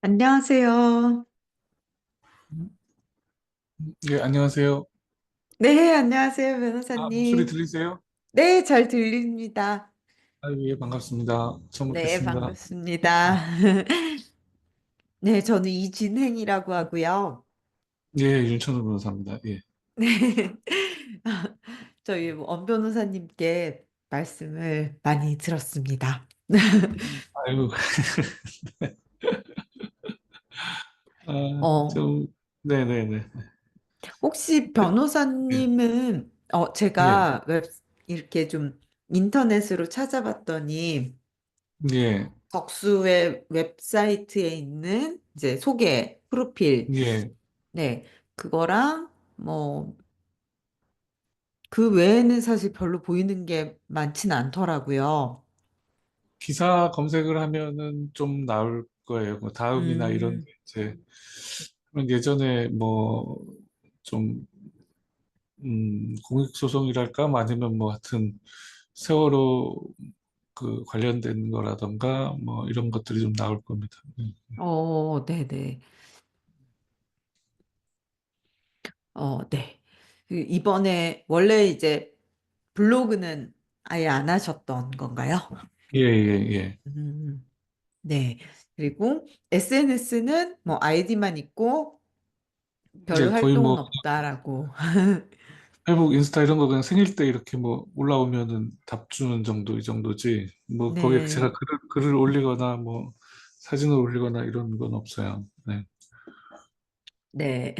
안녕하세요. 예, 안녕하세요. 네, 안녕하세요, 아, 목소리 변호사님. 들리세요? 네, 잘 들립니다. 아, 예, 반갑습니다. 처음 네, 뵙겠습니다. 반갑습니다. 네, 저는 이진행이라고 하고요. 예, 윤천우 변호사입니다. 예. 네, 저희 엄 변호사님께 말씀을 많이 들었습니다. 아유, 아, 어, 좀, 네네네. 혹시 예, 변호사님은, 예, 제가 이렇게 좀 인터넷으로 찾아봤더니, 예, 덕수의 웹사이트에 있는 이제 소개, 프로필, 예. 네, 그거랑 뭐, 그 외에는 사실 별로 보이는 게 많지는 않더라고요. 기사 검색을 하면은 좀 나올 거예요. 뭐 다음이나 이런 게 음, 이제, 그런 예전에 뭐, 좀, 공익소송이랄까? 뭐 아니면 뭐 하여튼, 세월호 그 관련된 거라던가, 뭐 이런 것들이 좀 나올 겁니다. 네네. 네. 이번에 원래 이제 블로그는 아예 안 하셨던 건가요? 예, 예, 예. 음, 네. 그리고 SNS는 뭐 아이디만 있고 이제 별로 거의 활동은 뭐 없다라고. 페이북, 인스타 이런 거 그냥 생일 때 이렇게 뭐 올라오면은 답 주는 정도 이 정도지. 뭐 거기에 제가 네. 글을 올리거나 뭐 사진을 올리거나 이런 건 없어요. 네. 네.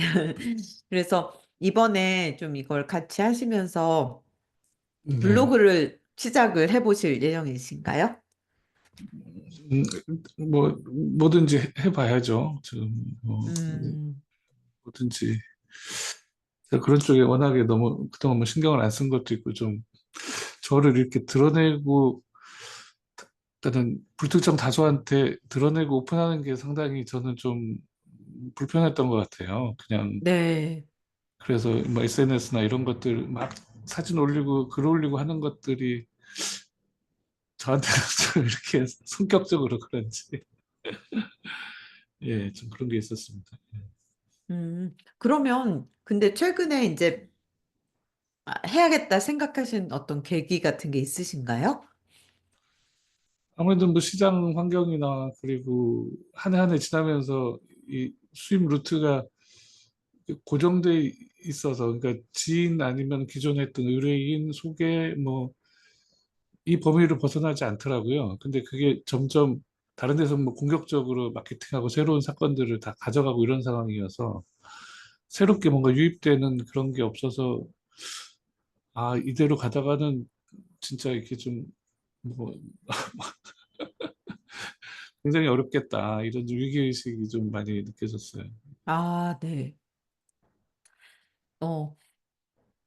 그래서 이번에 좀 이걸 같이 하시면서 네. 블로그를 시작을 해보실 예정이신가요? 음, 뭐 뭐든지 해봐야죠. 지금 뭐 음, 뭐든지 제가 그런 쪽에 워낙에 너무 그동안 뭐 신경을 안 쓴 것도 있고 좀 저를 이렇게 드러내고 일단은 불특정 다수한테 드러내고 오픈하는 게 상당히 저는 좀 불편했던 것 같아요. 그냥 네. 그래서 뭐 SNS나 이런 것들 막 사진 올리고 글 올리고 하는 것들이 저한테는 좀 이렇게 성격적으로 그런지 예, 좀 그런 게 있었습니다. 그러면 근데 최근에 이제 해야겠다 생각하신 어떤 계기 같은 게 있으신가요? 아무래도 뭐 시장 환경이나 그리고 한 해 한 해 지나면서 이 수입 루트가 고정돼 있어서 그러니까 지인 아니면 기존에 했던 의뢰인 소개 뭐 이 범위를 벗어나지 않더라고요. 근데 그게 점점 다른 데서 뭐 공격적으로 마케팅하고 새로운 사건들을 다 가져가고 이런 상황이어서 새롭게 뭔가 유입되는 그런 게 없어서 아, 이대로 가다가는 진짜 이렇게 좀 뭐 굉장히 어렵겠다. 이런 좀 위기의식이 좀 많이 느껴졌어요. 아, 네. 어,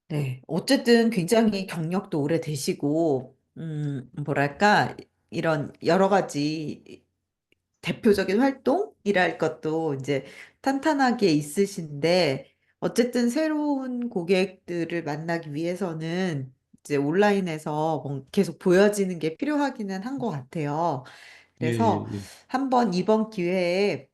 네. 어쨌든 굉장히 경력도 오래 되시고, 뭐랄까, 이런 여러 가지 대표적인 활동이랄 것도 이제 탄탄하게 있으신데, 어쨌든 새로운 고객들을 만나기 위해서는 이제 온라인에서 계속 보여지는 게 필요하기는 한 것 같아요. 예, 예, 그래서 예. 한번 이번 기회에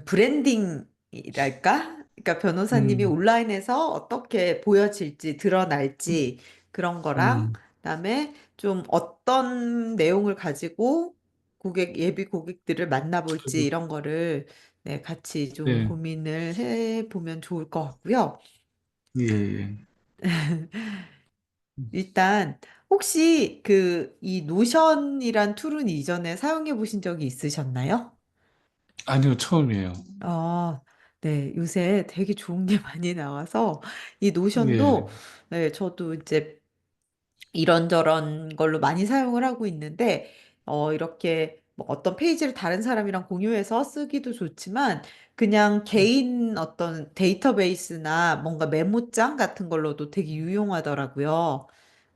브랜딩이랄까? 그러니까 변호사님이 음, 온라인에서 어떻게 보여질지, 드러날지 그런 거랑 음, 그다음에 좀 어떤 내용을 가지고 예비 고객들을 만나볼지 그래도, 이런 거를 네, 같이 좀 네, 고민을 해 보면 좋을 것 같고요. 예, 예. 일단 혹시 이 노션이란 툴은 이전에 사용해 보신 적이 있으셨나요? 아니요, 처음이에요. 아, 네. 요새 되게 좋은 게 많이 나와서 이 예, 노션도 네, 저도 이제 이런저런 걸로 많이 사용을 하고 있는데 이렇게 뭐 어떤 페이지를 다른 사람이랑 공유해서 쓰기도 좋지만 그냥 개인 어떤 데이터베이스나 뭔가 메모장 같은 걸로도 되게 유용하더라고요.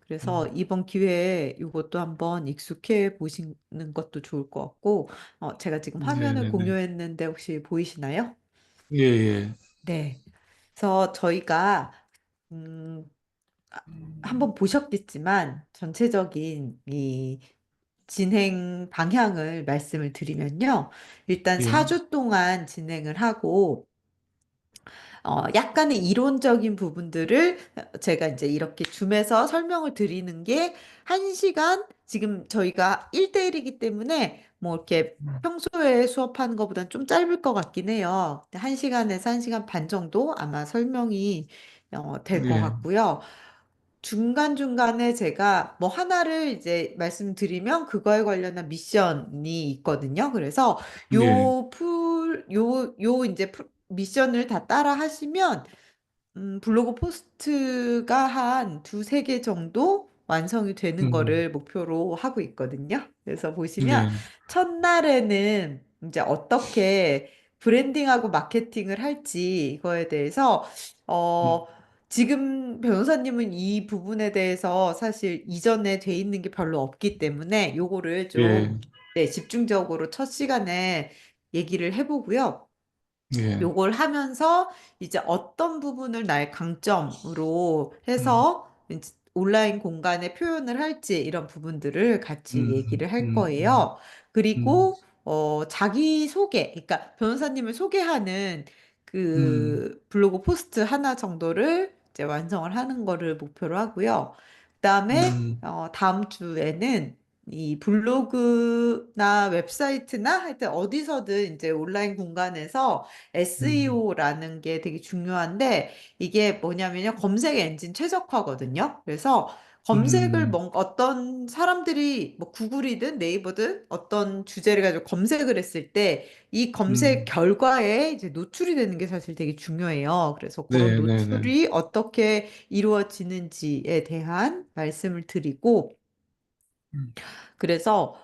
그래서 음, 이번 기회에 이것도 한번 익숙해 보시는 것도 좋을 것 같고, 제가 지금 네, 화면을 네, 네. 공유했는데 혹시 보이시나요? 예, 예. 네. 그래서 저희가 음, 한번 보셨겠지만 전체적인 이 진행 방향을 말씀을 드리면요. 일단 예, 4주 동안 진행을 하고, 약간의 이론적인 부분들을 제가 이제 이렇게 줌에서 설명을 드리는 게 1시간, 지금 저희가 1대1이기 때문에 뭐 이렇게 평소에 수업하는 것보다는 좀 짧을 것 같긴 해요. 1시간에서 1시간 반 정도 아마 설명이 될 것 예, 같고요. 중간중간에 제가 뭐 하나를 이제 말씀드리면 그거에 관련한 미션이 있거든요. 그래서 예, 요 이제 미션을 다 따라 하시면 블로그 포스트가 한 두세 개 정도 완성이 되는 음, 거를 목표로 하고 있거든요. 그래서 보시면 네, 첫날에는 이제 어떻게 브랜딩하고 마케팅을 할지 이거에 대해서 어 지금 변호사님은 이 부분에 대해서 사실 이전에 돼 있는 게 별로 없기 때문에 요거를 예, 좀 네, 집중적으로 첫 시간에 얘기를 해보고요. 예, 요걸 하면서 이제 어떤 부분을 나의 강점으로 음, 해서 이제 온라인 공간에 표현을 할지 이런 부분들을 같이 음, 얘기를 할 음, 음, 거예요. 음, 그리고 자기 소개, 그러니까 변호사님을 소개하는 그 블로그 포스트 하나 정도를 이제 완성을 하는 거를 목표로 하고요. 그다음에 음, 다음 주에는 이 블로그나 웹사이트나 하여튼 어디서든 이제 온라인 공간에서 음, SEO라는 게 되게 중요한데 이게 뭐냐면요. 검색 엔진 최적화거든요. 그래서 검색을 음, 뭔가 어떤 사람들이 뭐 구글이든 네이버든 어떤 주제를 가지고 검색을 했을 때 이 검색 음, 결과에 이제 노출이 되는 게 사실 되게 중요해요. 그래서 그런 네, 네, 네, 노출이 어떻게 이루어지는지에 대한 말씀을 드리고 음, 그래서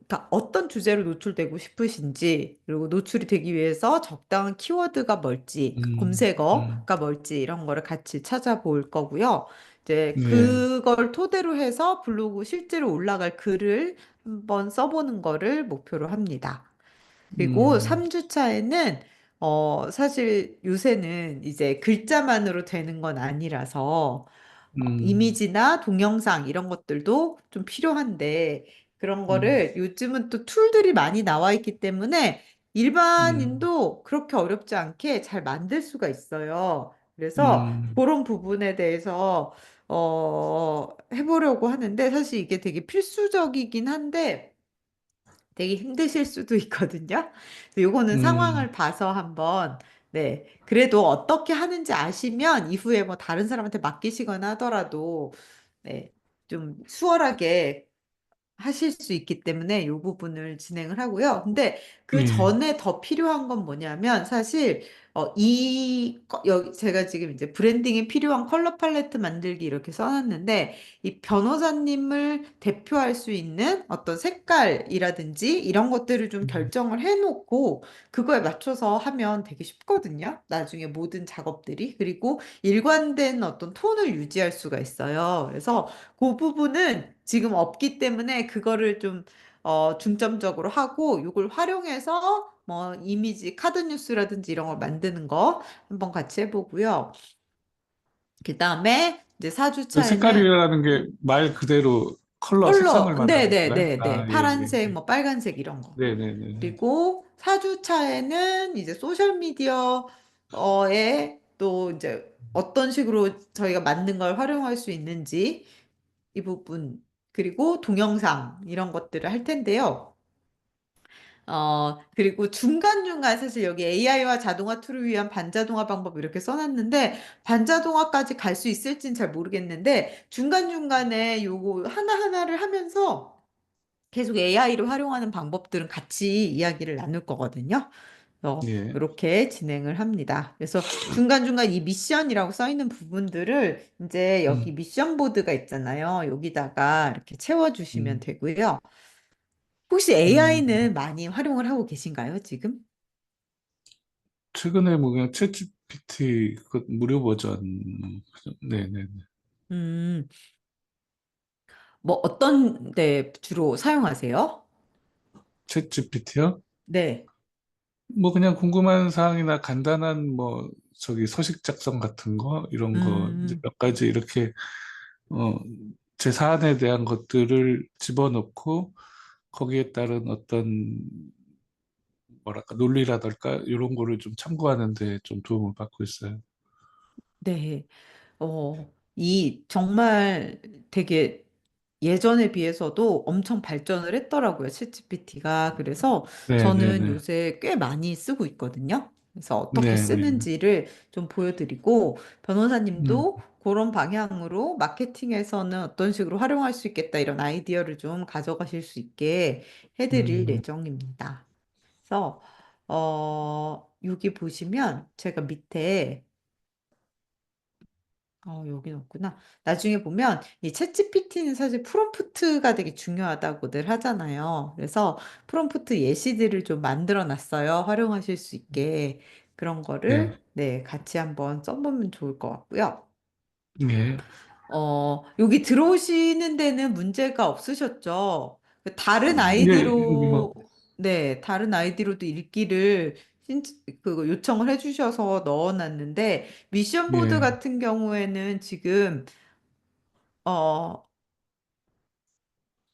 그러니까 어떤 주제로 노출되고 싶으신지, 그리고 노출이 되기 위해서 적당한 키워드가 뭘지, 그 음, 음, 검색어가 뭘지, 이런 거를 같이 찾아볼 거고요. 이제 네, 그걸 토대로 해서 블로그 실제로 올라갈 글을 한번 써보는 거를 목표로 합니다. 그리고 음, 3주차에는 사실 요새는 이제 글자만으로 되는 건 아니라서 음, 이미지나 동영상 이런 것들도 좀 필요한데 그런 음, 거를 요즘은 또 툴들이 많이 나와 있기 때문에 음, 일반인도 그렇게 어렵지 않게 잘 만들 수가 있어요. 그래서 음, 그런 부분에 대해서 해보려고 하는데 사실 이게 되게 필수적이긴 한데 되게 힘드실 수도 있거든요. 그래서 요거는 음, 상황을 봐서 한번, 네. 그래도 어떻게 하는지 아시면 이후에 뭐 다른 사람한테 맡기시거나 하더라도, 네. 좀 수월하게 하실 수 있기 때문에 이 부분을 진행을 하고요. 근데 그 예, 전에 더 필요한 건 뭐냐면 사실 여기 제가 지금 이제 브랜딩에 필요한 컬러 팔레트 만들기 이렇게 써놨는데 이 변호사님을 대표할 수 있는 어떤 색깔이라든지 이런 것들을 좀 음, 결정을 해놓고 그거에 맞춰서 하면 되게 쉽거든요. 나중에 모든 작업들이. 그리고 일관된 어떤 톤을 유지할 수가 있어요. 그래서 그 부분은 지금 없기 때문에 그거를 좀 중점적으로 하고 이걸 활용해서 뭐 이미지 카드 뉴스라든지 이런 걸 만드는 거 한번 같이 해보고요. 그다음에 이제 그 4주차에는 색깔이라는 게 말 그대로 컬러, 색상을 컬러, 말하는 건가요? 네네네네. 아, 예, 예, 파란색, 예. 뭐 빨간색 이런 거. 네네네. 그리고 4주차에는 이제 소셜미디어에 또 이제 어떤 식으로 저희가 만든 걸 활용할 수 있는지 이 부분, 그리고 동영상, 이런 것들을 할 텐데요. 그리고 중간중간 사실 여기 AI와 자동화 툴을 위한 반자동화 방법 이렇게 써놨는데, 반자동화까지 갈 수 있을진 잘 모르겠는데, 중간중간에 요거 하나하나를 하면서 계속 AI를 활용하는 방법들은 같이 이야기를 나눌 거거든요. 예, 이렇게 진행을 합니다. 그래서 중간중간 이 미션이라고 써 있는 부분들을 이제 여기 음, 미션 보드가 있잖아요. 여기다가 이렇게 채워주시면 음, 되고요. 혹시 음. AI는 많이 활용을 하고 계신가요, 지금? 최근에 뭐 그냥 챗GPT 그 무료 버전, 네네. 음, 뭐 어떤 데 주로 사용하세요? 챗GPT요? 네. 뭐 그냥 궁금한 사항이나 간단한 뭐 저기 서식 작성 같은 거 이런 거 이제 음, 몇 가지 이렇게 어 제 사안에 대한 것들을 집어넣고 거기에 따른 어떤 뭐랄까 논리라달까 이런 거를 좀 참고하는 데 좀 도움을 받고 있어요. 네. 이 정말 되게 예전에 비해서도 엄청 발전을 했더라고요, 챗GPT가. 그래서 네, 네, 저는 네. 요새 꽤 많이 쓰고 있거든요. 그래서 어떻게 네, 네. 쓰는지를 좀 보여드리고, 음, 변호사님도 그런 방향으로 마케팅에서는 어떤 식으로 활용할 수 있겠다, 이런 아이디어를 좀 가져가실 수 있게 해드릴 음, 예정입니다. 그래서, 여기 보시면 제가 밑에 여긴 없구나. 나중에 보면 이 챗GPT는 사실 프롬프트가 되게 중요하다고들 하잖아요. 그래서 프롬프트 예시들을 좀 만들어 놨어요. 활용하실 수 있게. 그런 네, 거를 네, 같이 한번 써보면 좋을 것 같고요. 네. 여기 들어오시는 데는 문제가 없으셨죠? 그 다른 예, 여기 뭐, 아이디로, 네, 다른 아이디로도 읽기를 그거 요청을 해주셔서 넣어놨는데, 미션 보드 예, 같은 경우에는 지금, 어,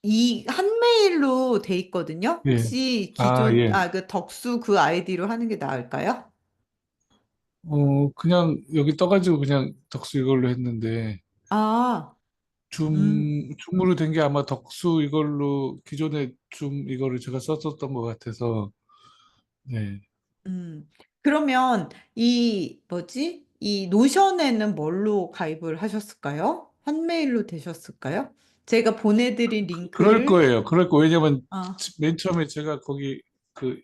이 한 메일로 돼 있거든요? 예. 혹시 아, 예. 그 덕수 그 아이디로 하는 게 나을까요? 그냥 여기 떠가지고 그냥 덕수 이걸로 했는데, 아, 음. 줌으로 된 게 아마 덕수 이걸로 기존에 줌 이거를 제가 썼었던 것 같아서, 네. 그러면 이 뭐지? 이 노션에는 뭘로 가입을 하셨을까요? 한 메일로 되셨을까요? 제가 보내드린 그럴 링크를 거예요. 그럴 거. 왜냐면 아, 맨 처음에 제가 거기 그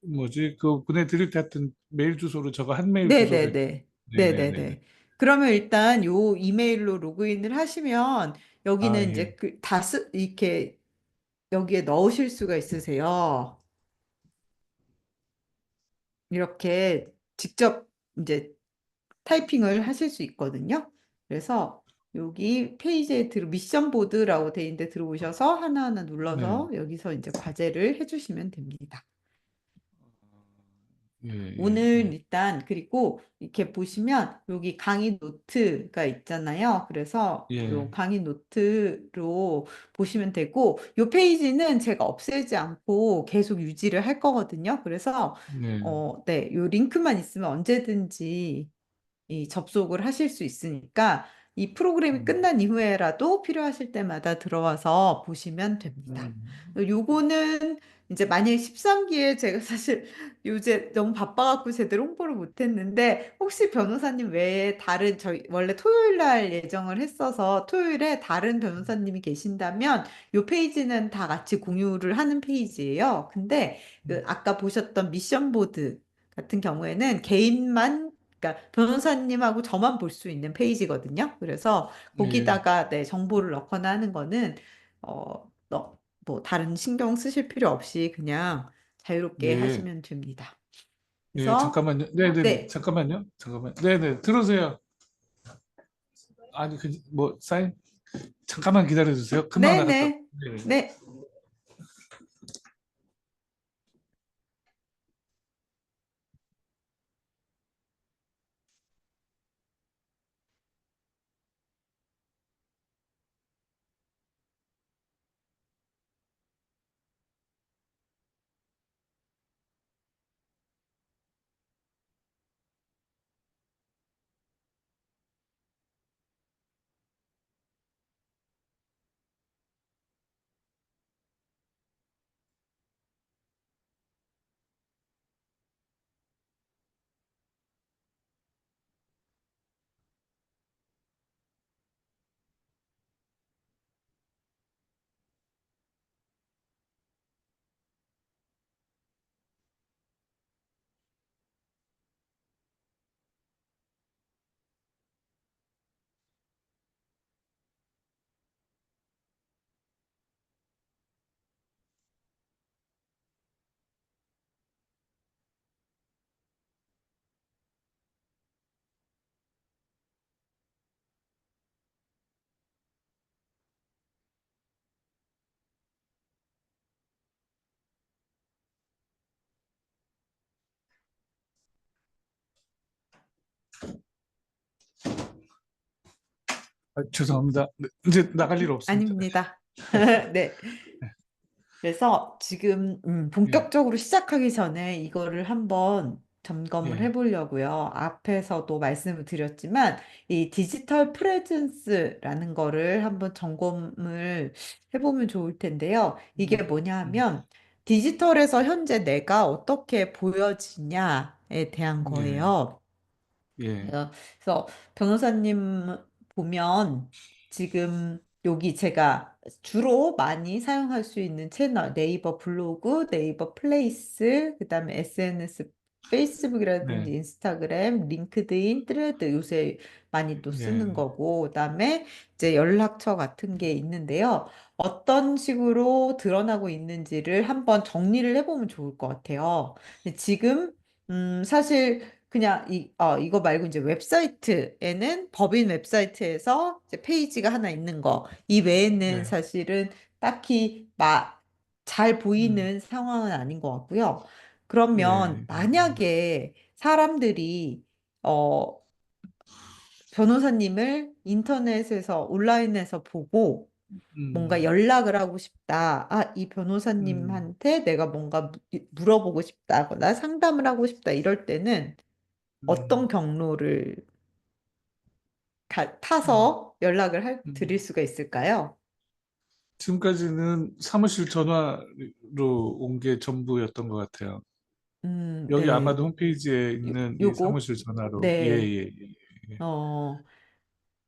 뭐지? 그 보내드릴 때 했던 메일 주소로 저거 한 메일 주소로. 네네네. 네네네네. 네네네. 그러면 일단 요 이메일로 로그인을 하시면 아, 여기는 예. 이제 이렇게 여기에 넣으실 수가 있으세요. 이렇게 직접 이제 타이핑을 하실 수 있거든요. 그래서 여기 페이지에 미션 보드라고 돼 있는데 들어오셔서 하나하나 네. 눌러서 여기서 이제 과제를 해주시면 됩니다. 예, 예, 오늘 예. 일단 그리고 이렇게 보시면 여기 강의 노트가 있잖아요. 그래서 요 예. 강의 노트로 보시면 되고 요 페이지는 제가 없애지 않고 계속 유지를 할 거거든요. 그래서 네. 네, 요 링크만 있으면 언제든지 이 접속을 하실 수 있으니까 이 프로그램이 음, 끝난 이후에라도 필요하실 때마다 들어와서 보시면 됩니다. 음, 요거는 이제 만약에 13기에 제가 사실 요새 너무 바빠갖고 제대로 홍보를 못했는데 혹시 변호사님 외에 다른 저희 원래 토요일 날 예정을 했어서 토요일에 다른 변호사님이 계신다면 요 페이지는 다 같이 공유를 하는 페이지예요. 근데 그 아까 보셨던 미션 보드 같은 경우에는 개인만 그러니까 변호사님하고 저만 볼 수 있는 페이지거든요. 그래서 예, 거기다가 네, 정보를 넣거나 하는 거는 뭐 다른 신경 쓰실 필요 없이 그냥 자유롭게 예, 하시면 됩니다. 예, 그래서 잠깐만요. 네네네. 네, 잠깐만요. 잠깐만. 네네. 들어오세요. 아니, 뭐, 사인? 잠깐만 기다려 주세요. 금방 네, 나갔다. 네, 네. 네. 죄송합니다. 네, 이제 나갈 일 없습니다. 아닙니다. 네. 그래서 지금 예, 본격적으로 시작하기 전에 이거를 한번 점검을 예, 해보려고요. 앞에서도 말씀을 드렸지만 이 디지털 프레젠스라는 거를 한번 점검을 해보면 좋을 텐데요. 이게 음, 뭐냐 음, 하면 디지털에서 현재 내가 어떻게 보여지냐에 대한 예, 거예요. 예, 그래서 변호사님 보면 지금 여기 제가 주로 많이 사용할 수 있는 채널 네이버 블로그, 네이버 플레이스, 그다음에 SNS 페이스북이라든지 네, 인스타그램, 링크드인, 트레드 요새 많이 또 쓰는 예, 거고 그다음에 이제 연락처 같은 게 있는데요. 어떤 식으로 드러나고 있는지를 한번 정리를 해보면 좋을 것 같아요. 근데 지금 사실 그냥 이거 말고 이제 웹사이트에는 법인 웹사이트에서 이제 페이지가 하나 있는 거. 이 외에는 네, 사실은 딱히 잘 음, 보이는 상황은 아닌 것 같고요. 예, 그러면 예, 만약에 사람들이 어, 변호사님을 인터넷에서 온라인에서 보고 뭔가 음, 연락을 하고 싶다. 이 음, 변호사님한테 내가 뭔가 물어보고 싶다거나 상담을 하고 싶다. 이럴 때는 어떤 음, 경로를 음, 타서 연락을 드릴 음. 수가 있을까요? 지금까지는 사무실 전화로 온 게 전부였던 것 같아요. 여기 네. 아마도 홈페이지에 있는 이 요거? 사무실 전화로, 예, 네. 예, 예, 어,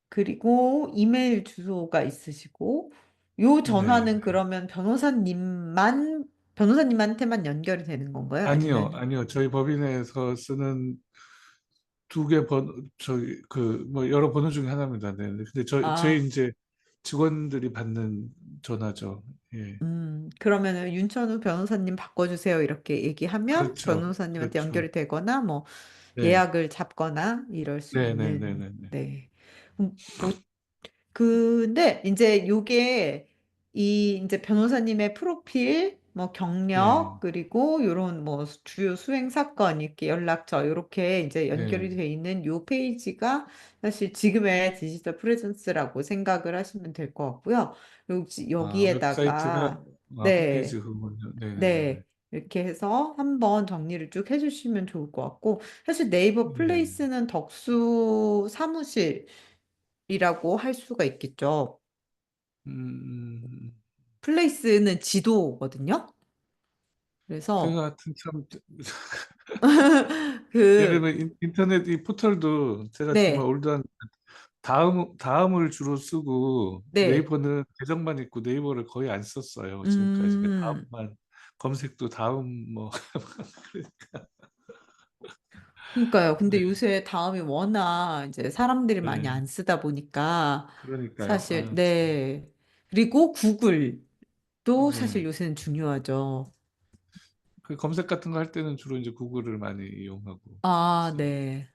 그리고 이메일 주소가 있으시고, 요 예. 네. 전화는 그러면 변호사님한테만 연결이 되는 건가요? 아니요, 아니면, 아니요. 저희 법인에서 쓰는 두 개 뭐, 여러 번호 중에 하나입니다. 네. 근데 제 아, 이제 직원들이 받는 전화죠. 예. 그러면은 윤천우 변호사님 바꿔주세요. 이렇게 얘기하면 그렇죠. 변호사님한테 그렇죠. 연결이 되거나, 뭐, 네. 예약을 잡거나 이럴 수 있는, 네네네네네. 네. 근데 이제 요게 이제 변호사님의 프로필, 뭐 예. 경력, 그리고 요런 뭐 주요 수행 사건, 이렇게 연락처, 요렇게 이제 연결이 예. 돼 있는 요 페이지가 사실 지금의 디지털 프레젠스라고 생각을 하시면 될 것 같고요. 웹사이트가, 여기에다가, 홈페이지 네, 그거군요. 네네네네. 네. 이렇게 해서 한번 정리를 쭉 해주시면 좋을 것 같고, 사실 네이버 예. 플레이스는 덕수 사무실 이라고 할 수가 있겠죠. 음, 플레이스는 지도거든요. 그거 그래서 같은 참, 예를 그, 들면 인터넷 이 포털도 제가 정말 네, 올드한 다음을 주로 쓰고 네, 네이버는 계정만 있고 네이버를 거의 안 썼어요. 지금까지. 그 음, 다음만 검색도 다음 뭐 그러니까요. 근데 네, 요새 다음이 워낙 이제 사람들이 많이 네. 안 쓰다 보니까 그러니까요. 사실, 네. 그리고 구글도 사실 네. 요새는 중요하죠. 그 검색 같은 거 할 때는 주로 이제 구글을 많이 이용하고 있어요. 네.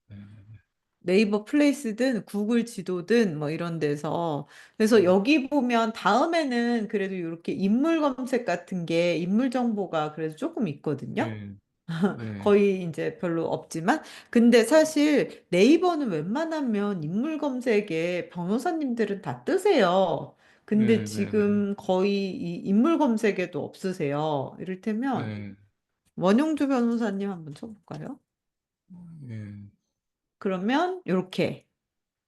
네, 네, 네이버 플레이스든 구글 지도든 뭐 이런 데서 그래서 네. 여기 보면 다음에는 그래도 이렇게 인물 검색 같은 게 인물 정보가 그래도 조금 있거든요. 네, 네, 거의 이제 별로 없지만 근데 사실 네이버는 웬만하면 인물 검색에 변호사님들은 다 뜨세요. 근데 네, 네, 네, 지금 거의 이 인물 검색에도 없으세요. 이를테면 네, 원영주 변호사님 한번 쳐볼까요? 네. 그러면 이렇게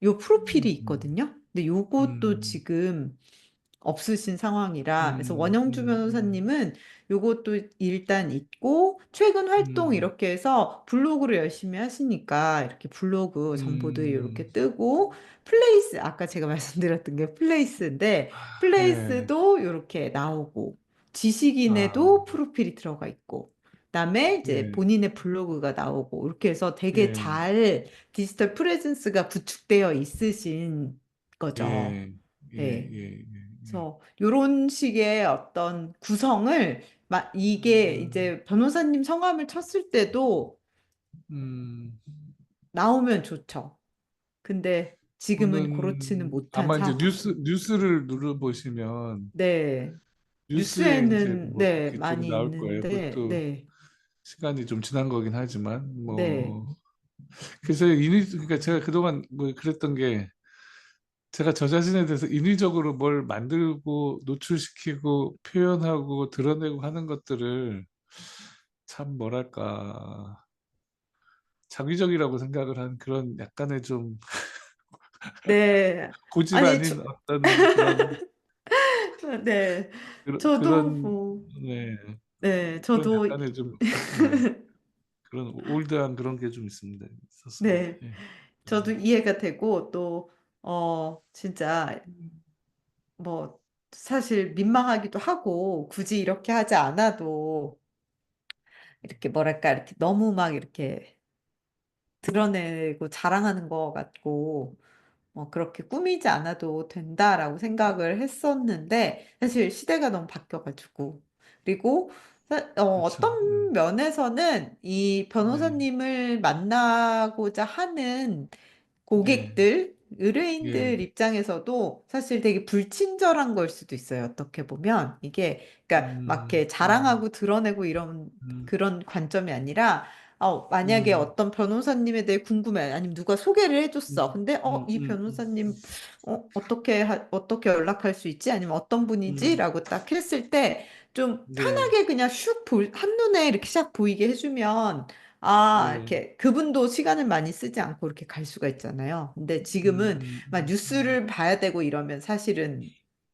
요 프로필이 음, 있거든요. 근데 요것도 음, 지금 없으신 상황이라 그래서 음, 원영주 음, 변호사님은 요것도 일단 있고 최근 활동 음, 이렇게 해서 블로그를 열심히 하시니까 이렇게 블로그 정보들이 음, 이렇게 뜨고 플레이스 아까 제가 말씀드렸던 게 플레이스인데 네, 플레이스도 이렇게 나오고 아, 지식인에도 프로필이 들어가 있고 그다음에 이제 예, 본인의 블로그가 나오고 이렇게 해서 되게 예, 잘 디지털 프레젠스가 구축되어 있으신 거죠. 예, 예, 네. 예, 예. 그래서 이런 식의 어떤 구성을 이게 음, 이제 변호사님 성함을 쳤을 때도 음, 나오면 좋죠. 근데 지금은 그렇지는 못한 아마 이제 상황. 뉴스를 눌러보시면 네. 뉴스에 이제 뉴스에는 뭐 네, 이렇게 좀 많이 나올 거예요. 있는데 그것도 네. 시간이 좀 지난 거긴 하지만 네. 뭐 그래서 그러니까 제가 그동안 뭐 그랬던 게 제가 저 자신에 대해서 인위적으로 뭘 만들고 노출시키고 표현하고 드러내고 하는 것들을 참 뭐랄까 자기적이라고 생각을 한 그런 약간의 좀 네. 고집 아니, 아닌 어떤 그런 네. 저도, 그런 네 네, 그런 저도, 약간의 좀 네, 그런 올드한 그런 게 좀 있습니다. 있었습니다. 네. 예. 저도 이해가 되고, 또, 진짜, 뭐, 사실 민망하기도 하고, 굳이 이렇게 하지 않아도, 이렇게 뭐랄까, 이렇게 너무 막 이렇게 드러내고 자랑하는 것 같고, 그렇게 꾸미지 않아도 된다라고 생각을 했었는데, 사실 시대가 너무 바뀌어가지고. 그리고, 그렇죠. 어떤 면에서는 이 네, 변호사님을 만나고자 하는 네, 고객들, 예, 의뢰인들 입장에서도 사실 되게 불친절한 걸 수도 있어요. 어떻게 보면. 이게, 그러니까 막 음, 이렇게 자랑하고 드러내고 이런 음, 그런 관점이 아니라, 만약에 음, 어떤 변호사님에 대해 궁금해. 아니면 누가 소개를 해줬어. 음, 근데, 음, 이 음, 변호사님, 어떻게 연락할 수 있지? 아니면 어떤 분이지? 음, 라고 딱 했을 때, 좀 네, 편하게 그냥 한눈에 이렇게 샥 보이게 해주면, 아, 네, 이렇게 그분도 시간을 많이 쓰지 않고 이렇게 갈 수가 있잖아요. 근데 지금은 막 뉴스를 봐야 되고 이러면 사실은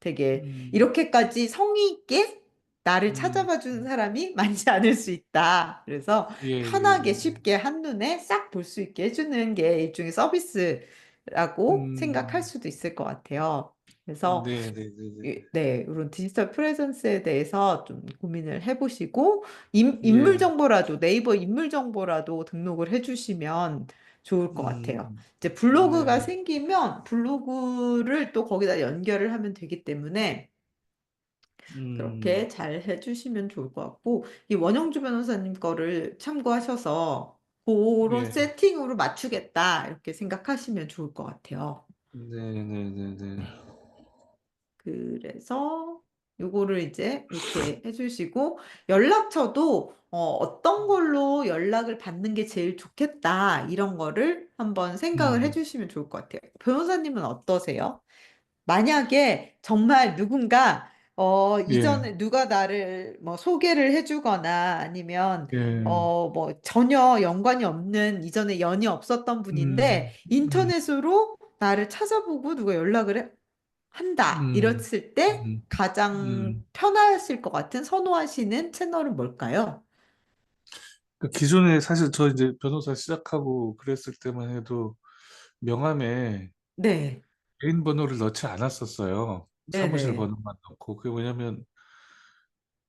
되게 음, 이렇게까지 성의 있게 나를 음, 찾아봐 주는 사람이 많지 않을 수 있다. 그래서 예, 예, 편하게 쉽게 한눈에 싹 볼 수 있게 해주는 게 일종의 서비스라고 생각할 음, 수도 있을 것 같아요. 그래서 네, 네, 네, 네, 네, 이런 디지털 프레젠스에 대해서 좀 고민을 해보시고, 인물 예, 정보라도, 네이버 인물 정보라도 등록을 해주시면 좋을 것 같아요. 음, 이제 블로그가 네, 생기면 블로그를 또 거기다 연결을 하면 되기 때문에 음, 그렇게 잘 해주시면 좋을 것 같고, 이 원영주 변호사님 거를 참고하셔서 그런 예, 세팅으로 맞추겠다, 이렇게 생각하시면 좋을 것 같아요. 네, 네, 네, 네, 그래서 요거를 이제 이렇게 해주시고 연락처도 떤 걸로 연락을 받는 게 제일 좋겠다 이런 거를 한번 생각을 음, 해주시면 좋을 것 같아요. 변호사님은 어떠세요? 만약에 정말 누군가 예, 이전에 누가 나를 뭐 소개를 해주거나 아니면 예, 뭐 전혀 연관이 없는 이전에 연이 없었던 분인데 음, 음, 인터넷으로 나를 찾아보고 누가 한다. 음, 이랬을 때 음, 가장 음. 편하실 것 같은 선호하시는 채널은 뭘까요? 그 기존에 사실 저 이제 변호사 시작하고 그랬을 때만 해도 명함에 네, 개인 번호를 넣지 않았었어요. 사무실 네네. 번호만 넣고. 그게 뭐냐면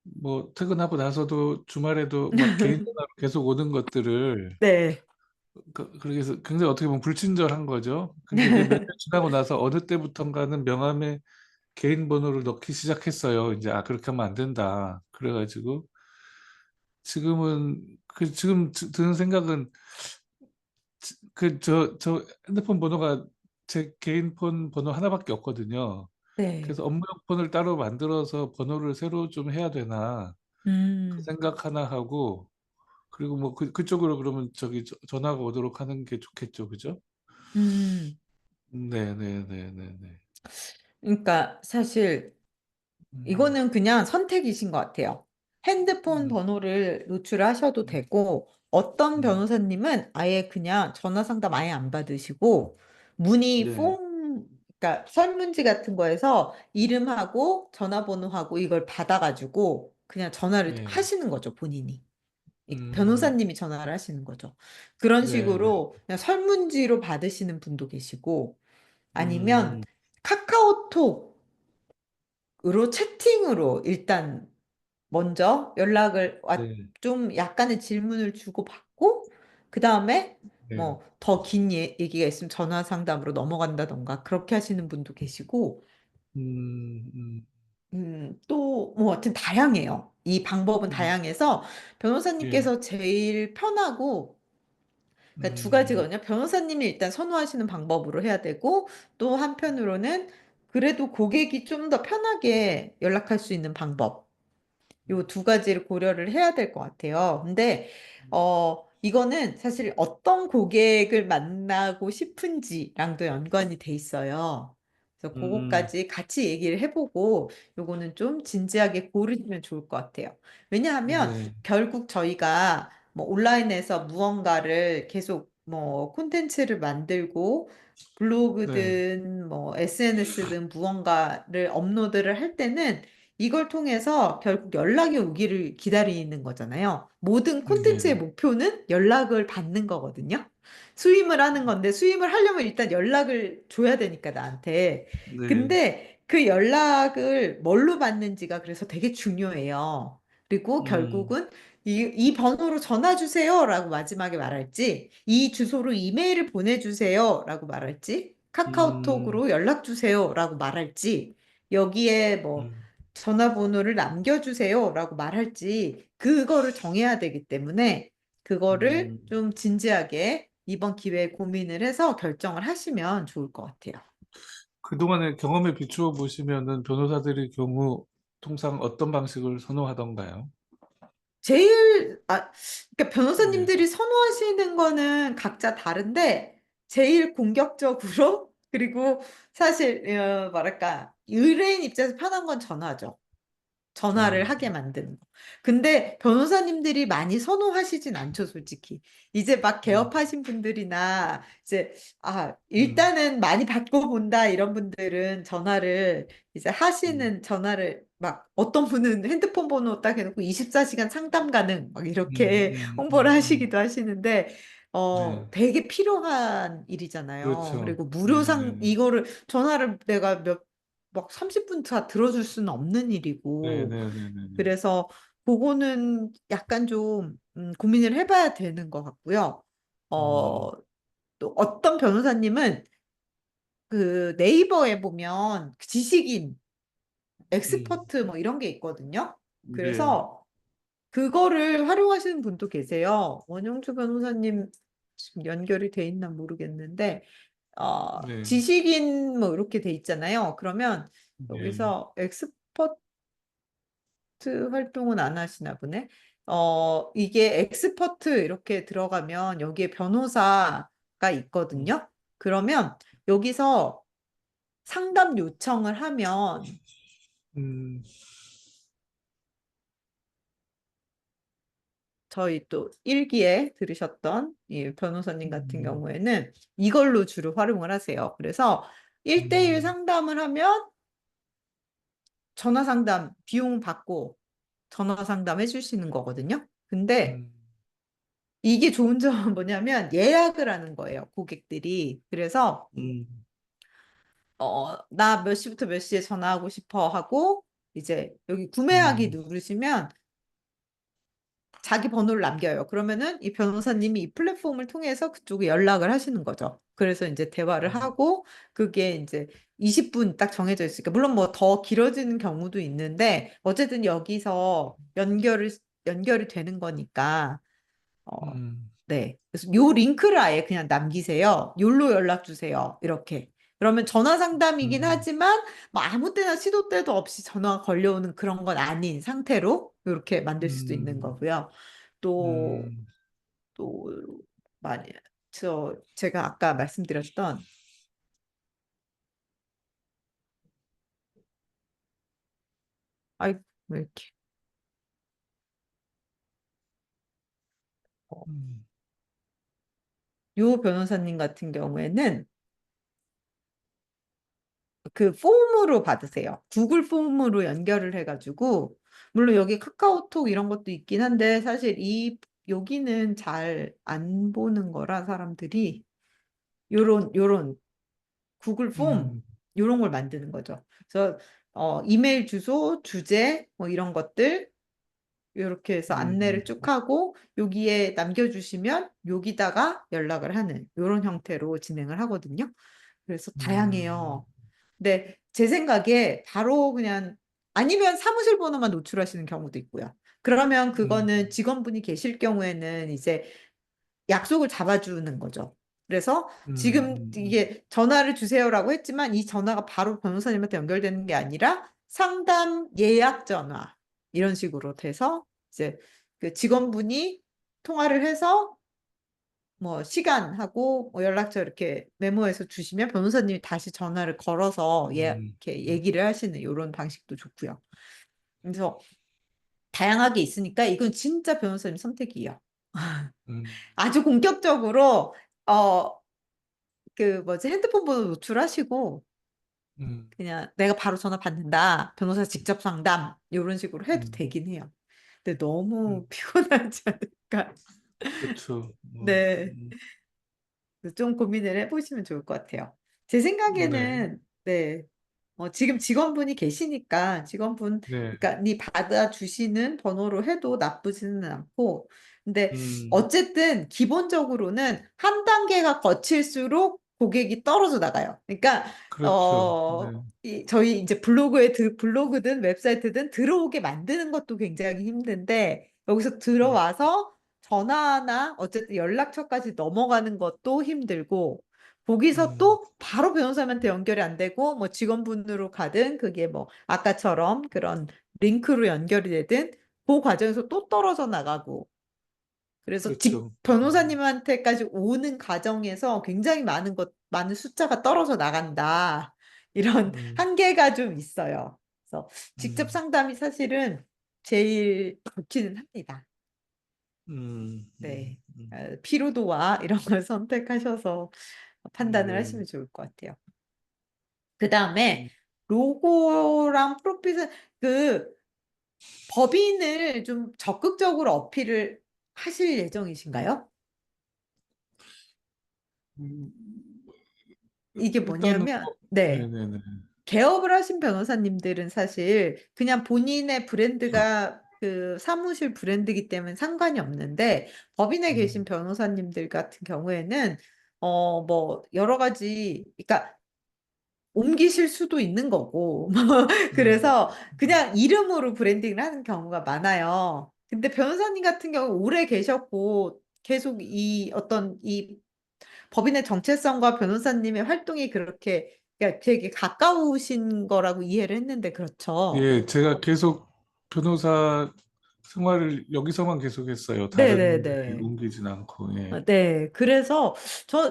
뭐 퇴근하고 나서도 주말에도 막 개인 전화로 계속 오는 것들을 네. 그렇게 해서 굉장히 어떻게 보면 불친절한 거죠. 근데 이제 몇 년 지나고 나서 어느 때부턴가는 명함에 개인 번호를 넣기 시작했어요. 이제 그렇게 하면 안 된다. 그래가지고 지금은 지금 드는 생각은 저 핸드폰 번호가 제 개인 폰 번호 하나밖에 없거든요. 네. 그래서 업무용 폰을 따로 만들어서 번호를 새로 좀 해야 되나 그 음, 생각 하나 하고 그리고 뭐 그쪽으로 그러면 저기 전화가 오도록 하는 게 좋겠죠, 그죠? 음. 네네네네네. 그러니까 사실 음, 이거는 그냥 선택이신 것 같아요. 핸드폰 음, 번호를 노출하셔도 음, 되고, 어떤 음, 변호사님은 아예 그냥 전화 상담 아예 안 받으시고, 문의 네, 그러니까 설문지 같은 거에서 이름하고 전화번호하고 이걸 받아가지고 그냥 전화를 예, 하시는 거죠, 본인이. 이 음, 변호사님이 전화를 하시는 거죠. 그런 네네, 식으로 그냥 설문지로 받으시는 분도 계시고, 아니면 음, 카카오톡으로 채팅으로 일단 먼저 네, 좀 약간의 질문을 주고받고, 그 다음에 네, 뭐 더 긴 얘기가 있으면 전화 상담으로 넘어간다던가 그렇게 하시는 분도 계시고, 음, 음, 또 뭐 하여튼 다양해요. 이 방법은 음, 다양해서 예, 변호사님께서 제일 편하고, 그러니까 두 음, 가지거든요. 변호사님이 일단 선호하시는 방법으로 해야 되고, 또 한편으로는 그래도 고객이 좀 더 편하게 연락할 수 있는 방법. 요 두 가지를 고려를 해야 될 것 같아요. 근데, 이거는 사실 어떤 고객을 만나고 싶은지랑도 연관이 돼 있어요. 그래서 음, 그거까지 같이 얘기를 해보고 요거는 좀 진지하게 고르시면 좋을 것 같아요. 왜냐하면 네, 결국 저희가 뭐 온라인에서 무언가를 계속 뭐 콘텐츠를 만들고 네, 블로그든 뭐 SNS든 무언가를 업로드를 할 때는 이걸 통해서 결국 연락이 오기를 기다리는 거잖아요. 모든 콘텐츠의 네, 목표는 연락을 받는 거거든요. 수임을 하는 건데 수임을 하려면 일단 연락을 줘야 되니까 나한테. 네, 근데 그 연락을 뭘로 받는지가 그래서 되게 중요해요. 그리고 음, 결국은 이 번호로 전화 주세요라고 마지막에 말할지, 이 주소로 이메일을 보내주세요라고 말할지, 음, 카카오톡으로 연락 주세요라고 말할지, 여기에 뭐 음, 전화번호를 남겨주세요라고 말할지, 그거를 정해야 되기 때문에 그거를 음. 좀 진지하게 이번 기회에 고민을 해서 결정을 하시면 좋을 것 같아요. 그동안의 경험에 비추어 보시면은 변호사들의 경우 통상 어떤 방식을 선호하던가요? 그러니까 네, 변호사님들이 선호하시는 거는 각자 다른데, 제일 공격적으로, 그리고 사실, 뭐랄까, 의뢰인 입장에서 편한 건 전화죠. 전화를 전화. 하게 만드는 거. 근데 변호사님들이 많이 선호하시진 않죠, 솔직히. 이제 막 음, 개업하신 분들이나, 이제, 음, 일단은 많이 받고 본다, 이런 분들은 전화를, 이제 음, 하시는 전화를 막, 어떤 분은 핸드폰 번호 딱 해놓고 24시간 상담 가능, 막 이렇게 홍보를 하시기도 하시는데, 네, 되게 필요한 일이잖아요. 그렇죠. 그리고 네, 네, 네, 이거를, 전화를 내가 막 30분 다 들어줄 수는 없는 네, 일이고, 네, 네, 네, 네. 그래서 그거는 약간 좀 고민을 해봐야 되는 것 같고요. 어, 음, 또 어떤 변호사님은 그 네이버에 보면 그 지식인, 음, 엑스퍼트 뭐 이런 게 있거든요. 네, 그래서 그거를 활용하시는 분도 계세요. 원영주 변호사님 지금 연결이 돼 있나 모르겠는데, 네, 지식인 뭐 이렇게 돼 있잖아요. 그러면 네, 여기서 엑스퍼트 활동은 안 하시나 보네. 이게 엑스퍼트 이렇게 들어가면 여기에 변호사가 음, 있거든요. 그러면 여기서 상담 요청을 하면 음, 저희 또 일기에 들으셨던 이 변호사님 같은 음, 경우에는 이걸로 주로 활용을 하세요. 그래서 1대1 음, 상담을 하면 전화 상담 비용 받고 전화 상담 해주시는 거거든요. 근데 음, 이게 좋은 점은 뭐냐면 예약을 하는 거예요, 고객들이. 그래서 음, 나 몇 시부터 몇 시에 전화하고 싶어 하고 이제 여기 구매하기 음, 누르시면 자기 번호를 남겨요. 그러면은 이 변호사님이 이 플랫폼을 통해서 그쪽에 연락을 하시는 거죠. 그래서 이제 대화를 음, 하고 그게 이제 20분 딱 정해져 있으니까 물론 뭐 더 길어지는 경우도 있는데 어쨌든 여기서 연결이 되는 거니까 어, 음, 네. 그래서 요 링크를 아예 그냥 남기세요. 요로 연락 주세요. 이렇게. 그러면 전화 상담이긴 음, 하지만 뭐 아무 때나 시도 때도 없이 전화가 걸려오는 그런 건 아닌 상태로 이렇게 만들 수도 있는 음, 거고요. 또, 음, 또, 많이, 제가 아까 말씀드렸던, 아이, 왜 이렇게, 어, 음, 요 변호사님 같은 경우에는 그 폼으로 받으세요. 구글 폼으로 연결을 해가지고, 물론 여기 카카오톡 이런 것도 있긴 한데, 사실 여기는 잘 안 보는 거라 사람들이, 요런 구글 폼, 음, 요런 걸 만드는 거죠. 그래서, 이메일 주소, 주제, 뭐 이런 것들, 이렇게 해서 음, 안내를 쭉 하고, 여기에 남겨주시면, 여기다가 연락을 하는, 요런 형태로 진행을 하거든요. 그래서 음, 다양해요. 근데 제 생각에 바로 그냥 아니면 사무실 번호만 노출하시는 경우도 있고요. 그러면 음, 그거는 직원분이 계실 경우에는 이제 약속을 잡아주는 거죠. 그래서 지금 이게 전화를 주세요라고 했지만 이 전화가 바로 변호사님한테 연결되는 게 아니라 상담 예약 전화 이런 식으로 돼서 이제 그 직원분이 통화를 해서 뭐 시간하고 뭐 연락처 이렇게 메모해서 주시면 변호사님이 다시 전화를 걸어서 음, 이렇게 얘기를 하시는 이런 방식도 좋고요. 그래서 다양하게 있으니까 이건 진짜 변호사님 선택이에요. 음, 아주 본격적으로 어 그 뭐지 핸드폰 번호 노출하시고 음, 그냥 내가 바로 전화 받는다. 변호사 직접 상담 이런 식으로 해도 음, 되긴 해요. 근데 너무 음. 피곤하지 않을까? 그렇죠. 네. 좀 고민을 해보시면 좋을 것 같아요. 제 네, 생각에는 네. 지금 직원분이 계시니까 네, 그러니까 니 받아주시는 번호로 해도 나쁘지는 않고, 근데 음, 어쨌든 기본적으로는 한 단계가 거칠수록 고객이 떨어져 나가요. 그러니까 그렇죠. 네, 저희 이제 블로그든 웹사이트든 들어오게 만드는 것도 굉장히 힘든데 여기서 음, 들어와서 전화나 어쨌든 연락처까지 넘어가는 것도 힘들고 거기서 음, 또 바로 변호사한테 연결이 안 되고 뭐 직원분으로 가든 그게 뭐 아까처럼 그런 링크로 연결이 되든 그 과정에서 또 떨어져 나가고 그래서 그렇죠. 변호사님한테까지 오는 과정에서 굉장히 많은 숫자가 떨어져 나간다. 이런 음, 한계가 좀 있어요. 그래서 직접 음, 상담이 사실은 제일 좋기는 합니다. 네. 피로도와 이런 걸 선택하셔서 판단을 네, 하시면 좋을 것 같아요. 그 다음에 음, 로고랑 프로필은 그 법인을 좀 적극적으로 어필을 하실 예정이신가요? 음, 이게 일단은 뭐냐면, 뭐, 네. 네네네. 개업을 하신 변호사님들은 사실 그냥 본인의 브랜드가 그 사무실 브랜드이기 때문에 상관이 없는데 법인에 계신 음, 변호사님들 같은 경우에는 뭐 여러 가지 그러니까 옮기실 수도 있는 거고 음, 그래서 그냥 이름으로 브랜딩을 하는 경우가 많아요. 근데 변호사님 같은 경우 오래 계셨고 계속 이 어떤 이 법인의 정체성과 변호사님의 활동이 그렇게 그러니까 되게 가까우신 거라고 이해를 했는데 그렇죠? 예, 제가 계속 변호사 생활을 여기서만 계속했어요. 다른 데 네네네. 옮기진 않고, 예. 네. 그래서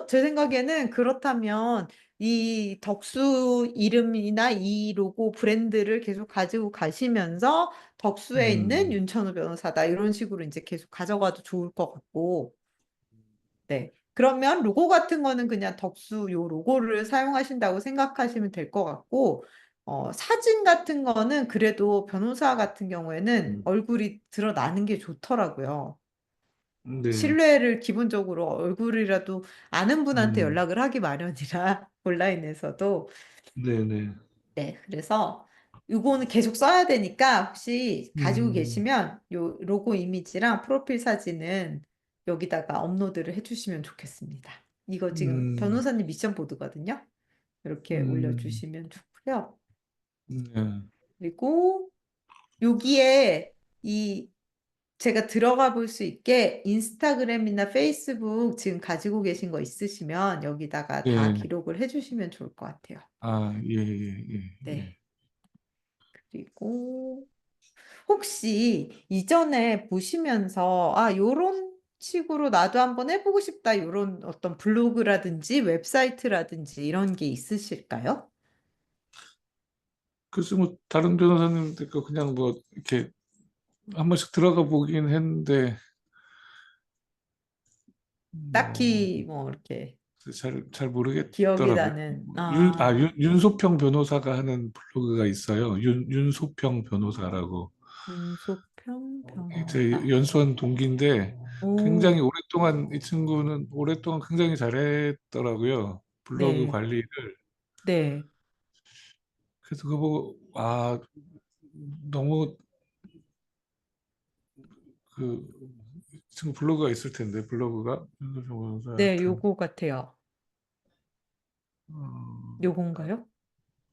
제 생각에는 그렇다면 이 덕수 이름이나 이 로고 브랜드를 계속 가지고 가시면서 덕수에 있는 음, 윤천우 변호사다. 이런 식으로 이제 계속 가져가도 좋을 것 같고. 네. 그러면 로고 같은 거는 그냥 덕수 요 로고를 사용하신다고 생각하시면 될 것 같고, 사진 같은 거는 그래도 변호사 같은 경우에는 얼굴이 드러나는 게 좋더라고요. 네, 신뢰를 기본적으로 얼굴이라도 아는 분한테 음, 연락을 하기 마련이라 온라인에서도. 네네. 네, 그래서 이거는 계속 써야 되니까 혹시 가지고 음, 계시면 요 로고 이미지랑 프로필 사진은 여기다가 업로드를 해주시면 좋겠습니다. 이거 지금 음, 변호사님 미션 보드거든요. 이렇게 음, 올려주시면 좋고요. 네, 그리고 여기에 이 제가 들어가 볼 수 있게 인스타그램이나 페이스북 지금 가지고 계신 거 있으시면 여기다가 다 예, 기록을 해주시면 좋을 것 같아요. 아, 예, 예, 예, 예. 네. 그리고 혹시 이전에 보시면서 요런 식으로 나도 한번 해보고 싶다 요런 어떤 블로그라든지 웹사이트라든지 이런 게 있으실까요? 글쎄, 뭐, 다른 변호사님들 거 그냥 뭐, 이렇게 한 번씩 들어가 보긴 했는데, 뭐, 딱히 뭐 이렇게 잘 기억이 모르겠더라고요. 나는 윤소평 변호사가 하는 블로그가 있어요. 윤소평 변호사라고. 윤소평 제 변호사. 연수원 동기인데, 굉장히 오, 오랫동안, 이 친구는 오랫동안 굉장히 잘했더라고요. 블로그 네, 관리를. 네, 그래서 그거 보고, 너무 그, 지금 블로그가 있을 텐데, 블로그가 윤소평 변호사 네, 하여튼, 요거 같아요. 어, 요건가요?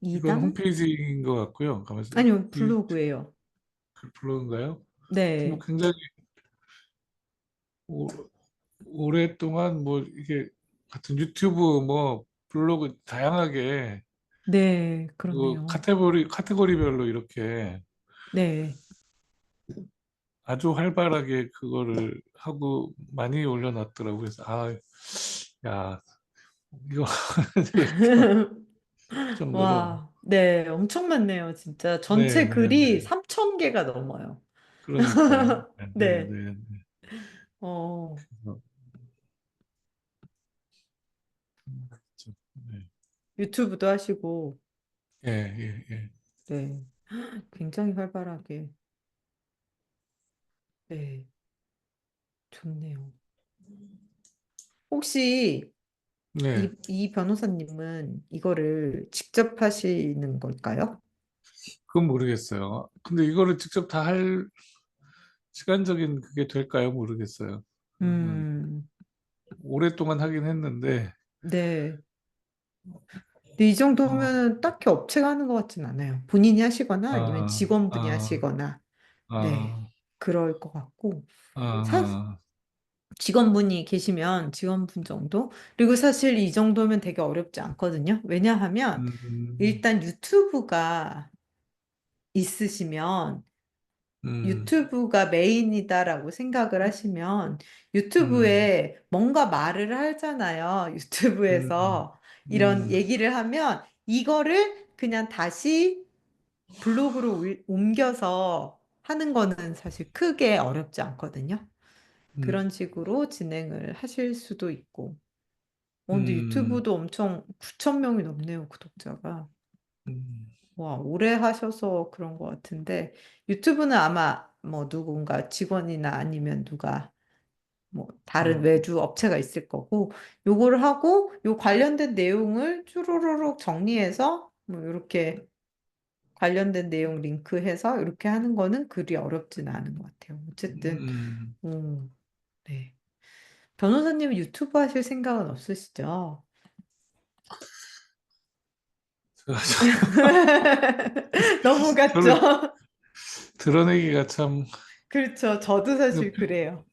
이건 이담? 홈페이지인 것 같고요. 가만있어. 아니요, 이 블로그예요. 그 블로그인가요? 뭐 네, 굉장히 오, 오랫동안 뭐 이게 같은 유튜브 뭐 블로그 다양하게 네, 그 그러네요. 카테고리별로 이렇게 네, 아주 활발하게 그거를 하고 많이 올려놨더라고요. 그래서 야, 이거 될까 정도로. 와, 네, 엄청 많네요, 진짜. 네, 전체 네, 글이 네. 3,000개가 넘어요. 그러니까요. 네, 네, 네, 네. 어, 네. 그렇죠. 네. 유튜브도 하시고, 예, 예, 예. 네, 굉장히 활발하게, 네, 좋네요. 혹시 네, 이 변호사님은 이거를 직접 하시는 걸까요? 그건 모르겠어요. 근데 이거를 직접 다 할 시간적인 그게 될까요? 모르겠어요. 그거는 음, 오랫동안 하긴 했는데, 네. 근데 이 어, 정도면 딱히 업체가 하는 것 같진 않아요. 본인이 하시거나 아니면 아, 직원분이 아, 하시거나, 네, 아, 그럴 것 같고. 사, 아, 직원분이 계시면 직원분 정도? 그리고 사실 이 정도면 되게 어렵지 않거든요. 왜냐하면 음, 일단 유튜브가 있으시면 음, 유튜브가 메인이다라고 생각을 하시면 음, 유튜브에 뭔가 말을 하잖아요. 음, 유튜브에서 이런 음, 얘기를 하면 이거를 그냥 다시 블로그로 옮겨서 하는 거는 사실 크게 어렵지 않거든요. 음, 그런 식으로 진행을 하실 수도 있고. 근데 음, 유튜브도 엄청 9천 명이 넘네요, 구독자가. 음, 와, 오래 하셔서 그런 것 같은데, 유튜브는 아마 뭐 누군가 직원이나 아니면 누가 뭐 다른 음, 외주 업체가 있을 거고, 요거를 하고 요 관련된 내용을 쭈루루룩 정리해서 뭐 이렇게 관련된 내용 링크해서 이렇게 하는 거는 그리 어렵지는 않은 것 같아요. 어쨌든, 음. 네. 변호사님은 유튜브 하실 생각은 없으시죠? 너무 저를 같죠? 드러내기가 참, 그렇죠. 저도 사실 그래요.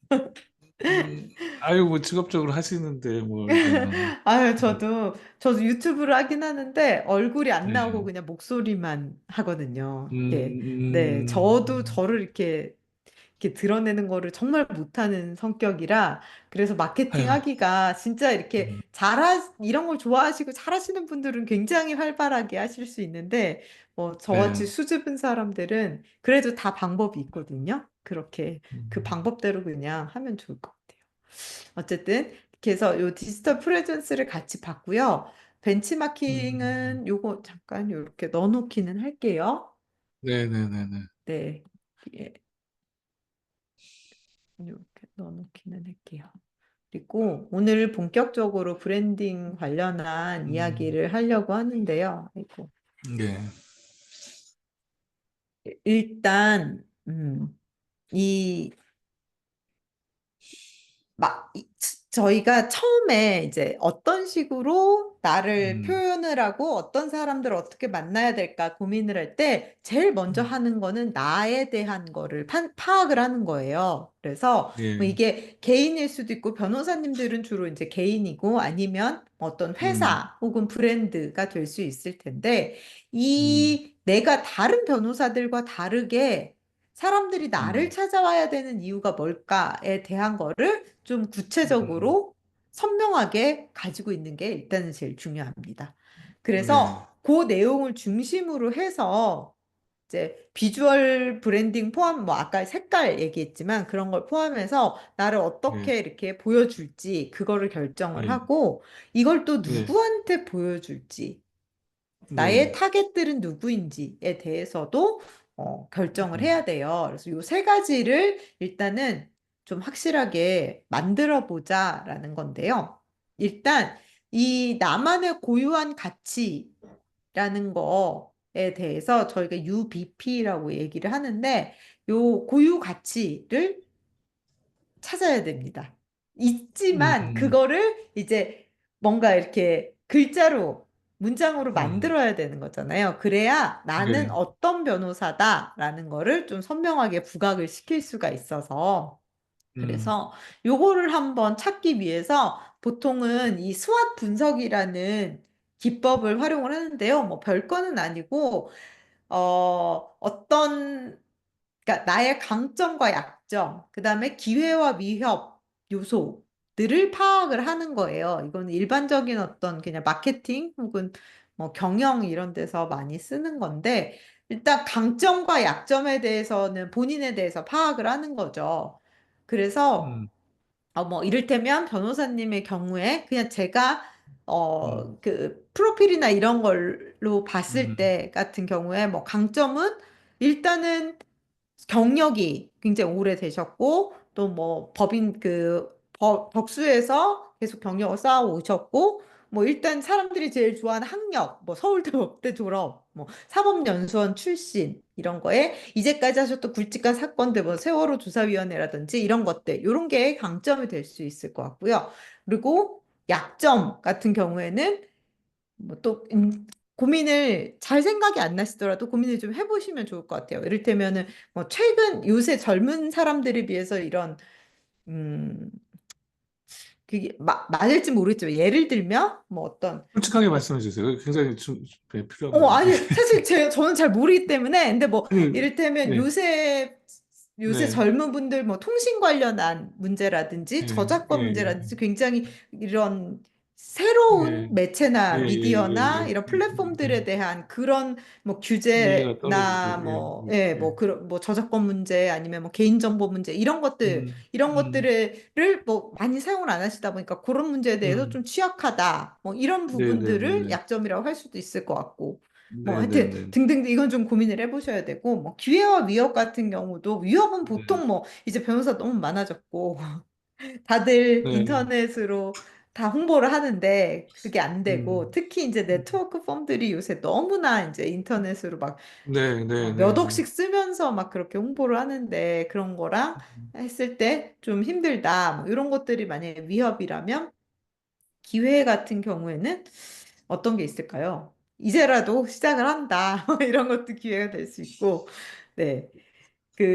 음, 아유, 뭐 직업적으로 하시는데 뭘 그냥, 아유, 뭐, 저도 유튜브를 하긴 하는데 얼굴이 안 나오고 네. 그냥 목소리만 하거든요. 예. 네. 저도 음, 저를 이렇게 드러내는 거를 정말 못하는 성격이라 그래서 마케팅 아유, 하기가 진짜 이렇게 음, 이런 걸 좋아하시고 잘하시는 분들은 굉장히 활발하게 하실 수 있는데 저같이 네. 수줍은 사람들은 그래도 다 방법이 있거든요. 그렇게 그 음, 방법대로 그냥 하면 좋을 것 같아요. 어쨌든 그래서 요 디지털 프레젠스를 같이 봤고요. 음, 벤치마킹은 요거 잠깐 요렇게 넣어놓기는 할게요. 네네네네. 네. 예, 이렇게 넣어놓기는 할게요. 그리고 오늘 본격적으로 브랜딩 관련한 음, 이야기를 하려고 하는데요. 아이고. 네. 일단, 이 저희가 처음에 이제 어떤 식으로 나를 음, 표현을 하고 어떤 사람들을 어떻게 만나야 될까 고민을 할 때 제일 먼저 음, 하는 거는 나에 대한 거를 파악을 하는 거예요. 그래서 뭐 예. 이게 개인일 수도 있고 변호사님들은 주로 이제 개인이고 아니면 어떤 음, 회사 혹은 브랜드가 될 수 있을 텐데 음, 이 내가 다른 변호사들과 다르게 사람들이 나를 음, 찾아와야 되는 이유가 뭘까에 대한 거를 좀 음, 구체적으로 선명하게 가지고 있는 게 일단은 제일 중요합니다. 네. 그래서 그 내용을 중심으로 해서 이제 비주얼 브랜딩 포함, 뭐 아까 색깔 얘기했지만 그런 걸 포함해서 나를 예, 어떻게 이렇게 보여줄지 그거를 결정을 예, 하고 이걸 또 예, 누구한테 보여줄지 나의 네. 타겟들은 누구인지에 대해서도 결정을 음, 해야 돼요. 그래서 요 세 가지를 일단은 좀 확실하게 만들어 보자라는 건데요. 일단 이 나만의 고유한 가치라는 거에 대해서 저희가 UBP라고 얘기를 하는데 요 고유 가치를 찾아야 됩니다. 있지만 음, 그거를 이제 뭔가 이렇게 글자로 문장으로 음, 만들어야 되는 거잖아요. 그래야 나는 네. 어떤 변호사다라는 거를 좀 선명하게 부각을 시킬 수가 있어서 음, 그래서 요거를 한번 찾기 위해서 보통은 이 스왓 분석이라는 기법을 활용을 하는데요. 뭐 별거는 아니고 어떤 그러니까 나의 강점과 약점, 그다음에 기회와 위협 요소들을 파악을 하는 거예요. 이건 일반적인 어떤 그냥 마케팅 혹은 뭐 경영 이런 데서 많이 쓰는 건데 일단 강점과 약점에 대해서는 본인에 대해서 파악을 하는 거죠. 그래서 음, 뭐, 이를테면 변호사님의 경우에 그냥 제가, 음, 그, 프로필이나 이런 걸로 봤을 음, 때 같은 경우에 뭐, 강점은 일단은 경력이 굉장히 오래되셨고, 또 뭐, 법인 덕수에서 계속 경력을 쌓아 오셨고, 뭐, 일단 사람들이 제일 좋아하는 학력, 뭐, 서울대 법대 졸업, 뭐, 사법연수원 출신, 이런 거에, 이제까지 하셨던 굵직한 사건들, 뭐, 세월호 조사위원회라든지 이런 것들, 이런 게 강점이 될 수 있을 것 같고요. 그리고 약점 같은 경우에는 뭐또 고민을 잘 생각이 안 나시더라도 고민을 좀 해보시면 좋을 것 같아요. 이를테면은 뭐 최근 요새 젊은 사람들에 비해서 이런 음 그게 맞을지 모르겠지만 예를 들면 뭐 어떤 솔직하게 뭐 말씀해 주세요. 굉장히 네, 필요한 건데. 아니, 사실 저는 잘 모르기 때문에, 근데 뭐, 아니, 이를테면 네, 요새 네, 젊은 분들 뭐 통신 관련한 문제라든지 예, 저작권 예, 문제라든지 굉장히 이런 예, 새로운 예, 예, 매체나 예, 미디어나 예, 이런 예, 플랫폼들에 대한 그런 뭐 이해가 규제나 떨어지죠. 예, 뭐, 예, 예, 뭐, 예. 그런, 뭐 저작권 문제 아니면 뭐 개인정보 문제 이런 음, 것들을 뭐 많이 사용을 안 하시다 보니까 그런 문제에 대해서 음, 좀 취약하다. 뭐 이런 네, 네, 네, 부분들을 네, 약점이라고 할 수도 있을 것 같고. 뭐 네, 네, 하여튼 네, 등등 이건 좀 고민을 해보셔야 되고 뭐 기회와 위협 같은 경우도 위협은 네, 보통 뭐 이제 변호사 너무 많아졌고 다들 네, 인터넷으로 다 홍보를 하는데 그게 안 되고 음, 특히 이제 음, 네트워크 펌들이 요새 너무나 이제 인터넷으로 막 네, 네, 몇 네, 네. 억씩 쓰면서 막 그렇게 홍보를 하는데 그런 거랑 했을 때 좀 힘들다 뭐 이런 것들이 만약에 위협이라면 기회 같은 경우에는 어떤 게 있을까요? 이제라도 시작을 한다. 이런 것도 기회가 될 수 있고, 네.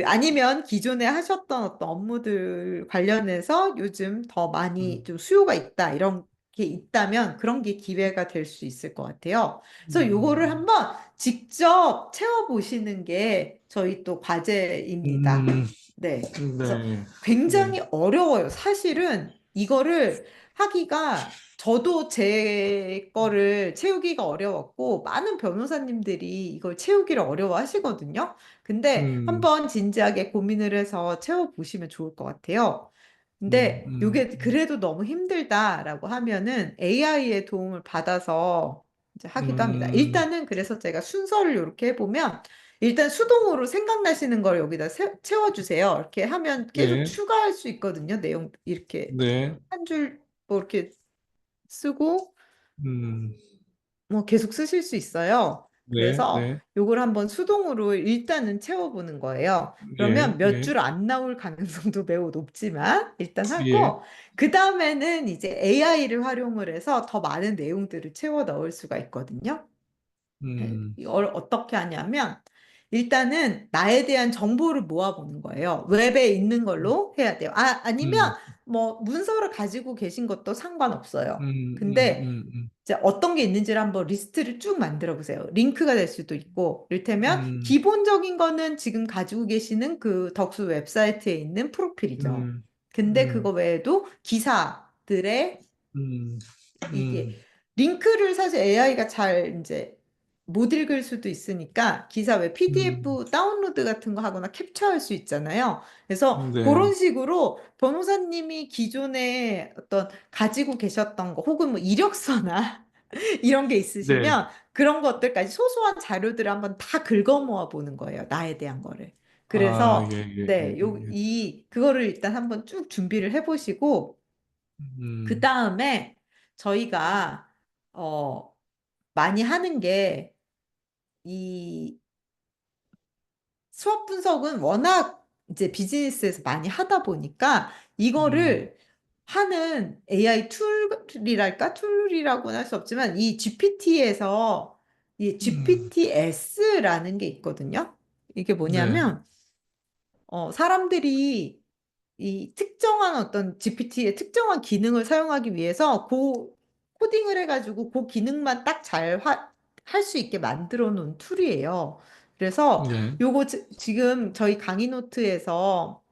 아니면 기존에 하셨던 어떤 업무들 관련해서 요즘 더 많이 음, 좀 수요가 있다. 이런 게 있다면 그런 게 기회가 될 수 있을 것 같아요. 그래서 요거를 음, 한번 직접 채워보시는 게 저희 또 과제입니다. 음, 네. 그래서 네, 네, 굉장히 어려워요. 사실은 이거를 하기가 저도 제 거를 채우기가 어려웠고 많은 변호사님들이 이걸 채우기를 어려워하시거든요. 근데 음, 한번 진지하게 고민을 해서 채워보시면 좋을 것 같아요. 음, 근데 음, 이게 그래도 너무 힘들다라고 하면은 AI의 도움을 받아서 이제 하기도 합니다. 음, 일단은 그래서 제가 순서를 이렇게 해보면 일단 수동으로 생각나시는 걸 여기다 채워주세요. 이렇게 하면 계속 네, 추가할 수 있거든요. 내용 이렇게 네, 한 줄 뭐 이렇게 쓰고 음, 뭐 계속 쓰실 수 있어요. 네, 그래서 네, 요걸 한번 수동으로 일단은 채워보는 거예요. 예, 그러면 몇 예, 줄 안 나올 가능성도 매우 높지만 일단 예, 하고 그 다음에는 이제 AI를 활용을 해서 더 많은 내용들을 채워 넣을 수가 있거든요. 음, 이걸 어떻게 하냐면 일단은 나에 대한 정보를 모아보는 거예요. 웹에 있는 걸로 해야 돼요. 아니면 음, 뭐 문서를 가지고 계신 것도 상관없어요. 음, 근데 음, 이제 어떤 게 있는지를 한번 리스트를 쭉 만들어 보세요. 링크가 될 수도 있고, 이를테면 음, 기본적인 거는 지금 가지고 계시는 그 덕수 웹사이트에 있는 프로필이죠. 음, 근데 음, 그거 외에도 기사들의 음, 이게 음, 링크를 사실 AI가 잘 이제 못 읽을 수도 있으니까 기사 왜 음, PDF 다운로드 같은 거 하거나 캡처할 수 있잖아요. 그래서 네, 그런 식으로 변호사님이 기존에 어떤 가지고 계셨던 거 혹은 뭐 이력서나 이런 게 네, 있으시면 그런 것들까지 소소한 자료들을 한번 다 긁어 모아 보는 거예요. 나에 대한 거를. 아, 그래서 예, 예, 예, 네, 예, 그거를 일단 한번 쭉 준비를 해보시고 그 음, 다음에 저희가 어 많이 하는 게 이 수업 분석은 워낙 이제 비즈니스에서 많이 하다 보니까 음, 이거를 하는 AI 툴이라고는 할 수 없지만 이 GPT에서 이 음, GPTS라는 게 있거든요. 이게 네, 뭐냐면 사람들이 이 특정한 어떤 GPT의 특정한 기능을 사용하기 위해서 코딩을 해가지고 그 기능만 딱 잘 할 수 있게 만들어 놓은 툴이에요. 그래서 네, 요거 지금 저희 강의 노트에서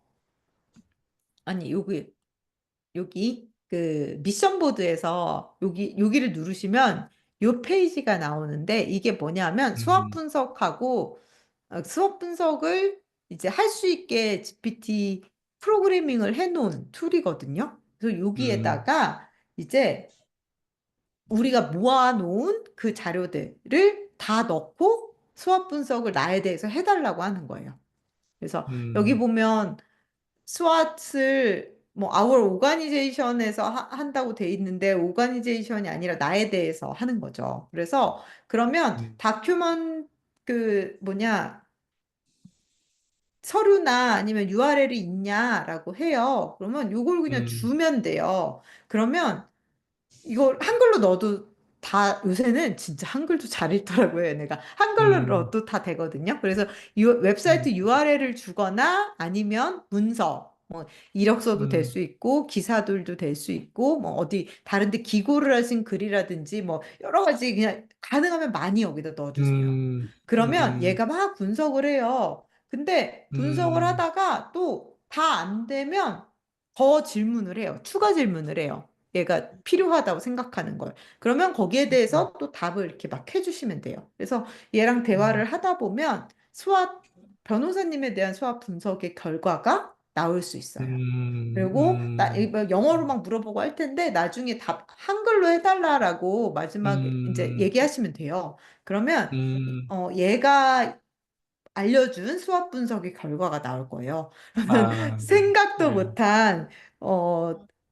아니, 여기 그 미션 보드에서 여기를 누르시면 요 페이지가 나오는데 이게 뭐냐면 수학 음, 분석하고 수학 분석을 이제 할 수 있게 GPT 프로그래밍을 해놓은 툴이거든요. 그래서 음, 여기에다가 이제 우리가 모아놓은 그 자료들을 다 넣고 수학 분석을 나에 대해서 해달라고 하는 거예요. 그래서 여기 음, 보면 스왓을 뭐 our organization에서 한다고 돼 있는데 오가니제이션이 아니라 나에 대해서 하는 거죠. 그래서 그러면 음, 다큐먼 그 뭐냐 서류나 아니면 URL이 있냐라고 해요. 그러면 요걸 그냥 음, 주면 돼요. 그러면 이걸 한글로 넣어도 다 요새는 진짜 한글도 잘 읽더라고요, 얘네가. 한글로 음, 넣어도 다 되거든요. 그래서 웹사이트 음, URL을 주거나 아니면 문서, 뭐 이력서도 될 음, 수 있고 기사들도 될 수 있고 뭐 어디 다른 데 기고를 하신 글이라든지 뭐 여러 가지 그냥 가능하면 많이 여기다 넣어주세요. 음, 그러면 음, 얘가 막 분석을 해요. 근데 분석을 음, 하다가 또 다 안 되면 더 질문을 해요. 추가 질문을 해요. 얘가 필요하다고 생각하는 걸. 그러면 거기에 대해서 또 답을 이렇게 막 해주시면 돼요. 그래서 얘랑 대화를 하다 보면 변호사님에 대한 수학 분석의 결과가 나올 수 있어요. 그리고 이거 영어로 막 물어보고 할 텐데 나중에 답 한글로 해달라라고 마지막에 이제 음, 얘기하시면 돼요. 그러면 음, 얘가 알려준 수학 분석의 결과가 나올 거예요. 그러면 아, 생각도 네, 못한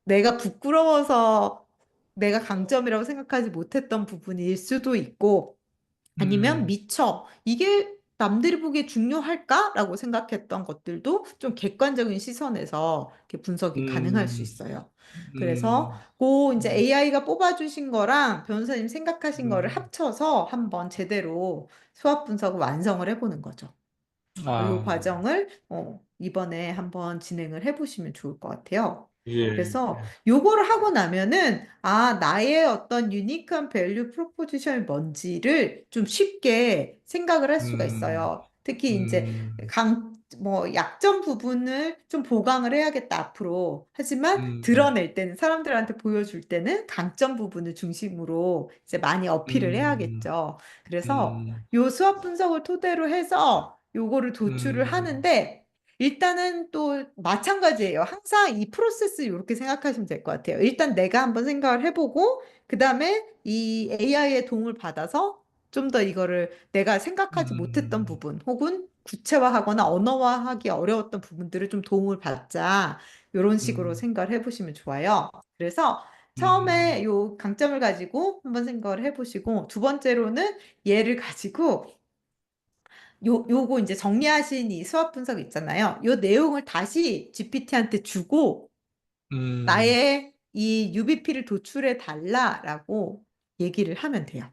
내가 부끄러워서 내가 강점이라고 생각하지 못했던 부분일 수도 있고 아니면 음, 미처 이게 남들이 보기에 중요할까라고 생각했던 것들도 좀 객관적인 시선에서 이렇게 분석이 가능할 수 음, 있어요. 그래서 음, 그 이제 음, AI가 뽑아주신 거랑 변호사님 생각하신 거를 음, 합쳐서 한번 제대로 수학 분석을 완성을 해보는 거죠. 이 아, 과정을 이번에 한번 진행을 해보시면 좋을 것 같아요. 예, 그래서 요거를 하고 나면은 나의 어떤 유니크한 밸류 프로포지션이 뭔지를 좀 쉽게 생각을 할 수가 음, 있어요. 특히 이제 음, 뭐 약점 부분을 좀 보강을 해야겠다 앞으로. 하지만 음, 드러낼 때는 사람들한테 보여줄 때는 강점 부분을 중심으로 이제 많이 어필을 음, 해야겠죠. 그래서 음, 요 수학 분석을 토대로 해서 요거를 도출을 음, 하는데 일단은 또 마찬가지예요. 항상 이 프로세스 이렇게 생각하시면 될 것 같아요. 일단 내가 한번 생각을 해보고 그다음에 이 AI의 도움을 받아서 좀 더 이거를 내가 생각하지 못했던 음, 부분 혹은 구체화하거나 언어화하기 어려웠던 부분들을 좀 도움을 받자. 이런 식으로 음, 생각을 해보시면 좋아요. 그래서 음, 처음에 요 강점을 가지고 한번 생각을 해보시고 두 번째로는 얘를 가지고 요거 이제 정리하신 이 수학 분석 있잖아요. 요 내용을 다시 GPT한테 주고 음, 나의 이 UBP를 도출해 달라라고 얘기를 하면 돼요.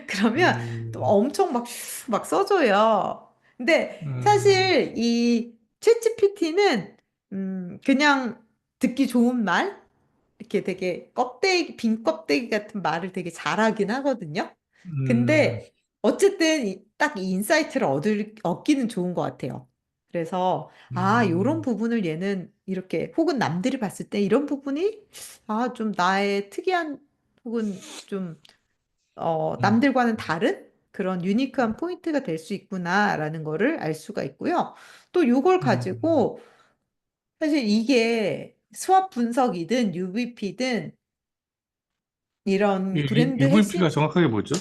그러면 또 음, 엄청 막 써줘요. 근데 음, 사실 이 챗GPT는 그냥 듣기 좋은 말 이렇게 되게 껍데기, 빈 껍데기 같은 말을 되게 잘하긴 하거든요. 음, 근데 어쨌든 딱 이 인사이트를 얻기는 좋은 것 같아요. 그래서, 요런 음, 부분을 얘는 이렇게, 혹은 남들이 봤을 때 이런 부분이, 좀 나의 특이한, 혹은 좀, 음, 남들과는 다른 그런 유니크한 포인트가 될 수 있구나라는 거를 알 수가 있고요. 또 요걸 음. 가지고, 사실 이게 수학 분석이든 UBP든 이런 브랜드 UVP가 핵심 정확하게 뭐죠?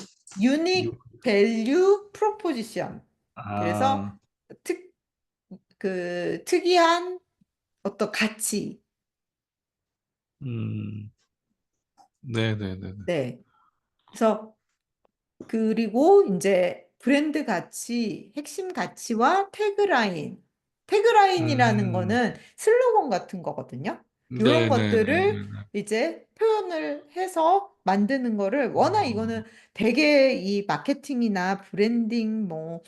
유- 유닉 밸류 프로포지션. 그래서 아, 특, 특이한 어떤 가치. 음, 네네네네. 네. 그래서 그리고 이제 브랜드 가치, 핵심 가치와 태그라인. 태그라인이라는 음, 거는 슬로건 같은 거거든요. 이런 것들을 네네네네네. 이제 표현을 해서 만드는 거를 워낙 이거는 되게 이 마케팅이나 브랜딩 뭐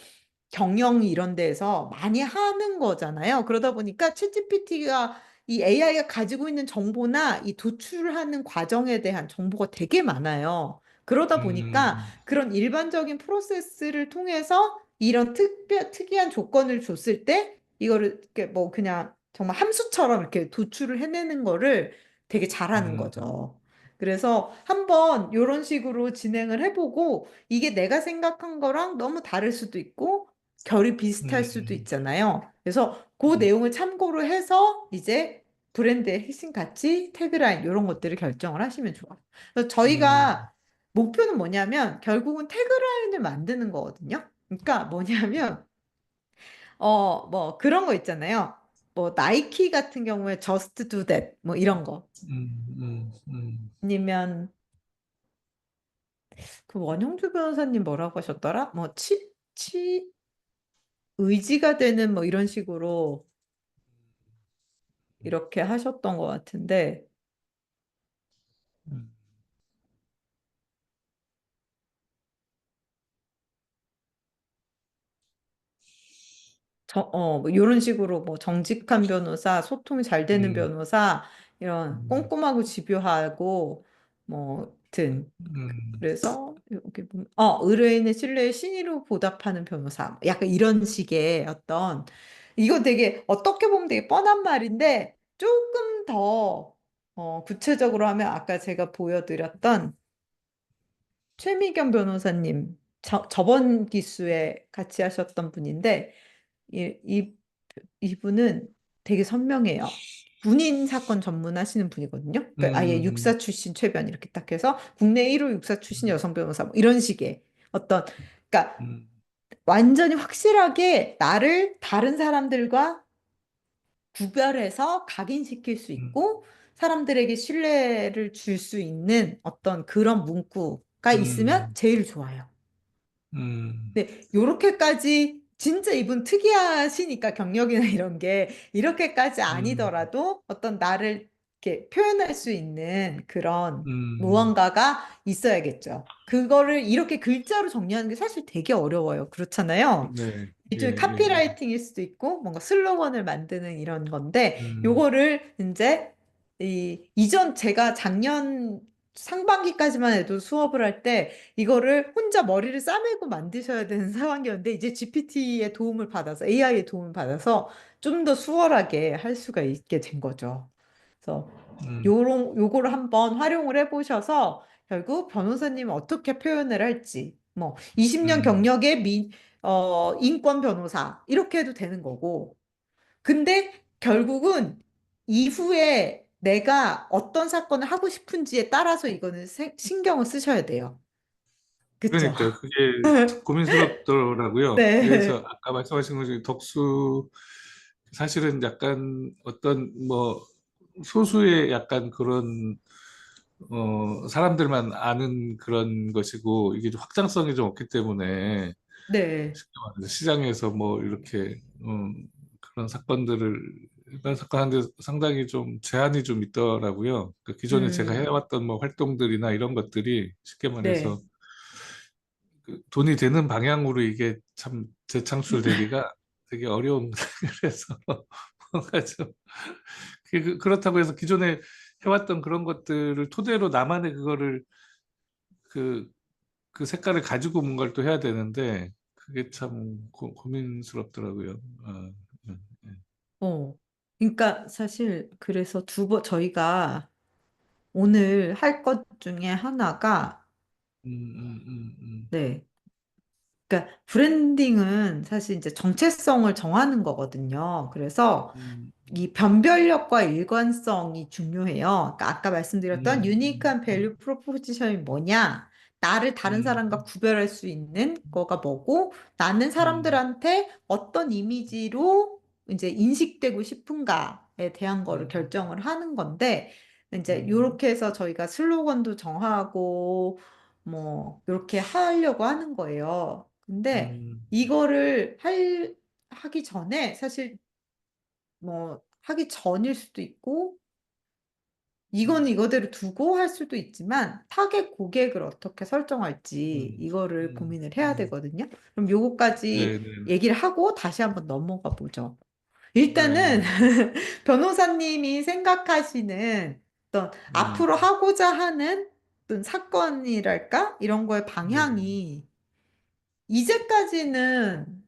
경영 이런 데에서 많이 하는 거잖아요. 그러다 보니까 챗GPT가 이 AI가 가지고 있는 정보나 이 도출하는 과정에 대한 정보가 되게 많아요. 그러다 보니까 음, 그런 일반적인 프로세스를 통해서 이런 특이한 조건을 줬을 때 이거를 이렇게 뭐 그냥 정말 함수처럼 이렇게 도출을 해내는 거를 되게 잘하는 음, 거죠. 그래서 한번 이런 식으로 진행을 해보고 이게 내가 생각한 거랑 너무 다를 수도 있고 결이 비슷할 수도 음, 있잖아요. 그래서 그 음, 내용을 참고로 해서 이제 브랜드의 핵심 가치, 태그라인 이런 것들을 결정을 하시면 좋아요. 그래서 음, 저희가 목표는 뭐냐면 결국은 태그라인을 만드는 거거든요. 그러니까 뭐냐면 뭐 그런 거 있잖아요. 뭐 나이키 같은 경우에 just do that 뭐 이런 거. 아니면 그 원형주 변호사님 뭐라고 하셨더라? 뭐 의지가 되는 뭐 이런 식으로 이렇게 하셨던 것 같은데 음, 뭐 이런 식으로 뭐 정직한 변호사, 소통이 잘 되는 음, 변호사 이런 음, 꼼꼼하고 집요하고 뭐 등 음, 그래서 여기 보면 의뢰인의 신뢰에 신의로 보답하는 변호사 약간 이런 식의 어떤 이거 되게 어떻게 보면 되게 뻔한 말인데 조금 더 구체적으로 하면 아까 제가 보여드렸던 최미경 변호사님 저번 기수에 같이 하셨던 분인데 이, 이, 이분은 되게 선명해요. 군인 사건 전문하시는 분이거든요. 그러니까 아예 음, 육사 출신 최변 이렇게 딱 해서 국내 1호 육사 출신 여성 변호사 뭐 이런 식의 어떤 그러니까 음, 완전히 확실하게 나를 다른 사람들과 구별해서 각인시킬 수 음, 있고 사람들에게 신뢰를 줄 수 있는 어떤 그런 문구가 있으면 음, 제일 좋아요. 음, 네, 요렇게까지 진짜 이분 특이하시니까 경력이나 이런 게 이렇게까지 음, 아니더라도 어떤 나를 이렇게 표현할 수 있는 그런 음, 무언가가 있어야겠죠. 그거를 이렇게 글자로 정리하는 게 사실 되게 어려워요. 그렇잖아요. 네, 예, 일종의 예, 카피라이팅일 수도 있고 뭔가 슬로건을 만드는 이런 건데 음, 요거를 이제 이전 제가 작년 상반기까지만 해도 수업을 할 때 이거를 혼자 머리를 싸매고 만드셔야 되는 상황이었는데 이제 GPT의 도움을 받아서 AI의 도움을 받아서 좀 더 수월하게 할 수가 있게 된 거죠. 그래서 음, 요거를 한번 활용을 해보셔서 결국 변호사님은 어떻게 표현을 할지 뭐 20년 음, 경력의 인권 변호사 이렇게 해도 되는 거고 근데 결국은 이후에 내가 어떤 사건을 하고 싶은지에 따라서 이거는 신경을 쓰셔야 돼요. 그쵸? 그러니까 그게 고민스럽더라고요. 그래서 네. 아까 말씀하신 것 중에 덕수 사실은 약간 어떤 뭐 소수의 약간 그런 사람들만 아는 그런 것이고 이게 좀 확장성이 좀 없기 때문에 네. 쉽게 말해서 시장에서 뭐 이렇게 그런 사건들을 일반 사건 하는데 상당히 좀 제한이 좀 있더라고요. 그 기존에 제가 음, 해왔던 뭐 활동들이나 이런 것들이 쉽게 말해서 네. 그 돈이 되는 방향으로 이게 참 재창출되기가 되게 어려운 그래서 뭔가 좀 그렇다고 해서 기존에 해왔던 그런 것들을 토대로 나만의 그거를 그, 그 색깔을 가지고 뭔가를 또 해야 되는데 그게 참 고민스럽더라고요. 네. 어. 그러니까 사실 그래서 저희가 오늘 할 것 중에 하나가 음, 음, 네. 그러니까 브랜딩은 사실 이제 정체성을 정하는 거거든요. 그래서 음, 이 변별력과 일관성이 중요해요. 그러니까 아까 말씀드렸던 유니크한 밸류 프로포지션이 뭐냐? 나를 다른 사람과 음, 구별할 수 있는 거가 뭐고, 나는 음, 사람들한테 어떤 이미지로 이제 인식되고 싶은가에 대한 거를 음, 결정을 하는 건데, 이제 음, 이렇게 해서 저희가 슬로건도 정하고, 뭐, 이렇게 하려고 하는 거예요. 근데 음, 이거를 하기 전에 사실 뭐 하기 전일 수도 있고 이거는 이거대로 두고 할 수도 있지만 타겟 고객을 어떻게 설정할지 음, 이거를 음, 고민을 해야 음. 되거든요. 그럼 요거까지 네, 네, 얘기를 하고 다시 한번 넘어가 보죠. 네, 일단은 네, 변호사님이 생각하시는 어떤 음, 앞으로 하고자 하는 어떤 사건이랄까? 이런 거의 네, 방향이 이제까지는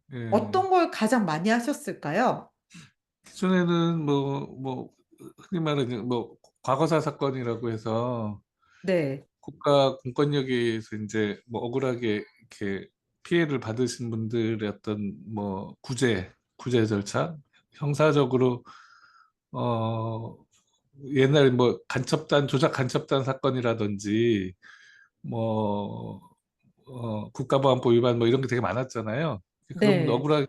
네. 어떤 걸 가장 많이 하셨을까요? 기존에는 흔히 말하는 과거사 사건이라고 해서 네, 국가 공권력에 의해서 이제 억울하게 이렇게 피해를 받으신 분들의 어떤 구제 절차, 형사적으로 어 옛날에 간첩단 조작 간첩단 사건이라든지 뭐 국가보안법 위반 이런 게 되게 많았잖아요. 그런 분들 네, 억울하게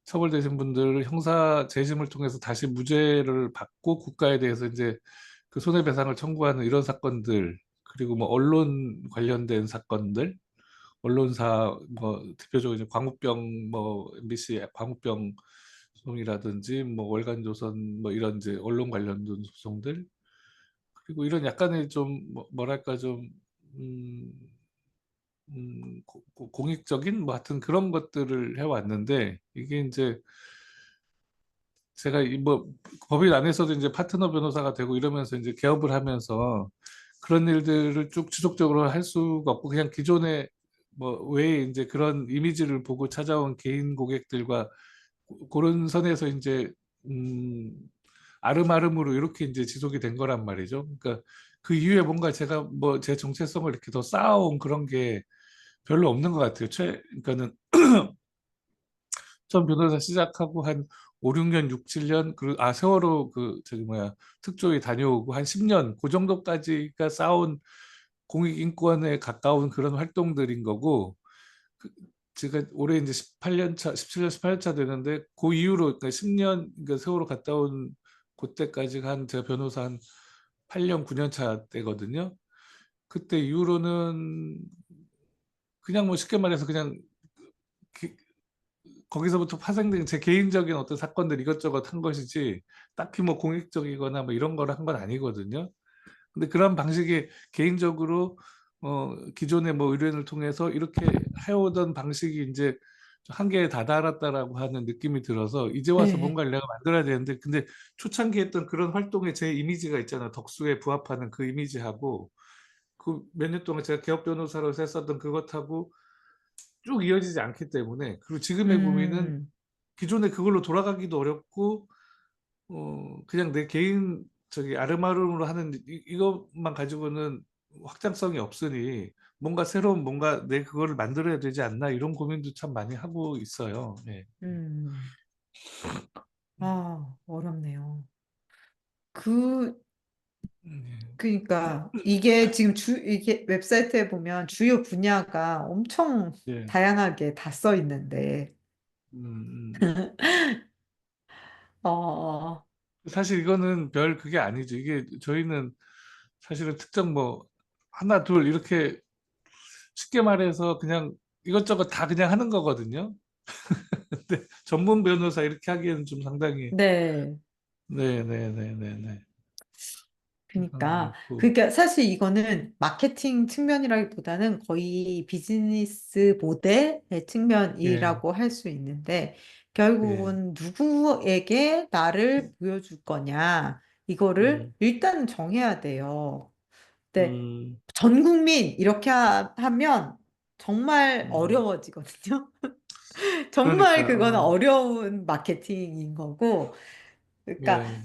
처벌되신 분들 형사 재심을 통해서 다시 무죄를 받고 국가에 대해서 이제 그 손해배상을 청구하는 이런 사건들, 그리고 언론 관련된 사건들, 언론사 대표적으로 이제 광우병 MBC 광우병 소송이라든지 월간조선 이런 이제 언론 관련된 소송들, 그리고 이런 약간의 좀 뭐랄까 좀 음, 공익적인 하여튼 그런 것들을 해왔는데, 이게 이제 제가 법인 안에서도 이제 파트너 변호사가 되고 이러면서 이제 개업을 하면서 그런 일들을 쭉 지속적으로 할 수가 없고, 그냥 기존에 외에 이제 그런 이미지를 보고 찾아온 개인 고객들과 그런 선에서 이제 음 아름아름으로 이렇게 이제 지속이 된 거란 말이죠. 그러니까 그 이후에 뭔가 제가 제 정체성을 이렇게 더 쌓아온 그런 게 별로 없는 것 같아요. 그러니까는 전 변호사 시작하고 한 5, 6년, 6, 7년, 세월호 특조위 다녀오고 한 10년, 그 정도까지가 쌓아온 공익인권에 가까운 그런 활동들인 거고, 그, 제가 올해 이제 18년 차, 17년, 18년 차 되는데, 그 이후로, 그러니까 10년, 그러니까 세월호 갔다 온 그때까지 제가 변호사 한 8년, 9년 차 때거든요. 그때 이후로는 그냥 쉽게 말해서 그냥 거기서부터 파생된 제 개인적인 어떤 사건들 이것저것 한 것이지, 딱히 공익적이거나 이런 걸 한 건 아니거든요. 근데 그런 방식이 개인적으로 기존의 의뢰인을 통해서 이렇게 해오던 방식이 이제 좀 한계에 다다랐다라고 하는 느낌이 들어서 이제 와서 네, 뭔가를 내가 만들어야 되는데, 근데 초창기에 했던 그런 활동의 제 이미지가 있잖아요. 덕수에 부합하는 그 이미지하고 그 몇 년 동안 제가 개업 변호사로서 했었던 그것하고 쭉 이어지지 않기 때문에, 그리고 지금의 고민은 음, 기존에 그걸로 돌아가기도 어렵고 그냥 내 개인 아름아름으로 하는 이것만 가지고는 확장성이 없으니 뭔가 새로운 뭔가 내 그거를 만들어야 되지 않나, 이런 고민도 참 많이 하고 있어요. 예. 음. 아, 어렵네요. 그, 그러니까 이게 웹사이트에 보면 주요 분야가 엄청 예. 예. 다양하게 다 써 있는데, 음. 어, 사실 이거는 별 그게 아니죠. 이게 저희는 사실은 특정 하나 둘 이렇게 쉽게 말해서 그냥 이것저것 다 그냥 하는 거거든요. 근데 전문 변호사 이렇게 하기에는 좀 상당히. 네. 네네네네네. 그런 게 있고. 그러니까 사실 이거는 마케팅 측면이라기보다는 거의 비즈니스 모델의 예, 측면이라고 할 수 있는데, 예, 결국은 누구에게 나를 보여줄 거냐, 이거를 음, 일단 정해야 돼요. 근데 음, 전 국민 이렇게 하면 정말 음. 어려워지거든요. 정말 그러니까, 그거는 어려운 마케팅인 거고, 그러니까 예,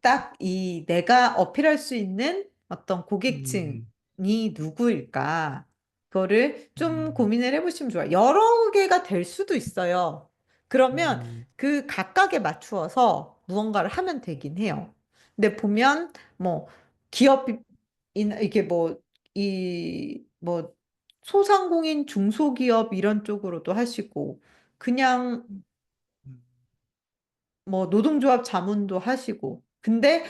딱 이 내가 어필할 수 있는 어떤 고객층이 음, 누구일까? 그거를 좀 음, 고민을 해보시면 좋아요. 여러 개가 될 수도 있어요. 그러면 음, 그 각각에 맞추어서 무언가를 하면 되긴 해요. 근데 보면 뭐 기업인 이게 소상공인 중소기업 이런 쪽으로도 하시고 그냥 음, 노동조합 자문도 하시고. 근데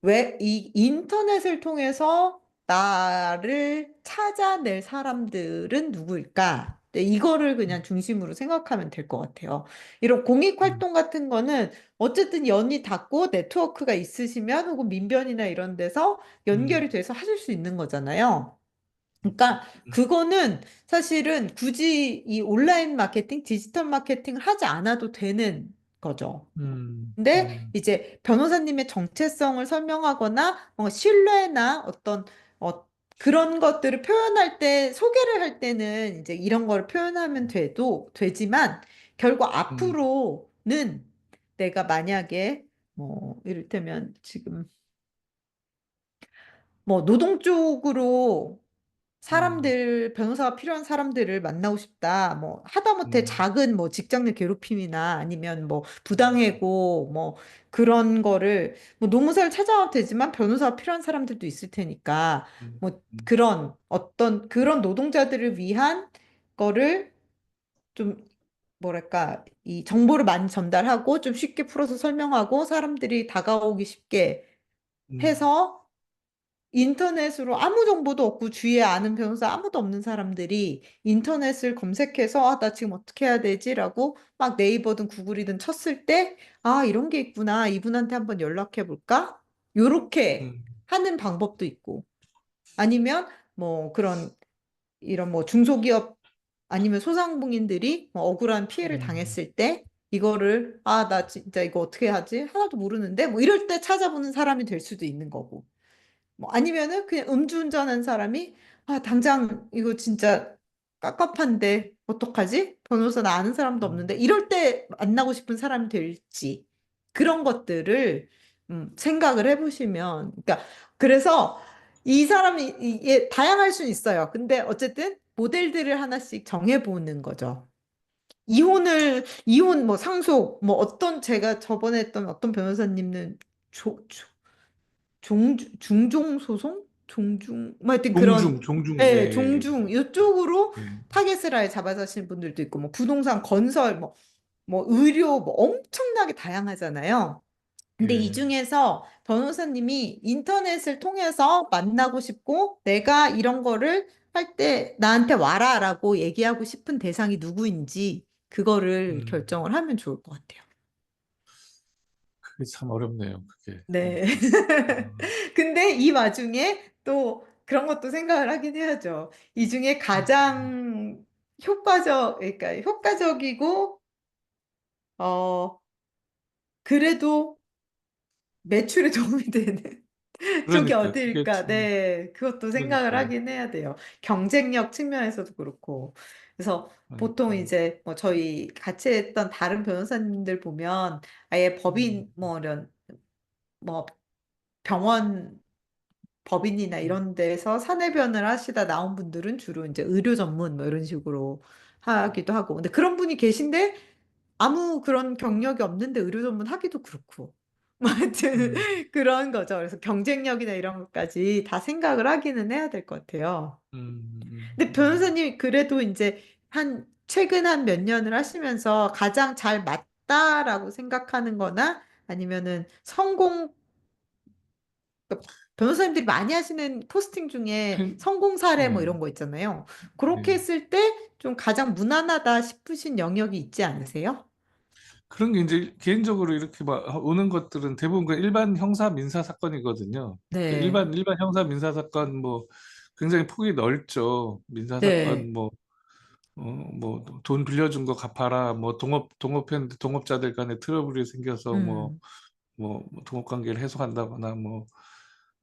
왜 이 인터넷을 통해서 나를 찾아낼 사람들은 누구일까? 네, 이거를 그냥 중심으로 생각하면 될 것 같아요. 이런 음, 공익활동 같은 거는 어쨌든 연이 닿고 네트워크가 있으시면 혹은 민변이나 이런 데서 연결이 음, 돼서 하실 수 있는 거잖아요. 그러니까 그거는 사실은 굳이 이 온라인 마케팅, 디지털 마케팅을 하지 않아도 되는 거죠. 근데 음, 이제 변호사님의 정체성을 설명하거나 뭔가 신뢰나 어떤 어, 그런 것들을 표현할 때 소개를 할 때는 이제 이런 걸 표현하면 되지만 결국 음, 앞으로는 내가 만약에 뭐 이를테면 지금 뭐 노동 쪽으로 음, 사람들, 변호사가 필요한 사람들을 만나고 싶다. 뭐, 하다못해 음, 작은 뭐 직장 내 괴롭힘이나 아니면 뭐 부당해고 뭐 그런 거를 뭐 노무사를 찾아와도 되지만 변호사가 필요한 사람들도 있을 테니까 음, 뭐 음, 그런 어떤 그런 노동자들을 위한 거를 좀 뭐랄까, 이 정보를 많이 전달하고 좀 쉽게 풀어서 설명하고 사람들이 다가오기 쉽게 음, 해서 인터넷으로 아무 정보도 없고 주위에 아는 변호사 아무도 없는 사람들이 인터넷을 검색해서 아, 나 지금 어떻게 해야 되지라고 막 네이버든 구글이든 쳤을 때 아, 이런 게 있구나. 이분한테 한번 연락해 볼까? 요렇게 음, 하는 방법도 있고 아니면 뭐 그런 이런 뭐 중소기업 아니면 소상공인들이 뭐 억울한 피해를 음, 당했을 때 이거를 아, 나 진짜 이거 어떻게 하지? 하나도 모르는데 뭐 이럴 때 찾아보는 사람이 될 수도 있는 거고. 뭐 아니면은 그냥 음주운전한 사람이 아 당장 이거 진짜 깝깝한데 어떡하지? 변호사 나 아는 사람도 없는데 음, 이럴 때 만나고 싶은 사람이 될지 그런 것들을 생각을 해보시면 그러니까 그래서 이 사람이 이게 다양할 수는 있어요. 근데 어쨌든 모델들을 하나씩 정해보는 거죠. 이혼 뭐 상속 뭐 어떤 제가 저번에 했던 어떤 변호사님은 중종 소송? 종중, 뭐 하여튼 그런, 종중, 예, 예, 예, 종중, 이쪽으로 예, 타겟을 아예 잡아서 하시는 분들도 있고, 뭐 부동산, 건설, 뭐 의료, 뭐 엄청나게 다양하잖아요. 근데 이 예, 중에서 변호사님이 인터넷을 통해서 만나고 싶고, 내가 이런 거를 할 때 나한테 와라라고 얘기하고 싶은 대상이 누구인지, 그거를 음, 결정을 하면 좋을 것 같아요. 그게 참 어렵네요, 그게. 예. 네. 어, 근데 이 와중에 또 그런 것도 생각을 하긴 해야죠. 이 중에 가장 그러니까 효과적이고, 어, 그래도 매출에 도움이 되는 쪽이 그러니까 그게 어디일까? 참, 네. 그것도 생각을 그러니까요. 하긴 해야 돼요. 경쟁력 측면에서도 그렇고. 그래서 보통 그러니까요. 이제 뭐 저희 같이 했던 다른 변호사님들 보면 아예 음, 법인 뭐 이런 뭐 병원 법인이나 음, 이런 데서 사내변을 하시다 나온 분들은 주로 이제 의료 전문 뭐 이런 식으로 하기도 하고. 근데 그런 분이 계신데 아무 그런 경력이 없는데 의료 전문 하기도 그렇고. 뭐 하여튼 음, 그런 거죠. 그래서 경쟁력이나 이런 것까지 다 생각을 하기는 해야 될 것 같아요. 근데 변호사님이 그래도 이제 최근 한 몇 년을 하시면서 가장 잘 맞다라고 생각하는 거나 아니면은 그러니까 변호사님들이 많이 하시는 포스팅 중에 행, 성공 사례 뭐 예, 이런 거 있잖아요. 그렇게 예. 했을 때 좀 가장 무난하다 싶으신 영역이 있지 않으세요? 그런 게 이제 개인적으로 이렇게 막 오는 것들은 대부분 그 일반 형사 민사 사건이거든요. 그 네, 일반 형사 민사 사건 뭐 굉장히 폭이 넓죠. 민사 네, 사건 뭐 돈 빌려준 거 갚아라. 뭐 동업했는데 동업자들 간에 트러블이 생겨서 음, 뭐 동업 관계를 해소한다거나 뭐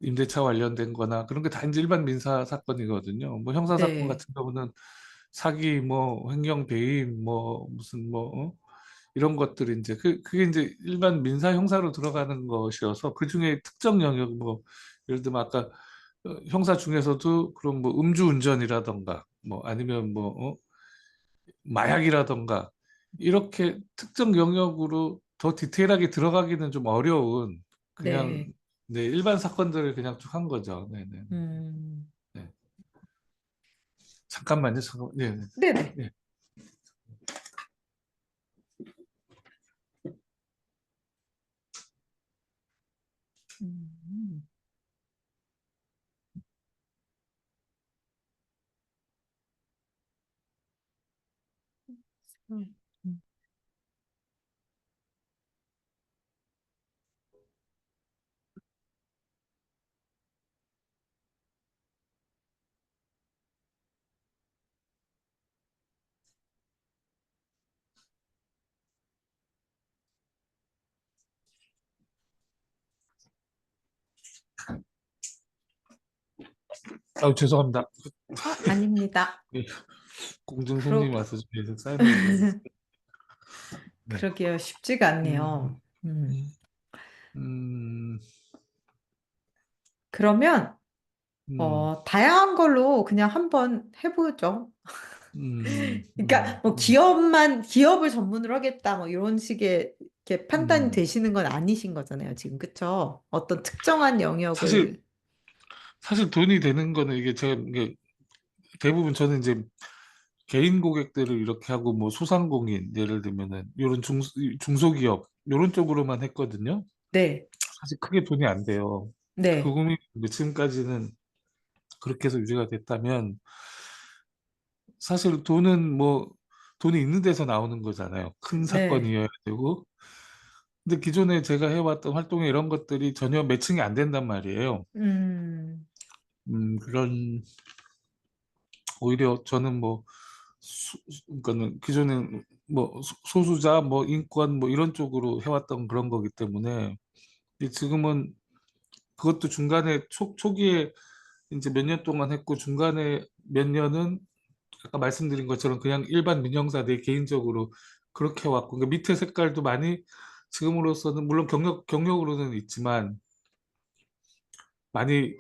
임대차 관련된 거나 그런 게 다 이제 일반 민사 사건이거든요. 뭐 형사 사건 네, 같은 경우는 사기, 뭐 횡령 배임, 뭐 무슨 이런 것들이 이제 그게 이제 일반 민사 형사로 들어가는 것이어서 그 중에 특정 영역 뭐 예를 들면 아까 형사 중에서도 그런 뭐 음주운전이라던가 뭐 아니면 마약이라던가 이렇게 특정 영역으로 더 디테일하게 들어가기는 좀 어려운 그냥 네, 네, 일반 사건들을 그냥 쭉 한 거죠. 네네. 음, 네. 잠깐만요. 잠깐. 네. 네. 네네. 네. 음, 음, 음. 죄송합니다. 아닙니다. 예, 공중 그러, 손님이 와서 좀 계속 사인을 해줘야 돼서. 네. 그러게요. 쉽지가 음, 않네요. 음. 음, 그러면 음, 다양한 걸로 그냥 한번 해보죠. 음, 그러니까 음, 뭐 음, 기업을 전문으로 하겠다 뭐 이런 식의 이렇게 판단이 음. 되시는 건 아니신 거잖아요, 지금. 그쵸? 어떤 특정한 사실, 영역을. 사실 돈이 되는 거는 이게 제가, 이게 대부분 저는 이제 개인 고객들을 이렇게 하고 뭐 소상공인, 예를 들면은, 요런 중소기업, 요런 쪽으로만 했거든요. 네, 사실 크게 돈이 안 돼요. 그 네, 고민이 지금까지는 그렇게 해서 유지가 됐다면, 사실 돈은 뭐 돈이 있는 데서 나오는 거잖아요. 큰 네. 사건이어야 되고. 근데 기존에 제가 해왔던 활동에 이런 것들이 전혀 매칭이 안 된단 말이에요. 음, 그런 오히려 저는 뭐 그러니까는 기존에 뭐 소수자 뭐 인권 뭐 이런 쪽으로 해왔던 그런 거기 때문에 근데 지금은 그것도 중간에 초기에 이제 몇 년 동안 했고 중간에 몇 년은 아까 말씀드린 것처럼 그냥 일반 민영사 내 개인적으로 그렇게 왔고 그러니까 밑에 색깔도 많이 지금으로서는 물론 경력으로는 있지만 많이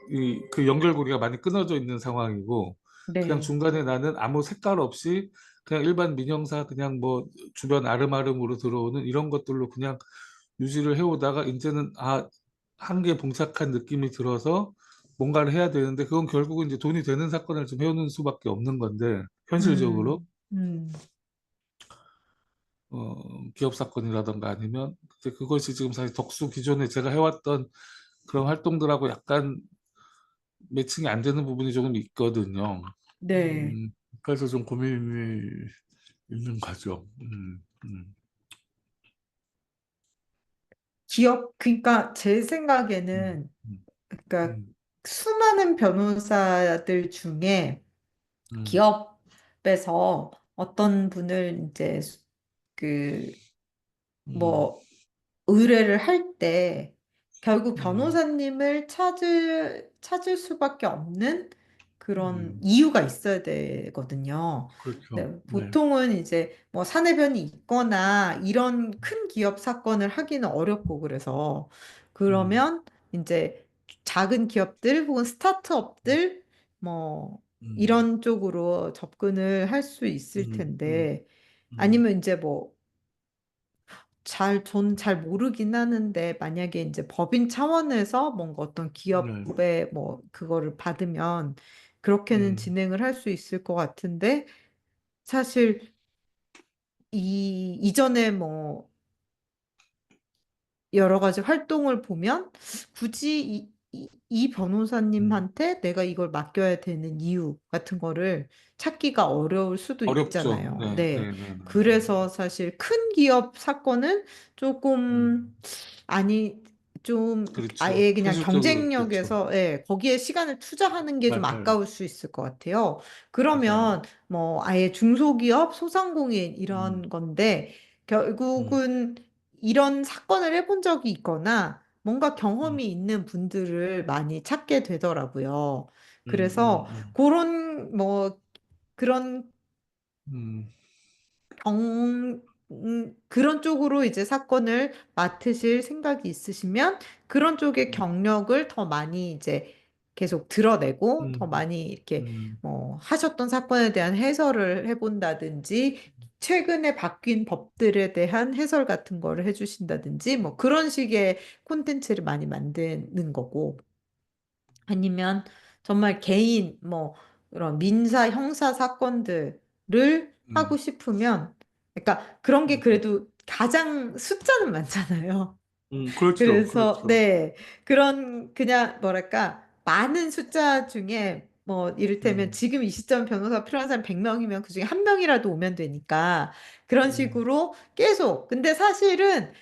그 연결고리가 많이 끊어져 있는 상황이고 그냥 네, 중간에 나는 아무 색깔 없이 그냥 일반 민영사 그냥 뭐 주변 아름아름으로 들어오는 이런 것들로 그냥 유지를 해오다가 이제는 한계에 봉착한 느낌이 들어서 뭔가를 해야 되는데 그건 결국은 이제 돈이 되는 사건을 좀 해오는 수밖에 없는 건데 현실적으로 음, 음, 기업 사건이라던가 아니면 이제 그것이 지금 사실 덕수 기존에 제가 해왔던 그런 활동들하고 약간 매칭이 안 되는 부분이 조금 있거든요. 네. 그래서 좀 고민이 있는 거죠. 그러니까 제 음, 생각에는, 음, 그러니까 음, 수많은 변호사들 중에 음, 기업에서 어떤 분을 이제 그, 음, 뭐, 의뢰를 할 때 결국 음, 변호사님을 찾을 수밖에 없는 그런 음, 이유가 있어야 되거든요. 그렇죠. 네, 네. 보통은 이제 뭐 사내변이 있거나 이런 큰 기업 사건을 하기는 어렵고 그래서 음, 그러면 이제 작은 기업들 혹은 스타트업들 뭐 음, 이런 쪽으로 접근을 할 수 있을 음, 음, 텐데 음, 아니면 이제 뭐 전 잘 모르긴 하는데, 만약에 이제 법인 차원에서 뭔가 어떤 네. 기업의 뭐, 그거를 받으면, 그렇게는 음, 진행을 할 수 있을 것 같은데, 사실, 이전에 뭐, 여러 가지 활동을 보면, 굳이 이 음. 변호사님한테 내가 이걸 맡겨야 되는 이유 같은 거를 찾기가 어려울 수도 어렵죠. 있잖아요. 네, 네. 네, 네, 네. 그래서 사실 큰 기업 사건은 조금 음, 아니, 좀, 그렇죠. 아예 그냥 현실적으로 그렇죠. 경쟁력에서, 예, 거기에 시간을 투자하는 게 좀 맞아요. 아까울 수 있을 것 같아요. 맞아요. 그러면, 뭐, 아예 중소기업, 소상공인, 음, 이런 건데, 음, 결국은 이런 사건을 해본 적이 있거나, 뭔가 음, 경험이 있는 분들을 많이 찾게 되더라고요. 그래서, 음, 뭐, 그런 음, 그런 쪽으로 이제 사건을 맡으실 생각이 있으시면 그런 쪽의 음, 경력을 더 많이 이제 계속 드러내고 더 음, 많이 이렇게 음, 뭐 하셨던 사건에 대한 해설을 해본다든지 최근에 바뀐 법들에 대한 해설 같은 거를 해주신다든지 뭐 그런 식의 콘텐츠를 많이 만드는 거고 아니면 정말 개인 뭐 그런 민사 형사 사건들을 하고 음, 싶으면 그러니까 그런 게 음, 그래도 가장 숫자는 많잖아요. 그렇죠. 그래서 그렇죠. 네. 그런 그냥 뭐랄까 많은 숫자 중에 뭐 이를테면 음, 지금 이 시점 변호사 필요한 사람 100명이면 그중에 한 명이라도 오면 되니까 그런 음, 식으로 계속 근데 사실은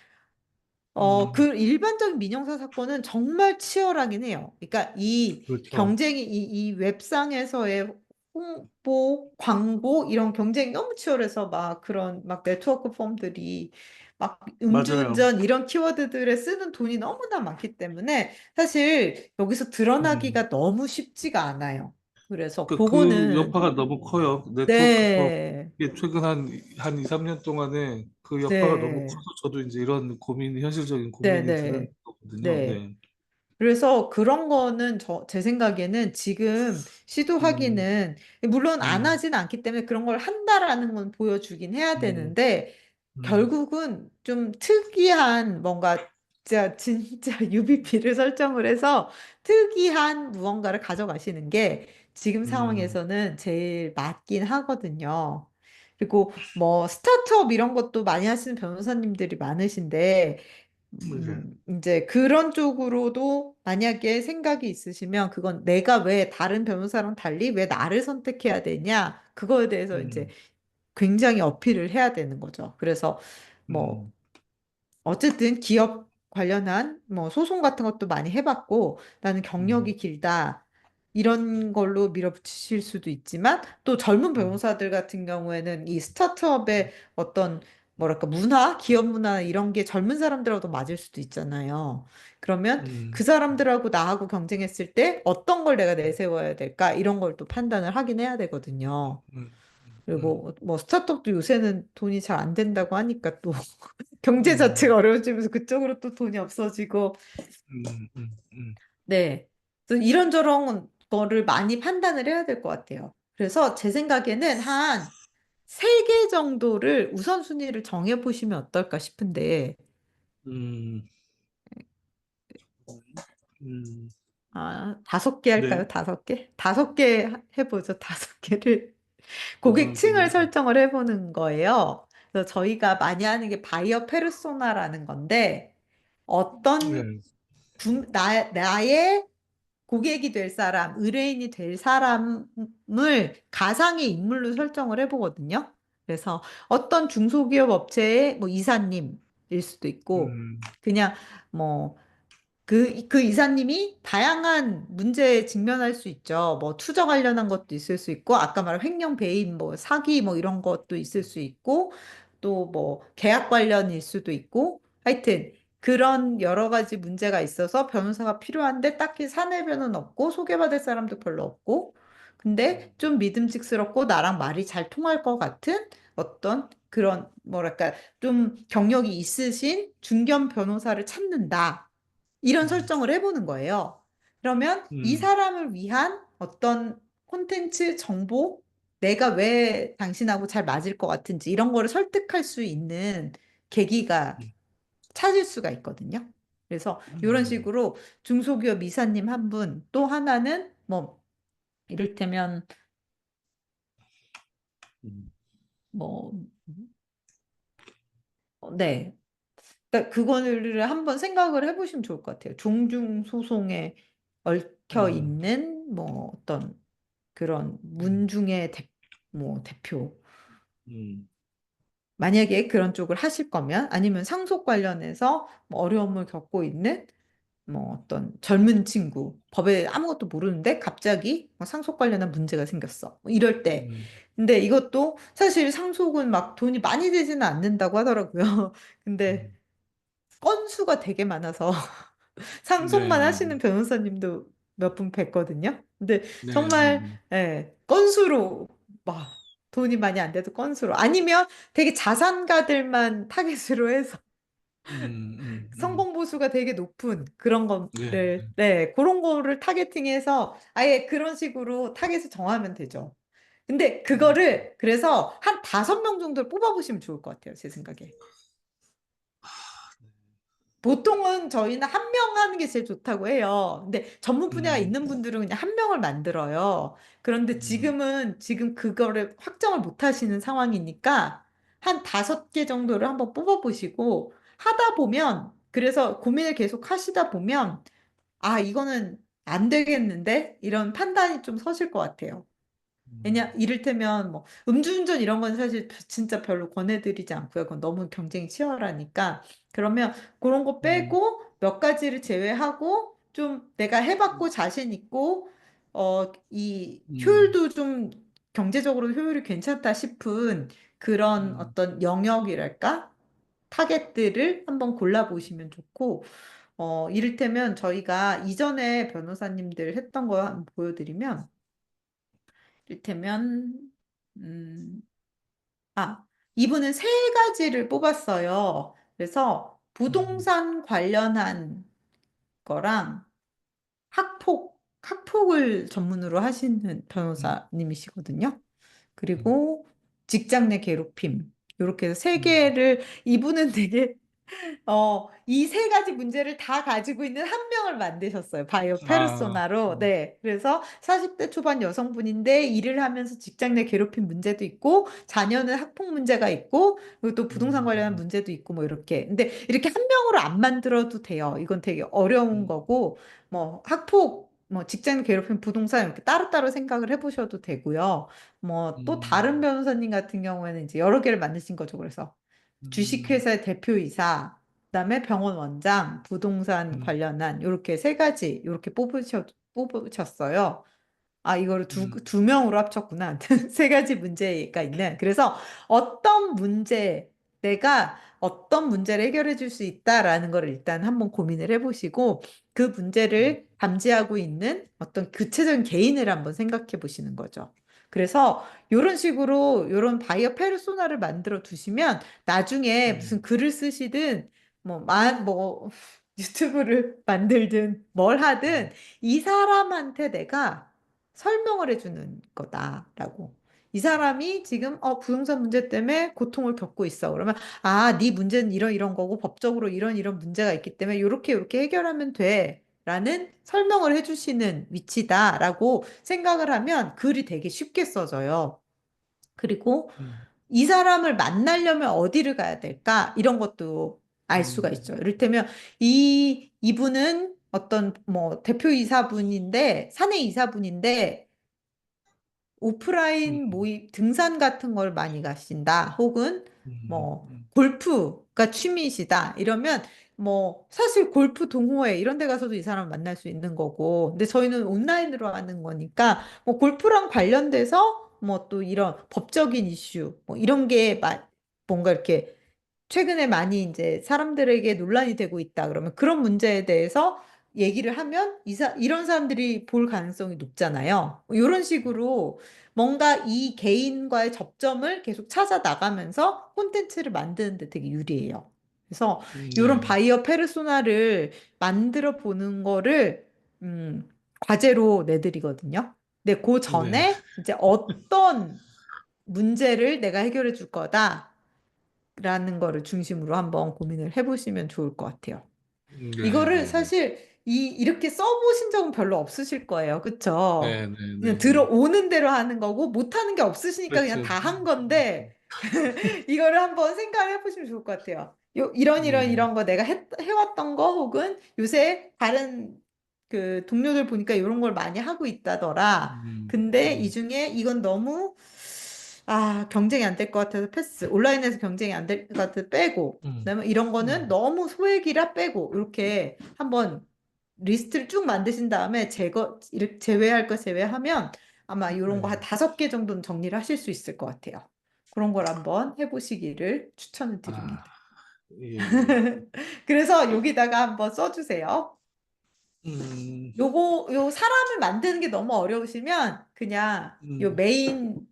음, 그 일반적인 민영사 사건은 정말 치열하긴 해요. 그러니까 이 그렇죠. 경쟁이, 이 웹상에서의 홍보, 광고, 이런 경쟁이 너무 치열해서 막 그런 막 네트워크 펌들이 막 맞아요. 음주운전 이런 키워드들에 쓰는 돈이 너무나 많기 때문에 사실 여기서 음, 드러나기가 너무 쉽지가 않아요. 그래서 그 그거는, 여파가 너무 커요. 네트워크업 네, 이게 최근 한 2, 3년 동안에 그 여파가 너무 커서 네, 저도 이제 이런 고민이 현실적인 네, 고민이 드는 네, 거거든요. 네. 네. 그래서 그런 거는 제 생각에는 지금 음, 시도하기는, 물론 안 음, 하진 않기 때문에 그런 걸 한다라는 건 보여주긴 해야 음, 되는데, 음, 결국은 좀 특이한 뭔가, 진짜 UBP를 설정을 해서 특이한 무언가를 가져가시는 게 지금 음, 상황에서는 제일 맞긴 하거든요. 그리고 뭐 스타트업 이런 것도 많이 하시는 변호사님들이 많으신데, 네. 이제 그런 쪽으로도 만약에 생각이 있으시면 그건 내가 왜 다른 변호사랑 달리 왜 나를 선택해야 되냐? 그거에 대해서 이제 음, 굉장히 어필을 해야 되는 거죠. 그래서 뭐 음, 어쨌든 기업 관련한 뭐 소송 같은 것도 많이 해봤고 나는 음, 경력이 길다. 이런 걸로 밀어붙이실 수도 있지만 또 젊은 음, 변호사들 같은 경우에는 이 스타트업의 어떤 뭐랄까 문화, 기업 문화 이런 게 젊은 사람들하고도 맞을 수도 있잖아요. 그러면 그 음, 사람들하고 나하고 경쟁했을 때 어떤 걸 내가 내세워야 될까? 이런 걸 또 판단을 하긴 해야 되거든요. 음, 음, 그리고 뭐 스타트업도 요새는 돈이 잘 안 된다고 하니까 또 경제 음, 자체가 어려워지면서 그쪽으로 또 돈이 없어지고, 음. 네. 그래서 이런저런 거를 많이 판단을 해야 될 것 같아요. 그래서 제 생각에는 한 세 개 정도를 우선순위를 정해 보시면 어떨까 싶은데, 음, 음, 다섯 개 할까요? 네. 다섯 개? 다섯 개 해보죠. 다섯 개를. 고객층을 우선순위요. 설정을 해보는 거예요. 그래서 저희가 많이 하는 게 바이어 페르소나라는 건데, 어떤 네. 나의 고객이 될 사람, 의뢰인이 될 사람을 가상의 인물로 설정을 해보거든요. 그래서 어떤 중소기업 업체의 뭐 이사님일 수도 있고, 음, 그냥 뭐 그 이사님이 다양한 문제에 직면할 수 있죠. 뭐 투자 관련한 것도 있을 수 있고, 아까 말한 횡령, 배임, 뭐 사기 뭐 이런 것도 있을 수 있고, 또 뭐 계약 관련일 수도 있고, 하여튼 그런 여러 가지 문제가 있어서 변호사가 필요한데 딱히 사내변은 없고 소개받을 사람도 별로 없고, 근데 좀 믿음직스럽고 나랑 말이 잘 통할 것 같은 어떤 그런 뭐랄까 좀 경력이 있으신 중견 변호사를 찾는다. 이런 음, 설정을 해보는 거예요. 그러면 이 음, 사람을 위한 어떤 콘텐츠 정보, 내가 왜 당신하고 잘 맞을 것 같은지 이런 거를 설득할 수 있는 계기가 찾을 수가 있거든요. 그래서 이런 음, 식으로 중소기업 이사님 한 분, 또 하나는 뭐 이를테면 음, 뭐 네. 그러니까 그거를 한번 생각을 해보시면 좋을 것 같아요. 종중 소송에 얽혀 음, 있는 뭐 어떤 그런 음, 문중의 뭐 대표. 음, 만약에 그런 쪽을 하실 거면 아니면 상속 관련해서 뭐 어려움을 겪고 있는 뭐 어떤 젊은 친구, 법에 아무것도 모르는데 갑자기 뭐 상속 관련한 문제가 생겼어. 뭐 이럴 때. 음, 근데 이것도 사실 상속은 막 돈이 많이 되지는 않는다고 하더라고요. 근데 음. 건수가 되게 많아서 네, 상속만 네, 하시는 변호사님도 몇 분 뵀거든요. 근데 네, 정말 네. 건수로 막 돈이 많이 안 돼도 건수로 아니면 되게 자산가들만 타겟으로 해서 음, 성공 보수가 되게 높은 그런 네, 거를 그런 거를 타겟팅해서 아예 그런 식으로 타겟을 정하면 되죠. 근데 음, 그거를 그래서 한 5명 정도를 뽑아보시면 좋을 것 같아요. 제 생각에. 보통은 저희는 한 명 하는 게 제일 좋다고 해요. 근데 전문 분야가 음, 있는 분들은 그냥 한 명을 만들어요. 그런데 음, 지금 그거를 확정을 못 하시는 상황이니까 한 5개 정도를 한번 뽑아보시고 하다 보면 그래서 고민을 계속 하시다 보면 이거는 안 되겠는데? 이런 판단이 좀 서실 것 같아요. 이를테면 뭐 음주운전 이런 건 사실 진짜 별로 권해드리지 않고요. 그건 너무 경쟁이 치열하니까. 그러면 그런 거 음, 빼고 몇 가지를 제외하고 좀 내가 해봤고 자신 있고 이 음, 효율도 좀 경제적으로 효율이 괜찮다 싶은 그런 음, 어떤 영역이랄까? 타겟들을 한번 골라보시면 좋고, 이를테면 저희가 이전에 변호사님들 했던 거 한번 보여드리면 이를테면, 음, 아, 이분은 세 가지를 뽑았어요. 그래서 음, 부동산 관련한 거랑 학폭을 전문으로 하시는 음, 변호사님이시거든요. 음, 그리고 직장 내 괴롭힘. 이렇게 해서 세 음. 개를, 이분은 되게 이 세 가지 문제를 다 가지고 있는 한 명을 만드셨어요. 바이오 아, 페르소나로. 네. 그래서 40대 초반 여성분인데 일을 하면서 직장 내 괴롭힘 문제도 있고, 자녀는 학폭 문제가 있고, 그리고 또 부동산 관련한 음, 문제도 있고, 뭐 이렇게. 근데 이렇게 한 명으로 안 만들어도 돼요. 이건 되게 어려운 음, 거고, 뭐 학폭, 뭐 직장 내 괴롭힘, 부동산 이렇게 따로따로 생각을 해보셔도 되고요. 뭐 또 다른 음, 변호사님 같은 경우에는 이제 여러 개를 만드신 거죠. 그래서 음, 주식회사의 대표이사, 그다음에 병원 원장, 부동산 음, 관련한 이렇게 세 가지 이렇게 뽑으셨어요. 아, 이거를 음, 두 명으로 합쳤구나. 세 가지 문제가 있는. 그래서 내가 어떤 문제를 해결해 줄 수 있다라는 걸 일단 한번 고민을 해보시고, 그 음, 문제를 담지하고 있는 어떤 구체적인 개인을 한번 생각해 보시는 거죠. 그래서 이런 식으로 이런 바이어 페르소나를 만들어 두시면 나중에 무슨 음, 글을 쓰시든 뭐 유튜브를 만들든 뭘 하든 음, 이 사람한테 내가 설명을 해주는 거다라고. 이 사람이 지금 부동산 문제 때문에 고통을 겪고 있어. 그러면 네 문제는 이런 거고 법적으로 이런 문제가 있기 때문에 이렇게 해결하면 돼. 라는 설명을 해주시는 위치다라고 생각을 하면 글이 되게 쉽게 써져요. 그리고 음, 이 사람을 만나려면 어디를 가야 될까? 이런 것도 알 수가 음, 있죠. 이를테면 이분은 어떤 뭐 대표 이사분인데 사내 이사분인데 오프라인 음, 모임, 등산 같은 걸 많이 가신다. 혹은 뭐 음, 골프가 취미시다. 이러면 뭐 사실 골프 동호회 이런 데 가서도 이 사람 만날 수 있는 거고. 근데 저희는 온라인으로 하는 거니까 뭐 골프랑 관련돼서 뭐 또 이런 법적인 이슈 뭐 이런 게 뭔가 이렇게 최근에 많이 이제 사람들에게 논란이 되고 있다. 그러면 그런 문제에 대해서 얘기를 하면 이런 사람들이 볼 가능성이 높잖아요. 이런 식으로 뭔가 이 개인과의 접점을 계속 찾아 나가면서 콘텐츠를 만드는데 되게 유리해요. 그래서 이런 네, 바이어 페르소나를 만들어 보는 거를 과제로 내드리거든요. 근데 그 네, 전에 이제 어떤 문제를 내가 해결해 줄 거다. 라는 거를 중심으로 한번 고민을 해보시면 좋을 것 같아요. 네, 이거를 네, 네, 사실 이렇게 써보신 적은 별로 없으실 거예요. 그쵸? 네, 네, 그냥 네, 네. 들어오는 대로 하는 거고 못하는 게 없으시니까 그냥 그렇죠. 다 한 건데 이거를 한번 생각을 해보시면 좋을 것 같아요. 네, 이런 거 내가 해왔던 거 혹은 요새 다른 그 동료들 보니까 이런 걸 많이 하고 있다더라. 음, 근데 이 음, 중에 이건 너무 경쟁이 안 될 것 같아서 패스. 온라인에서 경쟁이 안 될 것 같아서 빼고. 음, 그다음에 이런 거는 음, 너무 소액이라 빼고. 이렇게 한번 리스트를 쭉 만드신 다음에 이렇게 제외할 거 제외하면 아마 이런 거 한 네. 5개 정도는 정리를 하실 수 있을 것 같아요. 그런 걸 한번 해보시기를 추천을 아, 드립니다. 예, 예. 그래서 여기다가 한번 써주세요. 음, 요 사람을 만드는 게 너무 어려우시면 그냥 요 음, 메인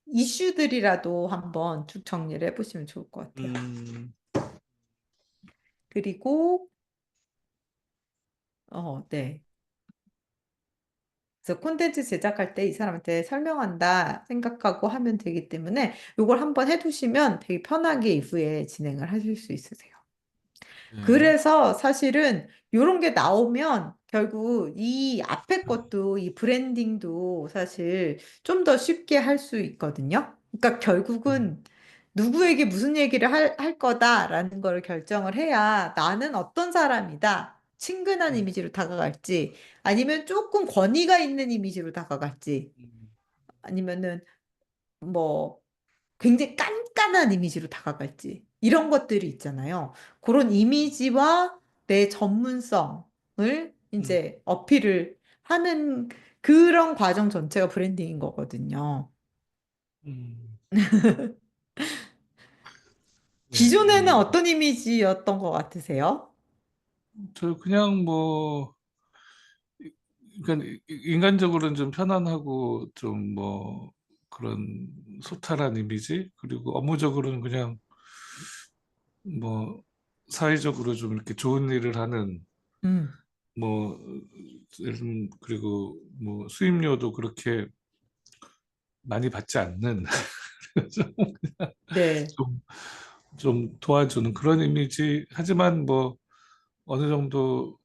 이슈들이라도 한번 쭉 정리를 해보시면 좋을 것 같아요. 음, 그리고, 네. 그래서 콘텐츠 제작할 때 이 사람한테 설명한다 생각하고 하면 되기 때문에 요걸 한번 해두시면 되게 편하게 이후에 진행을 하실 수 있으세요. 네, 그래서 사실은 이런 게 나오면 결국 이 앞에 것도 이 브랜딩도 사실 좀 더 쉽게 할 수 있거든요. 그러니까 음, 결국은 누구에게 무슨 얘기를 할 거다라는 걸 결정을 해야 나는 어떤 사람이다. 친근한 음, 이미지로 다가갈지 아니면 조금 권위가 있는 이미지로 다가갈지 음, 아니면은 뭐 굉장히 깐깐한 이미지로 다가갈지 이런 것들이 있잖아요. 그런 이미지와 내 전문성을 음, 이제 어필을 하는 그런 과정 전체가 브랜딩인 거거든요. 음. 네, 기존에는 예. 어떤 이미지였던 것 같으세요? 저 그냥 뭐 그러니까 인간적으로는 좀 편안하고 좀 뭐 그런 소탈한 이미지, 그리고 업무적으로는 그냥 뭐 사회적으로 좀 이렇게 좋은 일을 하는 음, 뭐 예를 들면, 그리고 뭐 수임료도 그렇게 많이 받지 않는 네, 좀, 좀 도와주는 그런 이미지. 하지만 뭐 어느 정도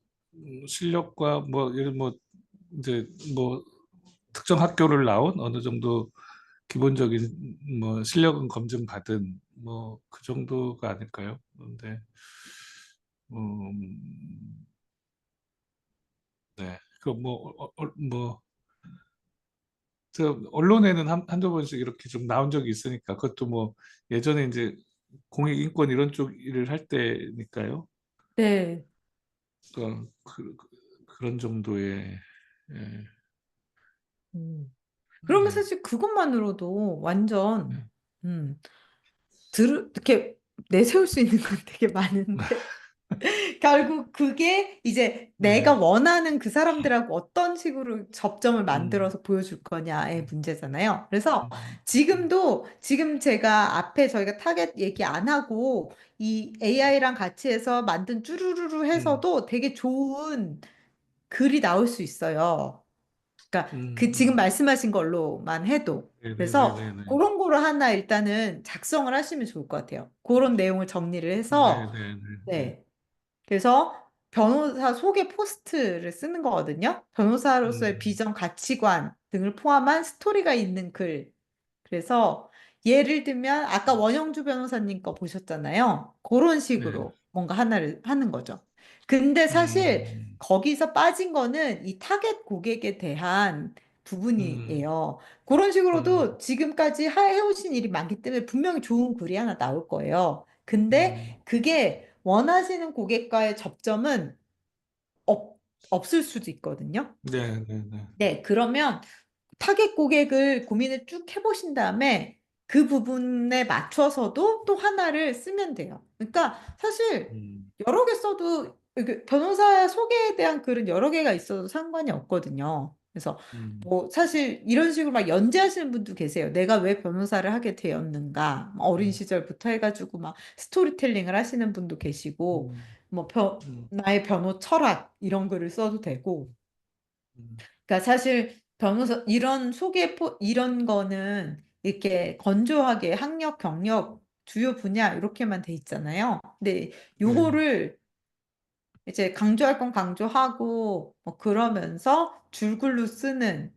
실력과 뭐 예를 뭐 이제 뭐 특정 학교를 나온 어느 정도 기본적인 뭐 실력은 검증받은 뭐 그 정도가 아닐까요? 근데 음, 네. 그뭐 저 언론에는 한두 번씩 이렇게 좀 나온 적이 있으니까, 그것도 뭐 예전에 이제 공익인권 이런 쪽 일을 할 때니까요. 네. 그런 정도의. 예, 음. 그러면 네, 사실 그것만으로도 네, 완전, 음, 이렇게 내세울 수 있는 건 되게 많은데. 결국 그게 이제 내가 네, 원하는 그 사람들하고 어떤 식으로 접점을 음, 만들어서 보여줄 거냐의 문제잖아요. 그래서 음, 지금 제가 앞에 저희가 타겟 얘기 안 하고 이 AI랑 같이 해서 만든 쭈루루루 음, 해서도 되게 좋은 글이 나올 수 있어요. 그러니까 그 지금 음, 말씀하신 걸로만 해도. 네, 네, 네, 그래서 네, 네, 그런 거를 하나 일단은 작성을 하시면 좋을 것 같아요. 그런 내용을 정리를 네, 해서 네, 네, 네. 그래서 변호사 소개 포스트를 쓰는 거거든요. 변호사로서의 음, 비전, 가치관 등을 포함한 스토리가 있는 글. 그래서 예를 들면 아까 원영주 변호사님 거 보셨잖아요. 그런 네, 식으로 뭔가 하나를 하는 거죠. 근데 사실 음, 거기서 빠진 거는 이 타겟 고객에 대한 음, 부분이에요. 그런 음, 식으로도 지금까지 해오신 일이 많기 때문에 분명히 좋은 글이 하나 나올 거예요. 근데 그게 원하시는 고객과의 접점은 없, 없을 수도 있거든요. 네, 네, 네, 네, 그러면 타겟 고객을 고민을 쭉 해보신 다음에 그 부분에 맞춰서도 또 하나를 쓰면 돼요. 그러니까 사실 음, 여러 개 써도 변호사 소개에 대한 글은 여러 개가 있어도 상관이 없거든요. 그래서 음, 뭐 사실 이런 식으로 막 연재하시는 분도 계세요. 내가 왜 변호사를 하게 되었는가. 막 어린 음, 시절부터 해가지고 막 스토리텔링을 하시는 분도 계시고 음, 뭐 음, 나의 변호 철학 이런 글을 써도 되고 음, 그러니까 사실 변호사 이런 이런 거는 이렇게 건조하게 학력, 경력, 주요 분야 이렇게만 돼 있잖아요. 근데 네, 요거를 이제 강조할 건 강조하고 뭐 그러면서 줄글로 쓰는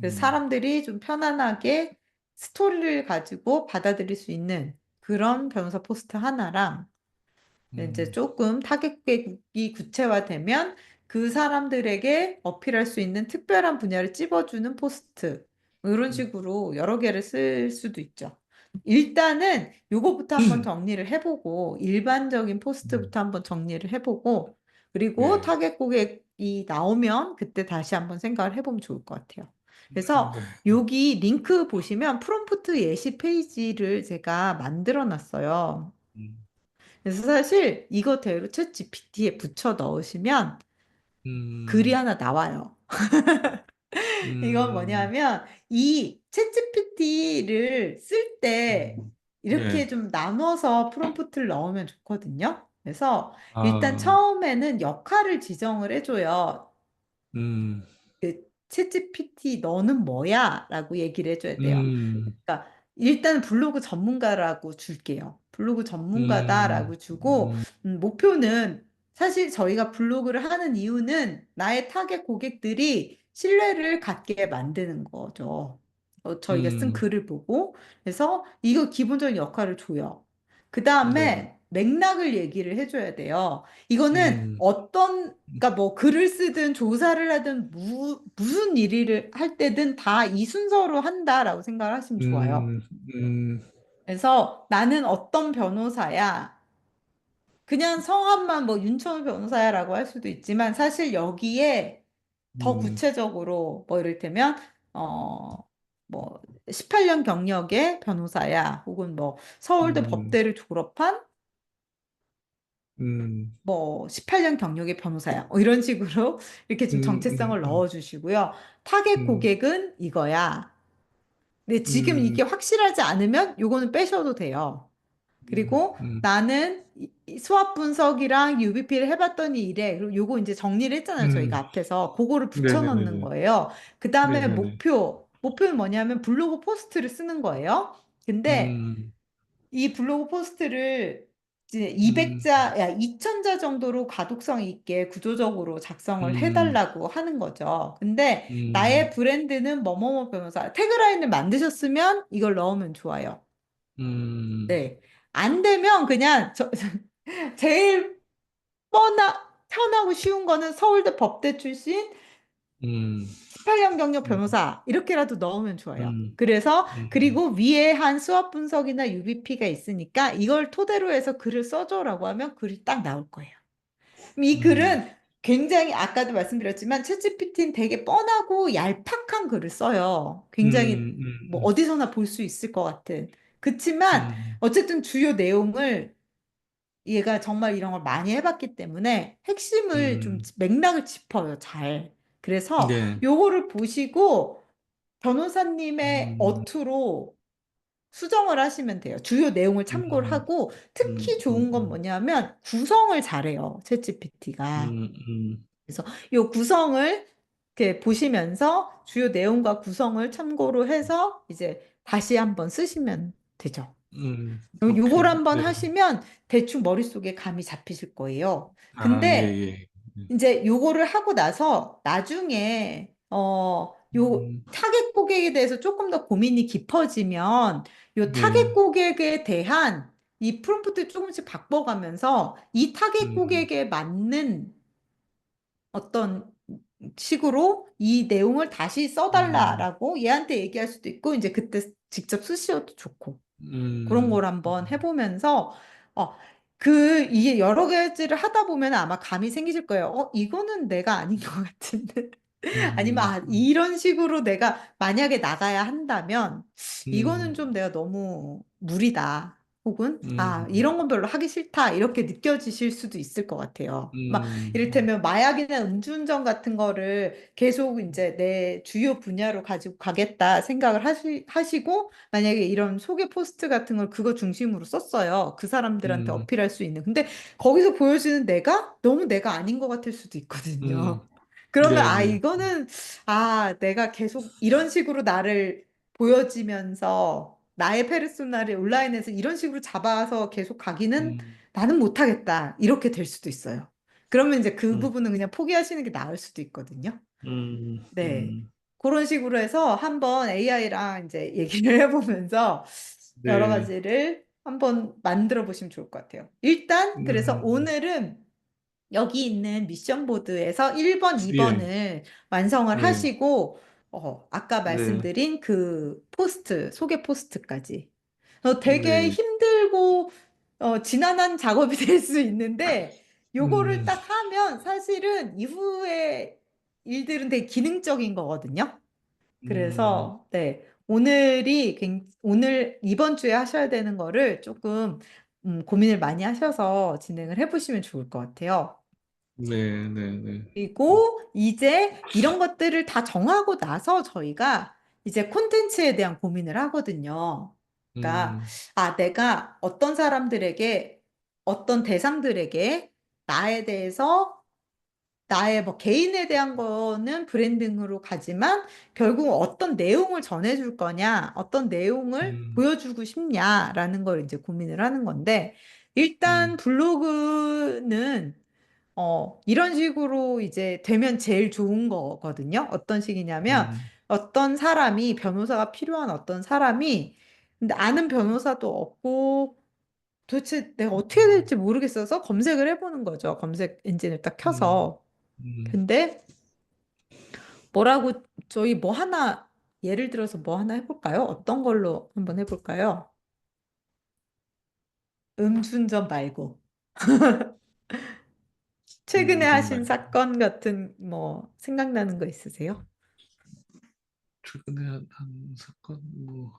그래서 음, 사람들이 좀 편안하게 스토리를 가지고 받아들일 수 있는 그런 변호사 포스트 하나랑 이제 음, 조금 타겟국이 구체화되면 그 사람들에게 어필할 수 있는 특별한 분야를 찝어주는 포스트. 뭐 이런 음, 식으로 여러 개를 쓸 수도 있죠. 일단은 요거부터 한번 정리를 해보고, 일반적인 음, 포스트부터 한번 정리를 해보고, 그리고 네, 타겟 고객이 나오면 그때 다시 한번 생각을 해보면 좋을 것 같아요. 그래서 네, 여기 링크 보시면 프롬프트 예시 페이지를 제가 만들어 놨어요. 음, 그래서 사실 이거대로 챗 GPT에 붙여 넣으시면 글이 음, 하나 나와요. 이건 음, 뭐냐면 이 챗 GPT를 쓸 때 네, 이렇게 좀 나눠서 프롬프트를 넣으면 좋거든요. 그래서 일단 아, 처음에는 역할을 지정을 해줘요. 음, 그 챗GPT 너는 뭐야? 라고 얘기를 해줘야 돼요. 음, 그러니까 일단 블로그 전문가라고 줄게요. 블로그 음, 전문가다라고 주고 음, 목표는 사실 저희가 블로그를 하는 이유는 나의 타겟 고객들이 신뢰를 갖게 만드는 거죠. 저희가 쓴 음, 글을 보고 그래서 이거 기본적인 역할을 줘요. 그 네, 다음에 맥락을 얘기를 해줘야 돼요. 이거는 음, 그러니까 뭐 글을 쓰든 조사를 하든 무슨 일을 할 때든 다 이 순서로 한다라고 생각을 하시면 좋아요. 음, 음, 그래서 나는 어떤 변호사야. 그냥 성함만 뭐 윤천우 변호사야라고 할 수도 있지만 사실 여기에 더 음, 구체적으로 뭐 이를테면 뭐 18년 경력의 변호사야. 혹은 뭐 서울대 음, 법대를 졸업한 음, 뭐 18년 경력의 변호사야. 이런 식으로 이렇게 좀 음, 정체성을 음, 넣어주시고요. 타겟 음, 고객은 이거야. 근데 지금 음, 이게 확실하지 않으면 요거는 빼셔도 돼요. 그리고 음, 나는 이 수압 분석이랑 UBP를 해봤더니 이래. 그리고 요거 이제 정리를 했잖아요. 저희가 음, 앞에서 그거를 붙여넣는 네네네네. 거예요. 그 다음에 네네네. 목표는 뭐냐면 블로그 포스트를 쓰는 거예요. 근데 음, 이 블로그 포스트를 이제 음, 200자, 2000자 정도로 가독성 있게 구조적으로 작성을 음, 해달라고 하는 거죠. 근데 나의 음, 브랜드는 뭐뭐뭐 변호사 태그라인을 만드셨으면 이걸 넣으면 좋아요. 음, 네. 안 되면 그냥 제일 편하고 쉬운 거는 서울대 법대 출신 음, 18년 경력 음, 변호사 이렇게라도 넣으면 좋아요. 음, 그래서 음, 그리고 위에 한 수업 분석이나 UBP가 있으니까 이걸 토대로 해서 글을 써줘라고 하면 글이 딱 나올 거예요. 그럼 이 음, 글은 굉장히 아까도 말씀드렸지만 챗GPT는 되게 뻔하고 얄팍한 글을 써요. 굉장히 뭐 어디서나 볼 수 있을 것 같은. 그치만 음, 어쨌든 주요 내용을 얘가 정말 이런 걸 많이 해봤기 때문에 핵심을 좀 음, 맥락을 짚어요, 잘. 그래서 네, 요거를 보시고 변호사님의 음, 어투로 수정을 하시면 돼요. 주요 내용을 참고를 음, 하고 음, 특히 음, 좋은 건 뭐냐면 구성을 잘해요, 챗GPT가. 음, 그래서 요 구성을 이렇게 보시면서 주요 내용과 구성을 참고로 해서 이제 다시 한번 쓰시면 되죠. 요걸 오케이, 한번 네. 하시면 대충 머릿속에 감이 잡히실 거예요. 아, 예, 근데 예. 이제 요거를 하고 나서 나중에 요 음, 타겟 고객에 대해서 조금 더 고민이 깊어지면 요 타겟 네, 고객에 대한 이 프롬프트 조금씩 바꿔가면서 이 타겟 음, 고객에 맞는 어떤 식으로 이 내용을 다시 음, 써달라라고 얘한테 얘기할 수도 있고 이제 그때 직접 쓰셔도 좋고 그런 음, 걸 한번 해보면서, 이게 여러 가지를 하다 보면 아마 감이 생기실 거예요. 이거는 내가 아닌 것 같은데. 아니면, 음, 이런 식으로 내가 만약에 나가야 한다면, 이거는 음, 좀 내가 너무 무리다. 혹은, 음, 이런 건 별로 하기 싫다. 이렇게 느껴지실 수도 있을 것 같아요. 막, 음, 이를테면 마약이나 음주운전 같은 거를 계속 이제 내 주요 분야로 가지고 가겠다 생각을 하시고, 만약에 이런 소개 포스트 같은 걸 그거 중심으로 썼어요. 그 사람들한테 음, 어필할 수 있는. 근데 거기서 보여지는 내가 너무 내가 아닌 것 같을 수도 음, 있거든요. 그러면, 네네, 이거는, 내가 계속 이런 식으로 나를 보여지면서 나의 페르소나를 온라인에서 이런 식으로 잡아서 계속 가기는 음, 나는 못하겠다. 이렇게 될 수도 있어요. 그러면 이제 그 음, 부분은 그냥 포기하시는 게 나을 수도 있거든요. 음, 네. 그런 식으로 해서 한번 AI랑 이제 얘기를 해보면서 여러 네, 가지를 한번 만들어 보시면 좋을 것 같아요. 일단, 그래서 음, 오늘은 여기 있는 미션 보드에서 1번, 예, 2번을 완성을 네, 하시고, 아까 네, 말씀드린 그 포스트, 소개 포스트까지. 되게 네, 힘들고, 지난한 작업이 될 수 있는데, 요거를 음, 딱 하면 사실은 이후에 일들은 되게 기능적인 거거든요. 음, 그래서, 네. 오늘 이번 주에 하셔야 되는 거를 조금, 고민을 많이 하셔서 진행을 해보시면 좋을 것 같아요. 네, 네, 네, 그리고 이제 이런 것들을 다 정하고 나서 저희가 이제 콘텐츠에 대한 고민을 하거든요. 그러니까, 음, 내가 어떤 사람들에게, 어떤 대상들에게 나에 대해서 나의 뭐 개인에 대한 거는 브랜딩으로 가지만 결국 어떤 내용을 전해줄 거냐, 어떤 내용을 음, 보여주고 싶냐라는 걸 이제 고민을 하는 건데, 일단 음, 블로그는 이런 식으로 이제 되면 제일 좋은 거거든요. 어떤 식이냐면 음, 어떤 사람이 변호사가 필요한 어떤 사람이 근데 아는 변호사도 없고 도대체 내가 어떻게 해야 될지 모르겠어서 검색을 해보는 거죠. 검색 엔진을 딱 음, 켜서. 음, 근데 뭐라고 저희 뭐 하나 예를 들어서 뭐 하나 해볼까요? 어떤 걸로 한번 해볼까요? 음주운전 말고 최근에 좀 하신 말, 사건 같은 뭐 생각나는 거 있으세요? 최근에 한 사건, 뭐,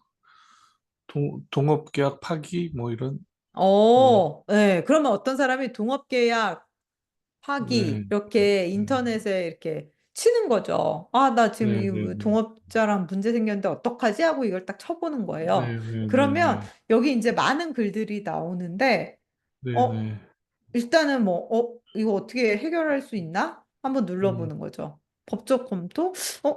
동업계약 파기, 뭐, 이런, 뭐, 네. 그러면 어떤 사람이 동업계약 네, 파기 이렇게 인터넷에 이렇게 치는 거죠. 아, 나 지금 네, 네, 이 동업자랑 문제 생겼는데 어떡하지? 하고 이걸 딱 쳐보는 거예요. 네, 네, 네, 그러면 네, 여기 이제 많은 글들이 나오는데, 네, 어, 네, 일단은 뭐, 이거 어떻게 해결할 수 있나? 한번 음, 눌러보는 거죠. 법적 검토?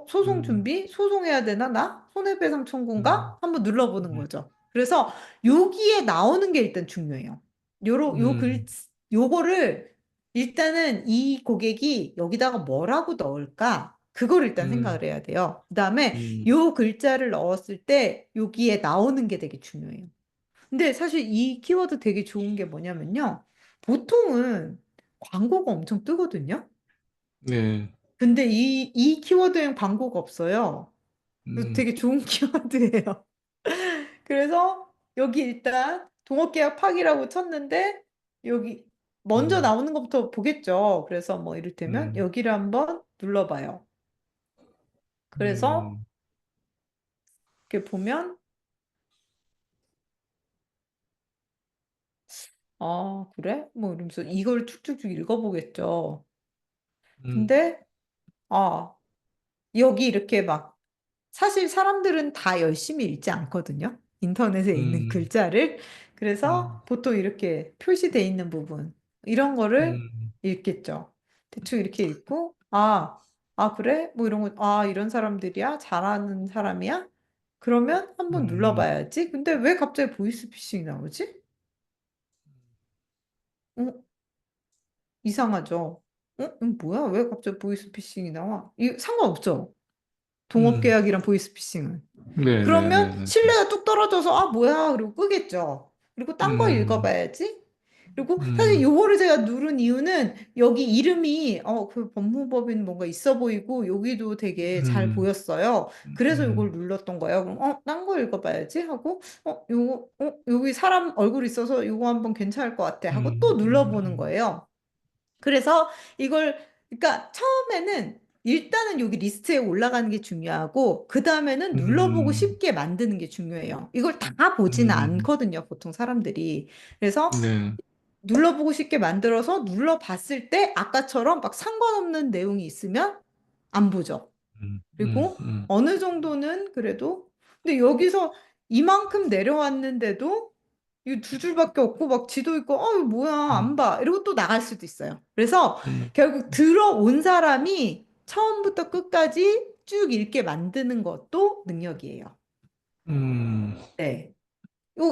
소송 음, 준비? 소송해야 되나, 나? 손해배상 음, 청구인가? 한번 눌러보는 네, 거죠. 그래서 여기에 나오는 게 일단 중요해요. 음, 요거를 일단은 이 고객이 여기다가 뭐라고 넣을까? 그걸 일단 음, 생각을 해야 돼요. 그다음에 음, 요 글자를 넣었을 때 여기에 나오는 게 되게 중요해요. 근데 사실 이 키워드 되게 좋은 게 뭐냐면요. 보통은 광고가 엄청 뜨거든요. 네, 근데 이 키워드엔 광고가 없어요. 그래서 음, 되게 좋은 키워드예요. 그래서 여기 일단 동업계약 파기라고 쳤는데 여기 먼저 음, 나오는 것부터 보겠죠. 그래서 뭐 이를테면 음, 여기를 한번 눌러봐요. 그래서 음, 이렇게 보면 아, 그래? 뭐 이러면서 이걸 쭉쭉쭉 읽어보겠죠. 음, 근데 아, 여기 이렇게 막 사실 사람들은 다 열심히 읽지 않거든요. 인터넷에 있는 음, 글자를. 음, 그래서 보통 이렇게 표시돼 있는 부분, 이런 거를 음, 읽겠죠. 대충 이렇게 읽고, 아, 그래? 뭐 이런 거, 이런 사람들이야? 잘하는 사람이야? 그러면 한번 음, 눌러봐야지. 근데 왜 갑자기 보이스피싱이 나오지? 어, 이상하죠? 이거 뭐야? 왜 갑자기 보이스피싱이 나와? 이거 상관없죠? 음, 동업계약이랑 보이스피싱은. 네, 네, 네, 그러면 네, 신뢰가 뚝 떨어져서 아 뭐야 그리고 끄겠죠. 그리고 딴 거 음, 읽어봐야지. 그리고 사실 음, 요거를 제가 누른 이유는 여기 이름이 그 법무법인 뭔가 있어 보이고 여기도 되게 잘 음, 보였어요. 그래서 요걸 음, 눌렀던 거예요. 그럼 딴 거 읽어봐야지 하고 요거 여기 사람 얼굴 있어서 요거 한번 괜찮을 것 같아 하고 또 눌러보는 거예요. 그래서 이걸, 그러니까 처음에는 일단은 여기 리스트에 올라가는 게 중요하고, 그 다음에는 눌러보고 음, 쉽게 만드는 게 중요해요. 이걸 다 보지는 음, 않거든요, 보통 사람들이. 그래서 네, 눌러보고 쉽게 만들어서 눌러봤을 때 아까처럼 막 상관없는 내용이 있으면 안 보죠. 음, 음, 그리고 음, 어느 정도는 그래도 근데 여기서 이만큼 내려왔는데도 이 두 줄밖에 없고 막 지도 있고 이거 뭐야 안 음, 봐 이러고 또 나갈 수도 있어요. 그래서 음, 결국 들어온 사람이 처음부터 끝까지 쭉 읽게 만드는 것도 능력이에요. 음, 네.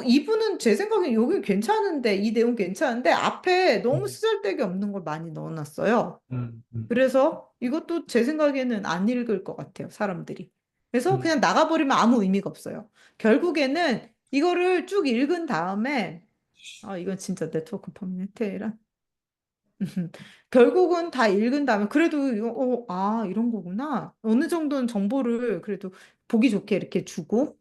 이분은 제 생각엔 여기 괜찮은데 이 내용 괜찮은데 앞에 너무 음, 쓰잘데기 없는 걸 많이 넣어놨어요. 음, 그래서 이것도 제 생각에는 안 읽을 것 같아요, 사람들이. 그래서 음, 그냥 나가버리면 아무 의미가 없어요. 결국에는 이거를 쭉 읽은 다음에, 이건 진짜 네트워크 퍼미네테라. 결국은 다 읽은 다음에, 그래도, 이런 거구나. 어느 정도는 정보를 그래도 보기 좋게 이렇게 주고,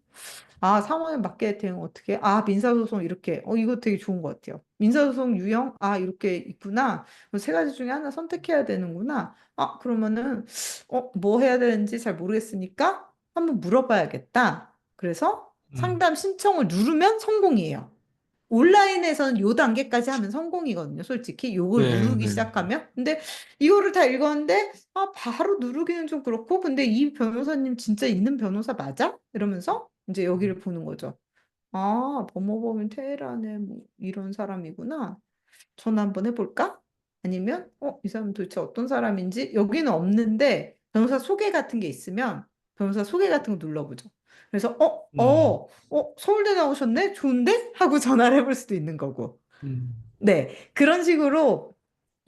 상황에 맞게 대응 어떻게? 민사소송 이렇게. 이거 되게 좋은 것 같아요. 민사소송 유형? 이렇게 있구나. 그럼 세 가지 중에 하나 선택해야 되는구나. 그러면은, 뭐 해야 되는지 잘 모르겠으니까 한번 물어봐야겠다. 그래서 음, 상담 신청을 누르면 성공이에요. 온라인에서는 요 단계까지 하면 성공이거든요, 솔직히. 요걸 네, 누르기 네, 시작하면. 근데 이거를 다 읽었는데, 바로 누르기는 좀 그렇고, 근데 이 변호사님 진짜 있는 변호사 맞아? 이러면서 이제 여기를 보는 거죠. 법무법인 테헤란에 뭐 이런 사람이구나. 전화 한번 해볼까? 아니면, 이 사람 도대체 어떤 사람인지 여기는 없는데 변호사 소개 같은 게 있으면 변호사 소개 같은 거 눌러보죠. 그래서, 음, 서울대 나오셨네? 좋은데? 하고 전화를 해볼 수도 있는 거고. 음, 네. 그런 식으로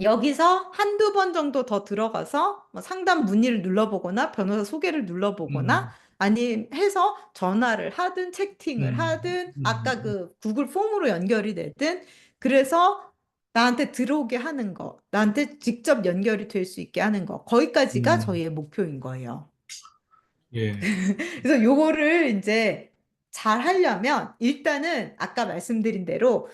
여기서 한두 번 정도 더 들어가서 뭐 상담 문의를 눌러보거나 변호사 소개를 눌러보거나 음, 아니 해서 전화를 하든 채팅을 음, 하든 아까 음, 그 구글 폼으로 연결이 되든 그래서 나한테 들어오게 하는 거, 나한테 직접 연결이 될 수 있게 하는 거, 거기까지가 음, 저희의 목표인 거예요. 예, 그래서 요거를 이제 잘 하려면 일단은 아까 말씀드린 대로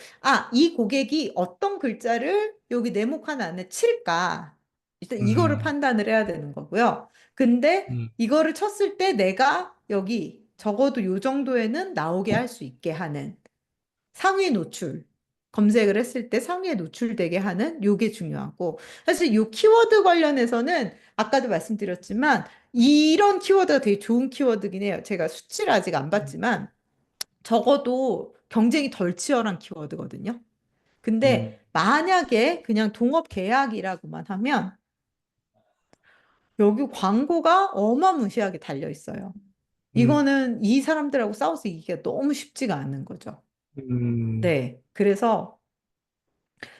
이 고객이 어떤 글자를 여기 네모칸 안에 칠까? 일단 이거를 음, 판단을 해야 되는 거고요. 근데 음, 이거를 쳤을 때 내가 여기 적어도 요 정도에는 나오게 할 수 있게 하는 상위 노출. 검색을 했을 때 상위에 노출되게 하는 요게 중요하고 사실 요 키워드 관련해서는 아까도 말씀드렸지만 이런 키워드가 되게 좋은 키워드긴 해요. 제가 수치를 아직 안 봤지만 적어도 경쟁이 덜 치열한 키워드거든요. 음, 근데 만약에 그냥 동업 계약이라고만 하면 여기 광고가 어마무시하게 달려 있어요. 음, 이거는 이 사람들하고 싸워서 이기기가 너무 쉽지가 않은 거죠. 음, 네. 그래서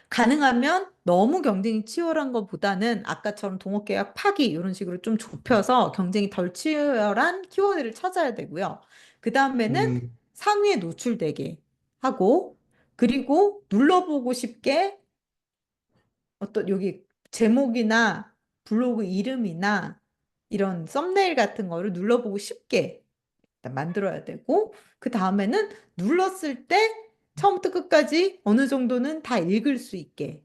가능하면 너무 경쟁이 치열한 것보다는 아까처럼 동업계약 파기 이런 식으로 좀 좁혀서 경쟁이 덜 치열한 키워드를 찾아야 되고요. 그 다음에는 음, 상위에 노출되게 하고 그리고 눌러보고 쉽게 어떤 여기 제목이나 블로그 이름이나 이런 썸네일 같은 거를 눌러보고 쉽게 일단 만들어야 되고, 그 다음에는 눌렀을 때 처음부터 끝까지 어느 정도는 다 읽을 수 있게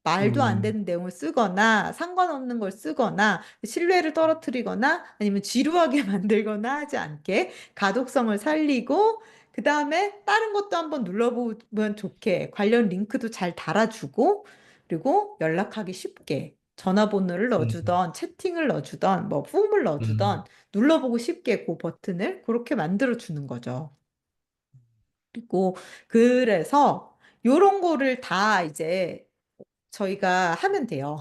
말도 안 음, 되는 내용을 쓰거나 상관없는 걸 쓰거나 신뢰를 떨어뜨리거나 아니면 지루하게 만들거나 하지 않게 가독성을 살리고 그 다음에 다른 것도 한번 눌러보면 좋게 관련 링크도 잘 달아주고 그리고 연락하기 쉽게 전화번호를 음, 넣어주던 채팅을 넣어주던 뭐 폼을 음, 넣어주던 눌러보고 쉽게 그 버튼을 그렇게 만들어 주는 거죠. 그리고 그래서 요런 거를 다 이제 저희가 하면 돼요.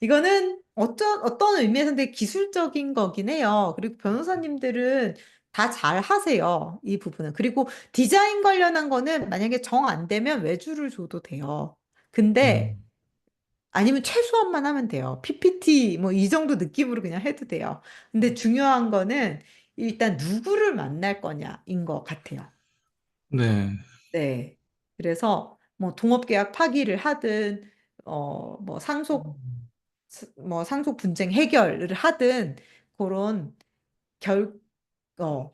이거는 어떤 의미에서는 되게 기술적인 거긴 해요. 그리고 변호사님들은 다 잘 하세요. 이 부분은. 그리고 디자인 관련한 거는 만약에 정 안 되면 외주를 줘도 돼요. 근데 음, 아니면 최소한만 하면 돼요. PPT 뭐 이 정도 느낌으로 그냥 해도 돼요. 근데 중요한 거는 일단 누구를 만날 거냐인 것 같아요. 네, 네. 그래서 뭐 동업계약 파기를 하든 뭐 상속 분쟁 해결을 하든 그런 결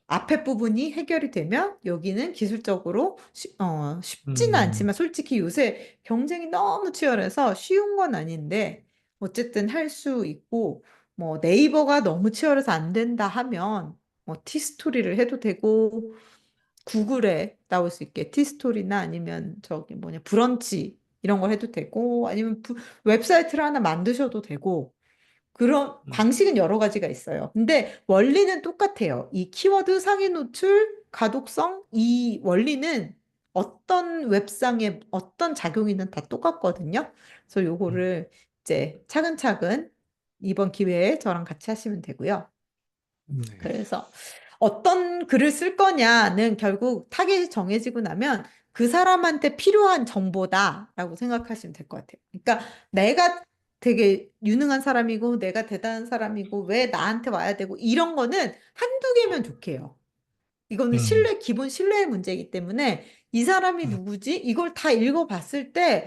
앞에 부분이 해결이 되면 여기는 기술적으로 쉽지는 음, 않지만 솔직히 요새 경쟁이 너무 치열해서 쉬운 건 아닌데 어쨌든 할 수 있고 뭐 네이버가 너무 치열해서 안 된다 하면 뭐 티스토리를 해도 되고 구글에 나올 수 있게 티스토리나 아니면 저기 뭐냐 브런치 이런 걸 해도 되고 아니면 웹사이트를 하나 만드셔도 되고 그런 음, 방식은 여러 가지가 있어요. 근데 원리는 똑같아요. 이 키워드 상위 노출, 가독성, 이 원리는 어떤 웹상에 어떤 작용이든 다 똑같거든요. 그래서 요거를 이제 차근차근 이번 기회에 저랑 같이 하시면 되고요. 네, 그래서 어떤 글을 쓸 거냐는 결국 타겟이 정해지고 나면 그 사람한테 필요한 정보다라고 생각하시면 될 것 같아요. 그러니까 내가 되게 유능한 사람이고 내가 대단한 사람이고 왜 나한테 와야 되고 이런 거는 한두 개면 좋게요. 이거는 음, 기본 신뢰의 문제이기 때문에 이 사람이 음, 누구지? 이걸 다 읽어봤을 때,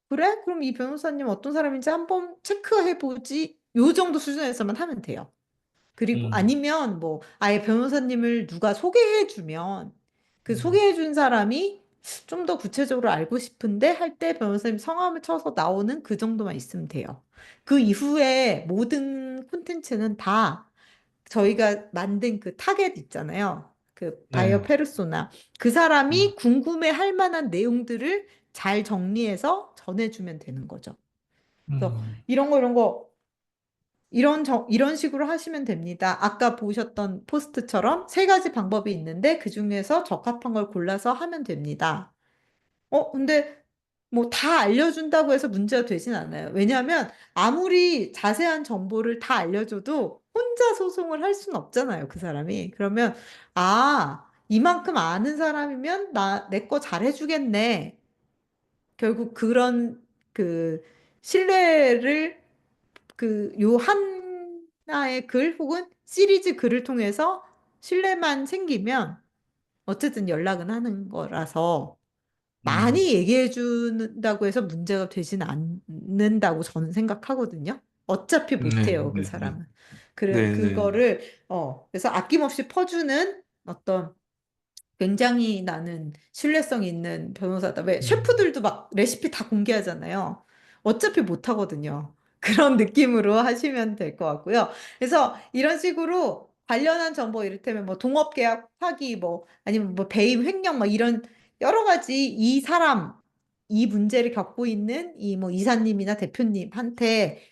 그래? 그럼 이 변호사님 어떤 사람인지 한번 체크해보지. 요 정도 수준에서만 하면 돼요. 그리고 음, 아니면 뭐 아예 변호사님을 누가 소개해 주면 그 음, 소개해 준 사람이 좀 더 구체적으로 알고 싶은데 할 때 변호사님 성함을 쳐서 나오는 그 정도만 있으면 돼요. 그 이후에 모든 콘텐츠는 다 저희가 만든 그 타겟 있잖아요. 그 바이어 네, 페르소나. 그 음, 사람이 궁금해 할 만한 내용들을 잘 정리해서 전해주면 되는 거죠. 그래서 음, 이런 거 이런 식으로 하시면 됩니다. 아까 보셨던 포스트처럼 세 가지 방법이 있는데 그 중에서 적합한 걸 골라서 하면 됩니다. 근데 뭐 다 알려준다고 해서 문제가 되진 않아요. 왜냐하면 아무리 자세한 정보를 다 알려줘도 혼자 소송을 할 수는 없잖아요. 그 사람이. 그러면, 이만큼 아는 사람이면 내 거 잘해주겠네. 결국 그런 그 신뢰를 요 하나의 글 혹은 시리즈 글을 통해서 신뢰만 생기면 어쨌든 연락은 하는 거라서 음, 많이 얘기해 준다고 해서 문제가 되진 않는다고 저는 생각하거든요. 어차피 네, 못해요, 그 네, 네, 사람은. 네, 네, 그거를, 그래서 아낌없이 퍼주는 어떤 굉장히 나는 신뢰성 있는 변호사다. 왜 음, 셰프들도 막 레시피 다 공개하잖아요. 어차피 못 하거든요. 그런 느낌으로 하시면 될 것 같고요. 그래서 이런 식으로 관련한 정보 이를테면 뭐 동업계약 파기 뭐 아니면 뭐 배임 횡령 뭐 이런 여러 가지 이 사람 이 문제를 겪고 있는 이 뭐 이사님이나 대표님한테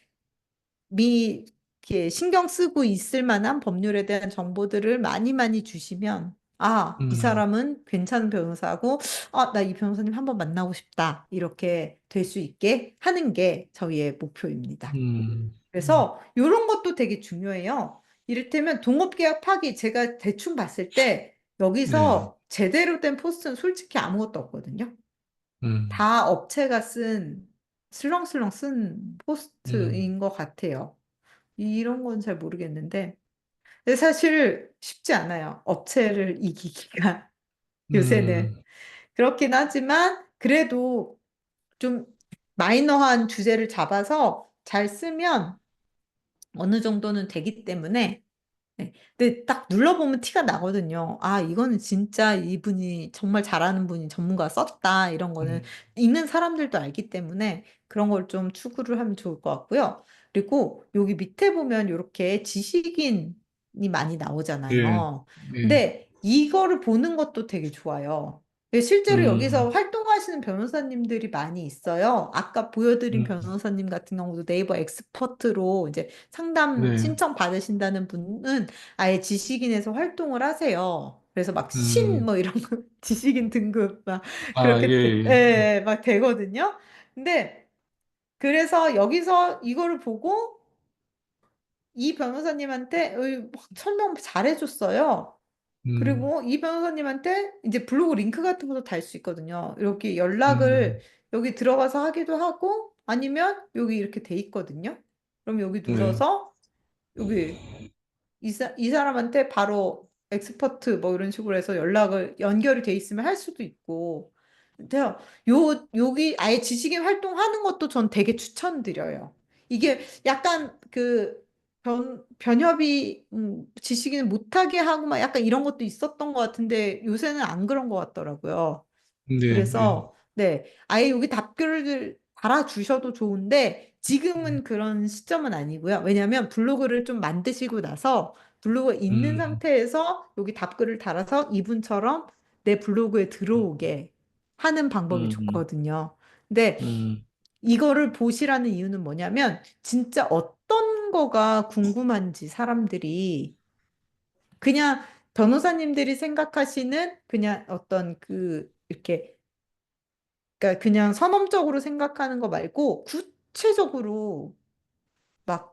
이렇게 신경 쓰고 있을 만한 법률에 대한 정보들을 많이 많이 주시면, 아, 이 음, 사람은 괜찮은 변호사고, 아, 나 이 변호사님 한번 만나고 싶다. 이렇게 될 수 있게 하는 게 저희의 목표입니다. 음, 음, 그래서 이런 것도 되게 중요해요. 이를테면 동업계약 파기, 제가 대충 봤을 때 네, 여기서 제대로 된 포스트는 솔직히 아무것도 없거든요. 음, 다 업체가 슬렁슬렁 쓴 음, 포스트인 것 같아요. 이런 건 잘 모르겠는데. 근데 사실 쉽지 않아요. 업체를 이기기가 요새는. 음, 그렇긴 하지만 그래도 좀 마이너한 주제를 잡아서 잘 쓰면 어느 정도는 되기 때문에 네. 근데 딱 눌러보면 티가 나거든요. 아, 이거는 진짜 이분이 정말 잘하는 분이 전문가 썼다. 이런 거는 음, 읽는 사람들도 알기 때문에 그런 걸 좀 추구를 하면 좋을 것 같고요. 그리고 여기 밑에 보면 이렇게 지식인이 많이 예, 나오잖아요. 예, 근데 이거를 보는 것도 되게 좋아요. 근데 실제로 여기서 음, 활동하시는 변호사님들이 많이 있어요. 아까 보여드린 음, 변호사님 같은 경우도 네이버 엑스퍼트로 이제 상담 네, 신청 받으신다는 분은 아예 지식인에서 활동을 하세요. 그래서 막 음, 뭐 이런 거 지식인 등급 막 아, 예, 그렇게 예, 예, 막 되거든요. 근데 그래서 여기서 이거를 보고 이 변호사님한테 막 설명 잘해줬어요. 음, 그리고 이 변호사님한테 이제 블로그 링크 같은 것도 달 수 있거든요. 이렇게 연락을 음, 여기 들어가서 하기도 하고 아니면 여기 이렇게 돼 있거든요. 그럼 여기 네, 눌러서 여기 이 사람한테 바로 엑스퍼트 뭐 이런 식으로 해서 연결이 돼 있으면 할 수도 있고. 근데 여기 아예 지식인 활동하는 것도 전 되게 추천드려요. 이게 약간 그 변협이 지식인 못하게 하고 막 약간 이런 것도 있었던 것 같은데 요새는 안 그런 것 같더라고요. 네, 네, 그래서 네, 아예 여기 답글을 달아주셔도 좋은데 지금은 그런 시점은 아니고요. 왜냐하면 블로그를 좀 만드시고 나서 블로그가 있는 음, 상태에서 여기 답글을 달아서 이분처럼 내 블로그에 들어오게 하는 방법이 음, 좋거든요. 근데 음, 이거를 보시라는 이유는 뭐냐면 진짜 어떤 거가 궁금한지 사람들이 그냥 변호사님들이 생각하시는 그냥 어떤 이렇게 그러니까 그냥 선험적으로 생각하는 거 말고 구체적으로 막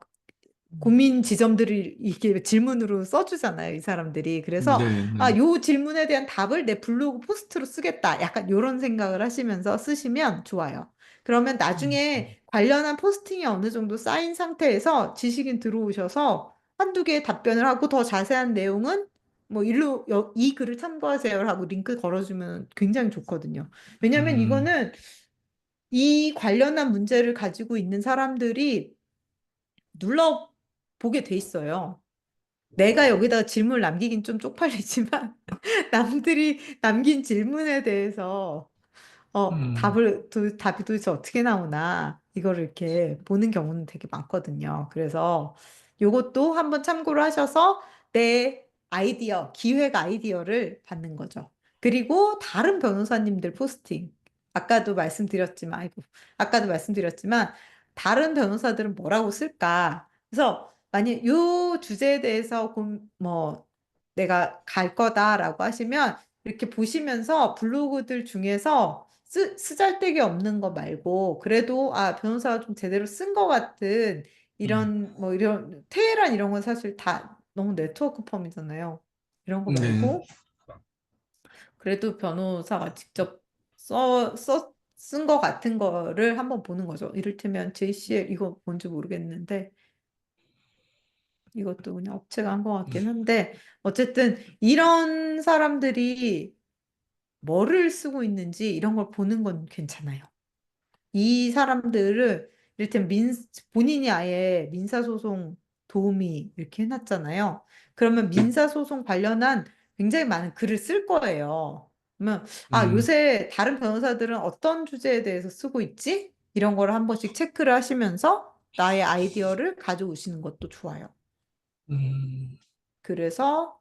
고민 지점들을 이게 질문으로 써주잖아요, 이 사람들이. 그래서 네, 아, 네, 요 질문에 대한 답을 내 블로그 포스트로 쓰겠다. 약간 요런 생각을 하시면서 쓰시면 좋아요. 그러면 음, 나중에 관련한 포스팅이 어느 정도 쌓인 상태에서 지식인 들어오셔서 한두 개의 답변을 하고 더 자세한 내용은 뭐 이 글을 참고하세요 하고 링크 걸어주면 굉장히 좋거든요. 왜냐면 음, 이거는 이 관련한 문제를 가지고 있는 사람들이 눌러보게 돼 있어요. 내가 여기다가 질문을 남기긴 좀 쪽팔리지만 남들이 남긴 질문에 대해서 음, 답이 도대체 어떻게 나오나 이거를 이렇게 보는 경우는 되게 많거든요. 그래서 요것도 한번 참고를 하셔서 내 기획 아이디어를 받는 거죠. 그리고 다른 변호사님들 포스팅. 아이고, 아까도 말씀드렸지만 다른 변호사들은 뭐라고 쓸까? 그래서 만약 요 주제에 대해서 내가 갈 거다라고 하시면 이렇게 보시면서 블로그들 중에서 쓰잘데기 없는 거 말고 그래도 아 변호사가 좀 제대로 쓴 거 같은 이런 테헤란 이런 건 사실 다 너무 네트워크 펌이잖아요. 이런 거 네, 말고 그래도 변호사가 직접 쓴 거 같은 거를 한번 보는 거죠. 이를테면 JCL 이거 뭔지 모르겠는데 이것도 그냥 업체가 한 것 같긴 한데 어쨌든 이런 사람들이 뭐를 쓰고 있는지 이런 걸 보는 건 괜찮아요. 이 사람들을 이를테면 본인이 아예 민사소송 도우미 이렇게 해놨잖아요. 그러면 민사소송 관련한 굉장히 많은 글을 쓸 거예요. 그러면 아, 음, 요새 다른 변호사들은 어떤 주제에 대해서 쓰고 있지? 이런 거를 한 번씩 체크를 하시면서 나의 아이디어를 가져오시는 것도 좋아요. 음, 그래서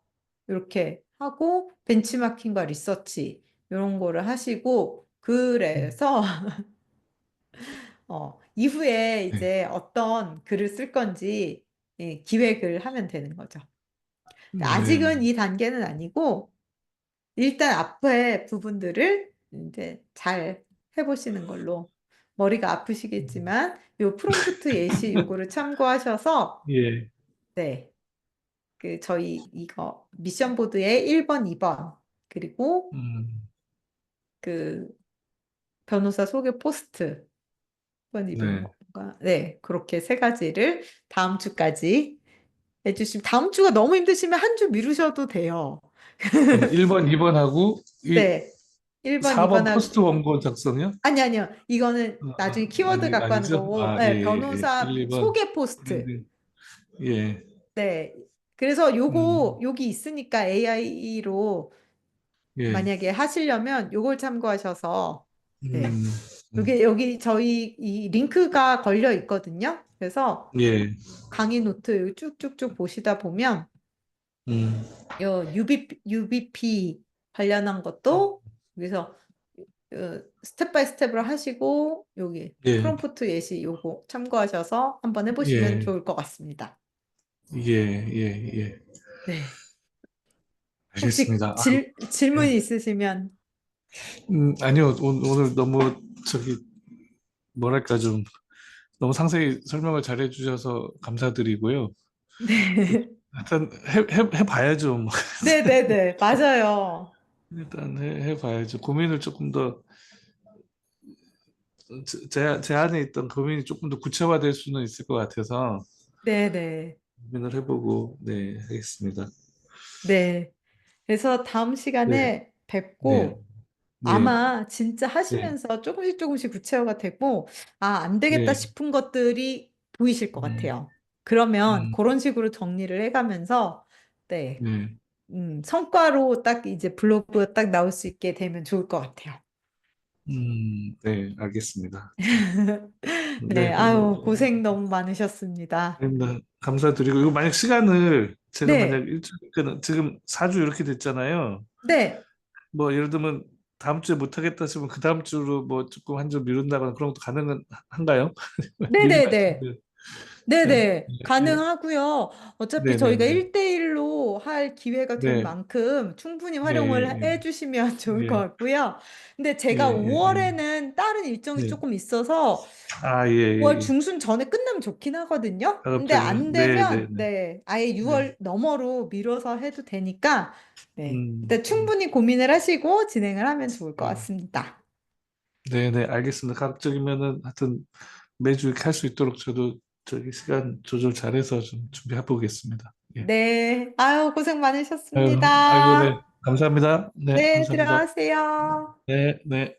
이렇게 하고 벤치마킹과 리서치 이런 거를 하시고 음, 그래서 이후에 네. 이제 어떤 글을 쓸 건지 예, 기획을 하면 되는 거죠. 네. 아직은 이 단계는 아니고 일단 앞에 부분들을 이제 잘 해보시는 걸로 머리가 아프시겠지만 요 프롬프트 예시 요거를 참고하셔서 예. 네, 그 저희 이거 미션 보드의 1번, 2번 그리고 음, 그 변호사 소개 포스트 번 이름 네. 뭔가 네 그렇게 세 가지를 다음 주까지 해주시면 다음 주가 너무 힘드시면 한 주 미루셔도 돼요. 그럼 1번, 2번 하고 이 네 1번, 4번 2번하고 포스트 원고 작성이요? 아니요. 이거는 나중에 키워드 갖고 하는 아니죠? 거고, 예, 네, 예, 예. 변호사 1, 2번. 소개 포스트. 예. 네. 그래서 요거, 음, 여기 있으니까 AI로 예. 만약에 하시려면 요걸 참고하셔서, 네. 음, 음, 요게 여기 저희 이 링크가 걸려 있거든요. 그래서 예. 강의 노트 쭉쭉쭉 보시다 보면, 음, 요 UBP 관련한 것도 여기서 스텝 바이 스텝으로 하시고 여기 예. 프롬프트 예시 요거 참고하셔서 한번 해보시면 예. 좋을 것 같습니다. 예. 예. 예. 네. 혹시 알겠습니다. 아, 질문 예. 있으시면 아니요. 오늘 너무 저기 뭐랄까 좀 너무 상세히 설명을 잘해 주셔서 감사드리고요. 네. 일단 해봐야죠. 뭐. 네네네. 맞아요. 일단 해봐야죠. 고민을 조금 더 제 안에 있던 고민이 조금 더 구체화될 수는 있을 것 같아서 네네. 고민을 해보고 네 하겠습니다. 네. 그래서 다음 네, 시간에 네, 뵙고 네, 아마 진짜 네, 하시면서 조금씩 조금씩 구체화가 되고, 아, 안 되겠다 네, 싶은 것들이 보이실 것 네, 같아요. 그러면 음, 그런 식으로 정리를 해가면서, 네, 네, 성과로 딱 이제 블로그 딱 나올 수 있게 되면 좋을 것 같아요. 네, 알겠습니다. 네, 네, 아유, 고생 너무 많으셨습니다. 감사드리고 이거 만약 시간을 제가 만약 네, 일주일 지금 4주 이렇게 됐잖아요. 네, 뭐 예를 들면 다음 주에 못하겠다 싶으면 그 다음 주로 뭐 조금 한 주 미룬다거나 그런 것도 가능한가요? 네네네. 민망하신데. 네, 네네. 네, 가능하고요. 어차피 네, 네, 저희가 네, 1대1로 할 기회가 된 네, 만큼 충분히 네, 활용을 예, 해주시면 좋을 것 예, 같고요. 근데 예, 제가 예, 예, 5월에는 다른 일정이 예. 조금 있어서 아, 예, 예, 5월 예. 중순 전에 끝나면 좋긴 하거든요. 근데 작업적으로. 안 네, 네, 되면, 네, 네, 아예 네. 6월 너머로 미뤄서 해도 되니까, 네. 음, 일단 충분히 고민을 하시고 진행을 하면 좋을 것 음. 같습니다. 네, 네, 알겠습니다. 가급적이면은 하여튼 매주 이렇게 할 수 있도록 저도 저기 시간 조절 잘해서 좀 준비해 보겠습니다. 예. 네. 아유, 고생 아유, 아이고, 네. 많으셨습니다. 감사합니다. 네, 네, 감사합니다. 들어가세요. 네, 네.